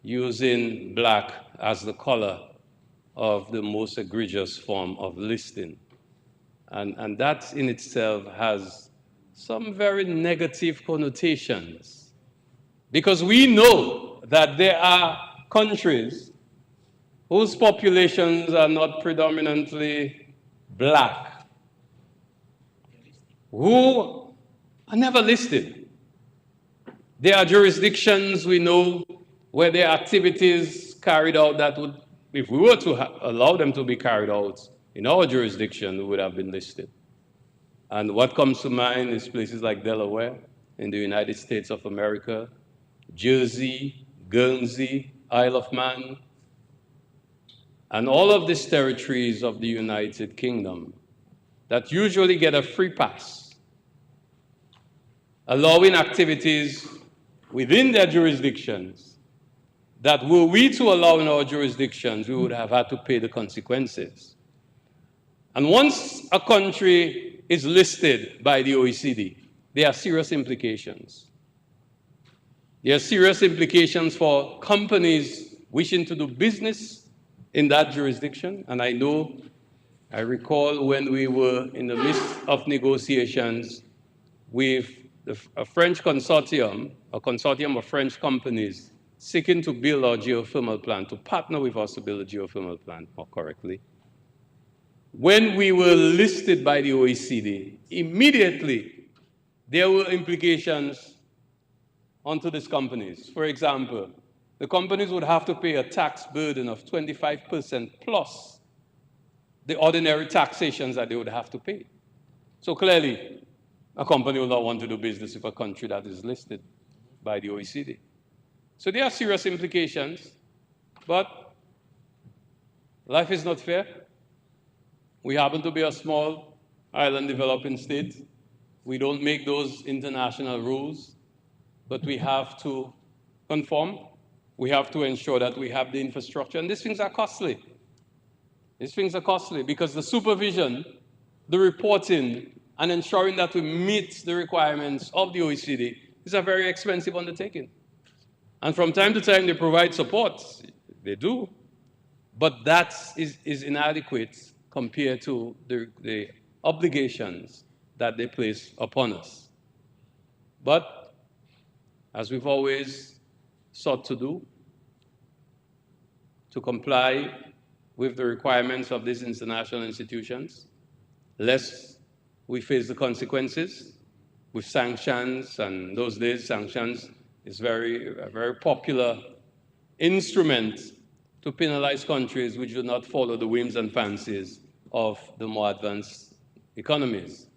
using black as the color of the most egregious form of listing. And that in itself has some very negative connotations, because we know that there are countries whose populations are not predominantly black, who are never listed. There are jurisdictions we know where there are activities carried out that would, if we were to allow them to be carried out in our jurisdiction, would have been listed. And what comes to mind is places like Delaware in the United States of America, Jersey, Guernsey, Isle of Man, and all of these territories of the United Kingdom that usually get a free pass, allowing activities within their jurisdictions that were we to allow in our jurisdictions, we would have had to pay the consequences. And once a country is listed by the OECD, there are serious implications. There are serious implications for companies wishing to do business in that jurisdiction. And I recall when we were in the midst of negotiations with a French consortium, a consortium of French companies seeking to build our geothermal plant, to partner with us to build a geothermal plant, more correctly. When we were listed by the OECD, immediately there were implications onto these companies. For example, the companies would have to pay a tax burden of 25% plus the ordinary taxations that they would have to pay. So clearly, a company will not want to do business with a country that is listed by the OECD. So there are serious implications, but life is not fair. We happen to be a small island developing state. We don't make those international rules, but we have to conform. We have to ensure that we have the infrastructure, and these things are costly. These things are costly because the supervision, the reporting, and ensuring that we meet the requirements of the OECD is a very expensive undertaking. And from time to time, they provide support. They do. But that is inadequate compared to the obligations that they place upon us. But as we've always sought to do, to comply with the requirements of these international institutions, lest we face the consequences with sanctions. And those days, sanctions is a very popular instrument to penalize countries which do not follow the whims and fancies of the more advanced economies.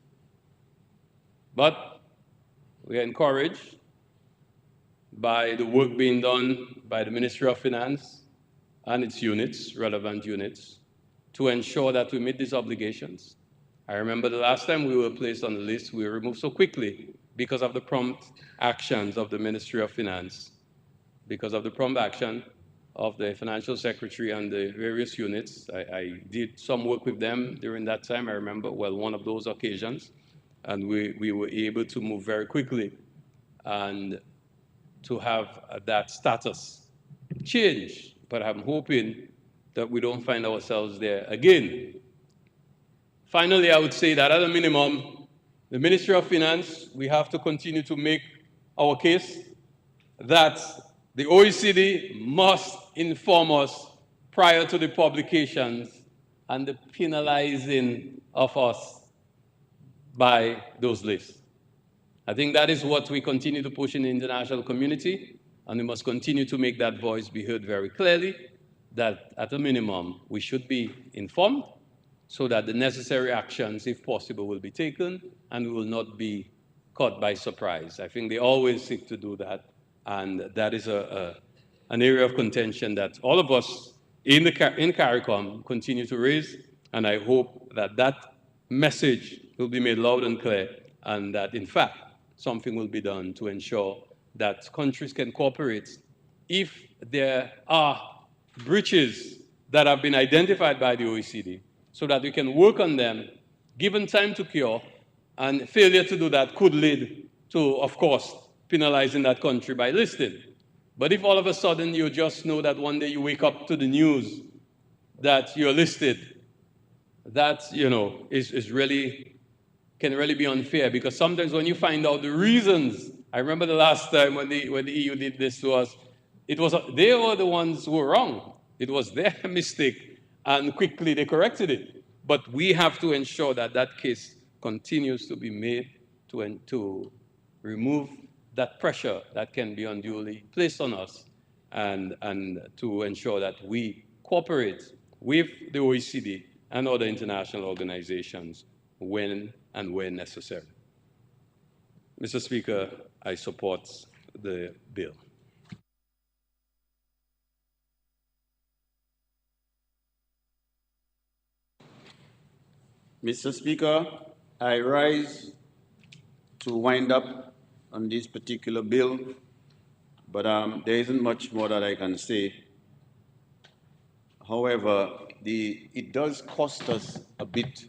But we are encouraged by the work being done by the Ministry of Finance and its units, relevant units, to ensure that we meet these obligations. I remember the last time we were placed on the list, we were removed so quickly because of the prompt actions of the Ministry of Finance, because of the prompt action of the Financial Secretary and the various units. I did some work with them during that time, I remember, one of those occasions, and we were able to move very quickly. And to have that status change. But I'm hoping that we don't find ourselves there again. Finally, I would say that at a minimum, the Ministry of Finance, we have to continue to make our case that the OECD must inform us prior to the publications and the penalizing of us by those lists. I think that is what we continue to push in the international community, and we must continue to make that voice be heard very clearly, that at a minimum, we should be informed so that the necessary actions, if possible, will be taken and we will not be caught by surprise. I think they always seek to do that, and that is an area of contention that all of us in CARICOM continue to raise, and I hope that that message will be made loud and clear, and that, in fact, something will be done to ensure that countries can cooperate if there are breaches that have been identified by the OECD, so that we can work on them, given time to cure, and failure to do that could lead to, of course, penalizing that country by listing. But if all of a sudden you just know that one day you wake up to the news that you're listed, that, is really, can really be unfair, because sometimes when you find out the reasons, I remember the last time when the EU did this to us, they were the ones who were wrong. It was their mistake, and quickly they corrected it. But we have to ensure that that case continues to be made to remove that pressure that can be unduly placed on us, and to ensure that we cooperate with the OECD and other international organizations when and where necessary. Mr. Speaker, I support the bill. Mr. Speaker, I rise to wind up on this particular bill, but there isn't much more that I can say. However, it does cost us a bit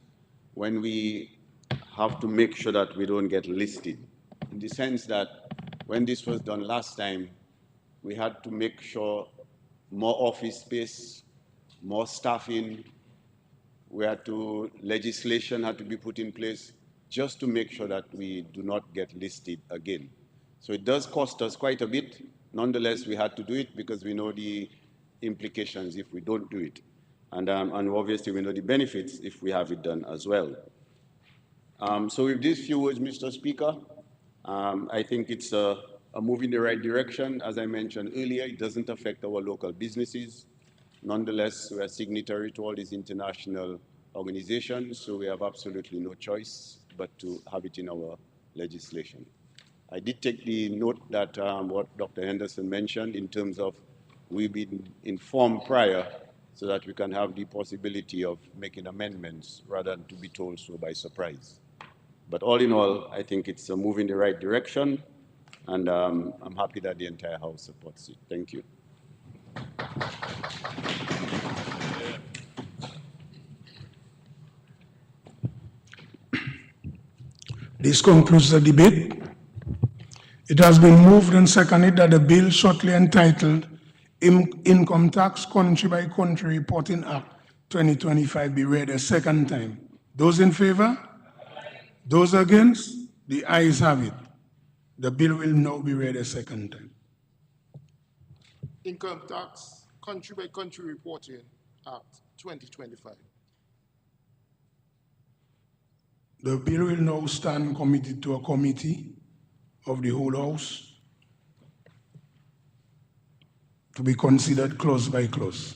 when we have to make sure that we don't get listed, in the sense that when this was done last time, we had to make sure more office space, more staffing, legislation had to be put in place just to make sure that we do not get listed again. So it does cost us quite a bit. Nonetheless, we had to do it because we know the implications if we don't do it. And obviously we know the benefits if we have it done as well. So with these few words, Mr. Speaker, I think it's a move in the right direction. As I mentioned earlier, it doesn't affect our local businesses. Nonetheless, we are signatory to all these international organizations, so we have absolutely no choice but to have it in our legislation. I did take the note that what Dr. Henderson mentioned in terms of we've been informed prior so that we can have the possibility of making amendments rather than to be told so by surprise. But all in all, I think it's a move in the right direction, and I'm happy that the entire House supports it. Thank you. This concludes the debate. It has been moved and seconded that the bill shortly entitled Income Tax Country by Country Reporting Act 2025 be read a second time. Those in favor? Those against? The ayes have it. The bill will now be read a second time. Income Tax Country by Country Reporting Act 2025. The bill will now stand committed to a committee of the whole House to be considered clause by clause.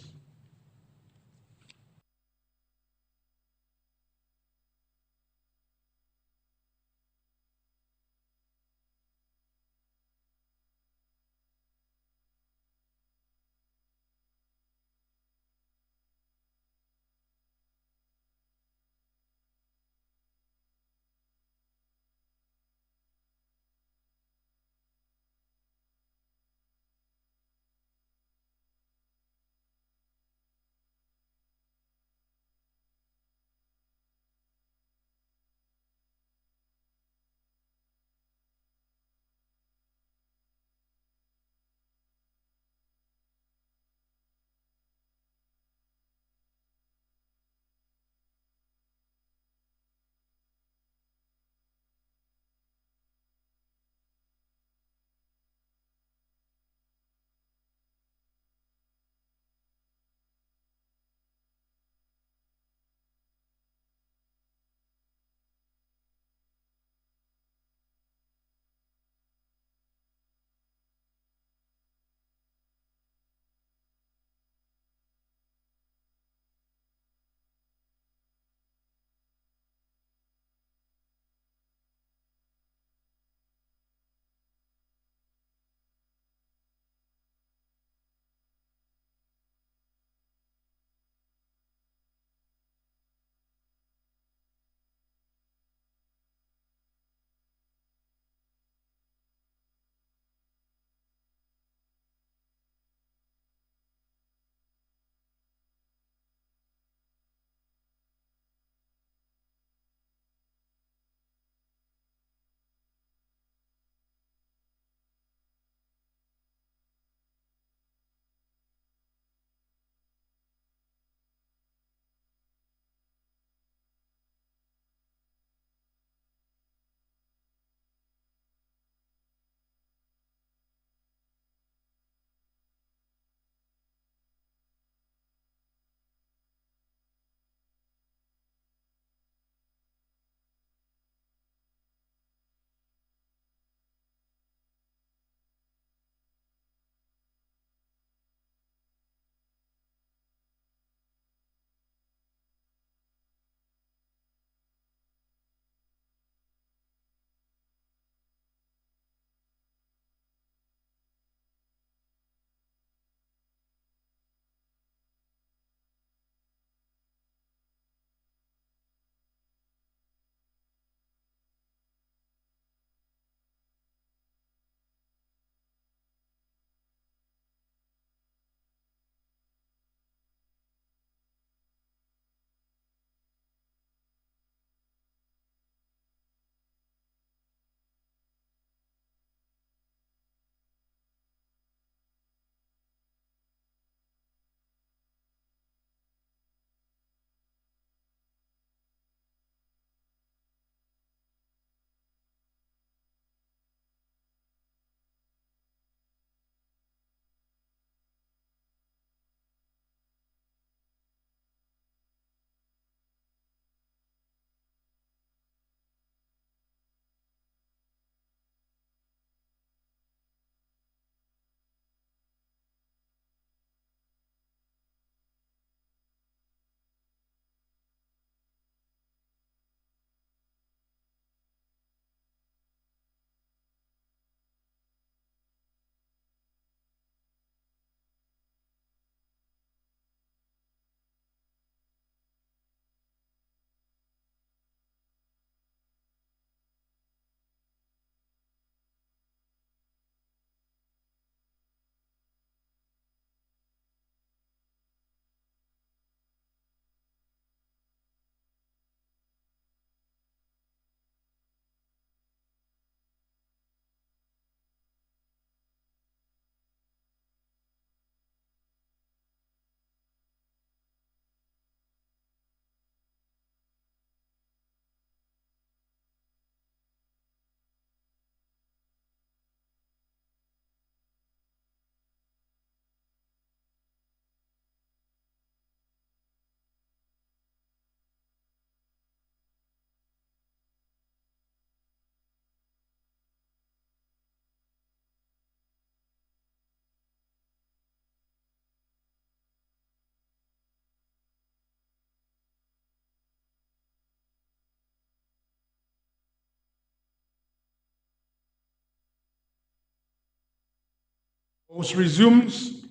House resumes,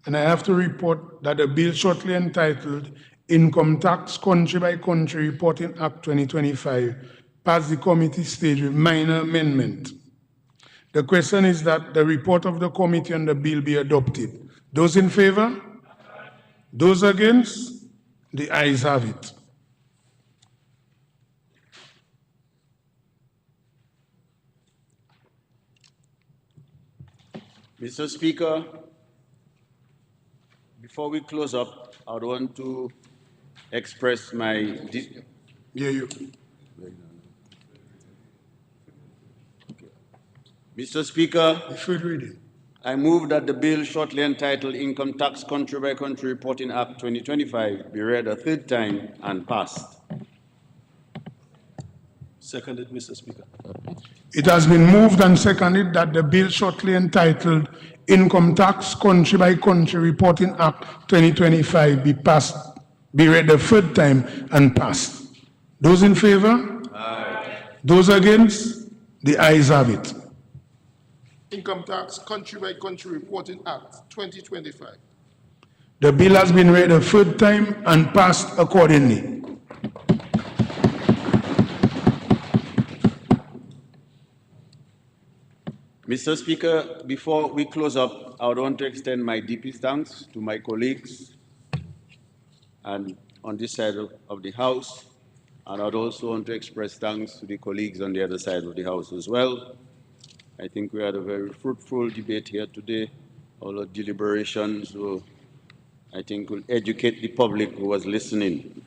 and I have to report that the bill shortly entitled Income Tax Country by Country Reporting Act 2025 passed the committee stage with minor amendment. The question is that the report of the committee on the bill be adopted. Those in favor? Those against? The ayes have it. Mr. Speaker, before we close up, I would want to express my... Mr. Speaker, I move that the bill shortly entitled Income Tax Country by Country Reporting Act 2025 be read a third time and passed. Seconded, Mr. Speaker. It has been moved and seconded that the bill shortly entitled Income Tax Country by Country Reporting Act 2025 be read the third time and passed. Those in favor? Aye. Those against? The ayes have it. Income Tax Country by Country Reporting Act 2025. The bill has been read a third time and passed accordingly. Mr. Speaker, before we close up, I would want to extend my deepest thanks to my colleagues and on this side of the House, and I'd also want to express thanks to the colleagues on the other side of the House as well. I think we had a very fruitful debate here today. All the deliberations will, I think, will educate the public who was listening.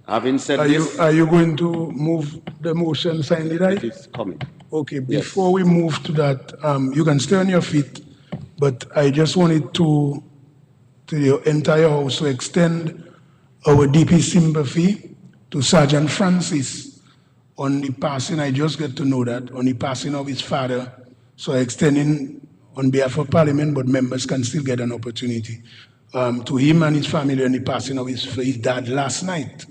Having said this... Are you going to move the motion signed? It is coming. Okay, before we move to that, you can stay on your feet, but I just wanted to the entire House to extend our deepest sympathy to Sergeant Francis on the passing. I just get to know that, on the passing of his father. So extending on behalf of Parliament, but members can still get an opportunity to him and his family on the passing of his dad last night.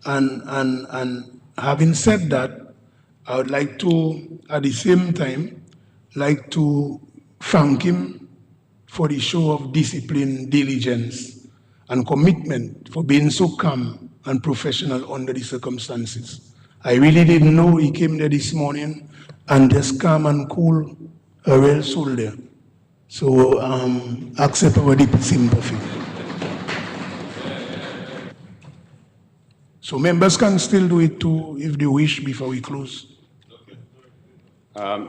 And having said that, I would like to, at the same time, like to thank him for the show of discipline, diligence, and commitment for being so calm and professional under the circumstances. I really didn't know he came there this morning and just calm and cool, a real soul there. So accept our deep sympathy. So members can still do it too if they wish before we close.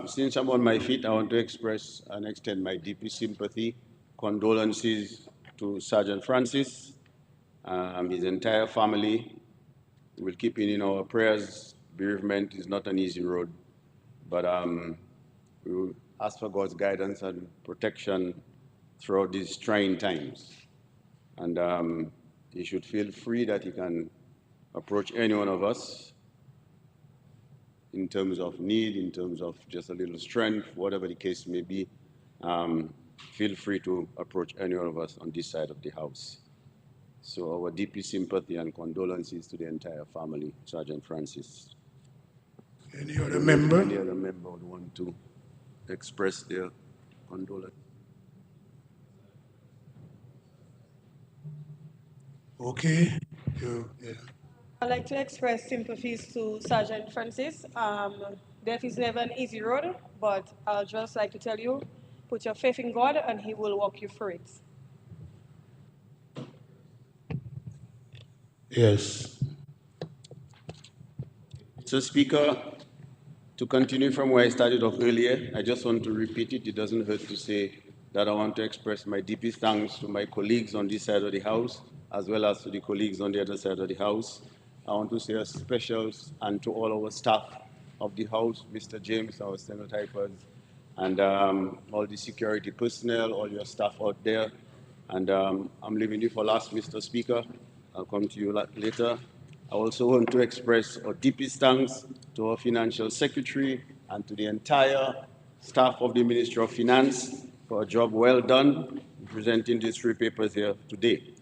Since I'm on my feet, I want to express and extend my deepest sympathy, condolences to Sergeant Francis, his entire family. We'll keep him in our prayers. Bereavement is not an easy road, but we will ask for God's guidance and protection throughout these trying times. And he should feel free that he can approach any one of us in terms of need, in terms of just a little strength, whatever the case may be. Feel free to approach any one of us on this side of the House. So our deepest sympathy and condolences to the entire family, Sergeant Francis. Any other member? Any other member would want to express their condolence? Okay. I'd like to express sympathies to Sergeant Francis. Death is never an easy road, but I'll just like to tell you, put your faith in God and He will walk you through it. Yes. Mr. Speaker, to continue from where I started off earlier, I just want to repeat it. It doesn't hurt to say that I want to express my deepest thanks to my colleagues on this side of the House, as well as to the colleagues on the other side of the House. I want to say a special and to all our staff of the House, Mr. James, our stenotypers, and all the security personnel, all your staff out there. And I'm leaving you for last, Mr. Speaker. I'll come to you later. I also want to express our deepest thanks to our Financial Secretary and to the entire staff of the Ministry of Finance for a job well done in presenting these three papers here today.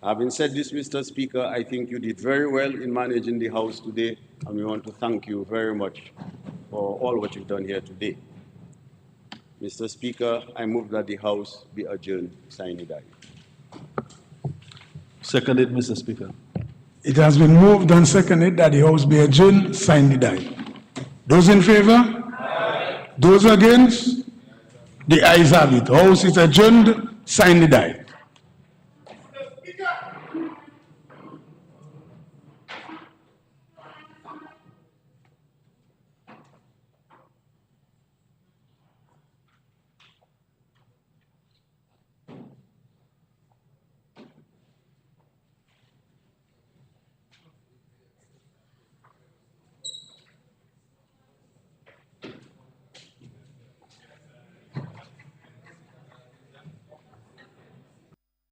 Having said this, Mr. Speaker, I think you did very well in managing the House today, and we want to thank you very much for all what you've done here today. Mr. Speaker, I move that the House be adjourned, sine die. Seconded, Mr. Speaker. It has been moved and seconded that the House be adjourned, sine die. Those in favor? Aye. Those against? The ayes have it. House is adjourned, sine die.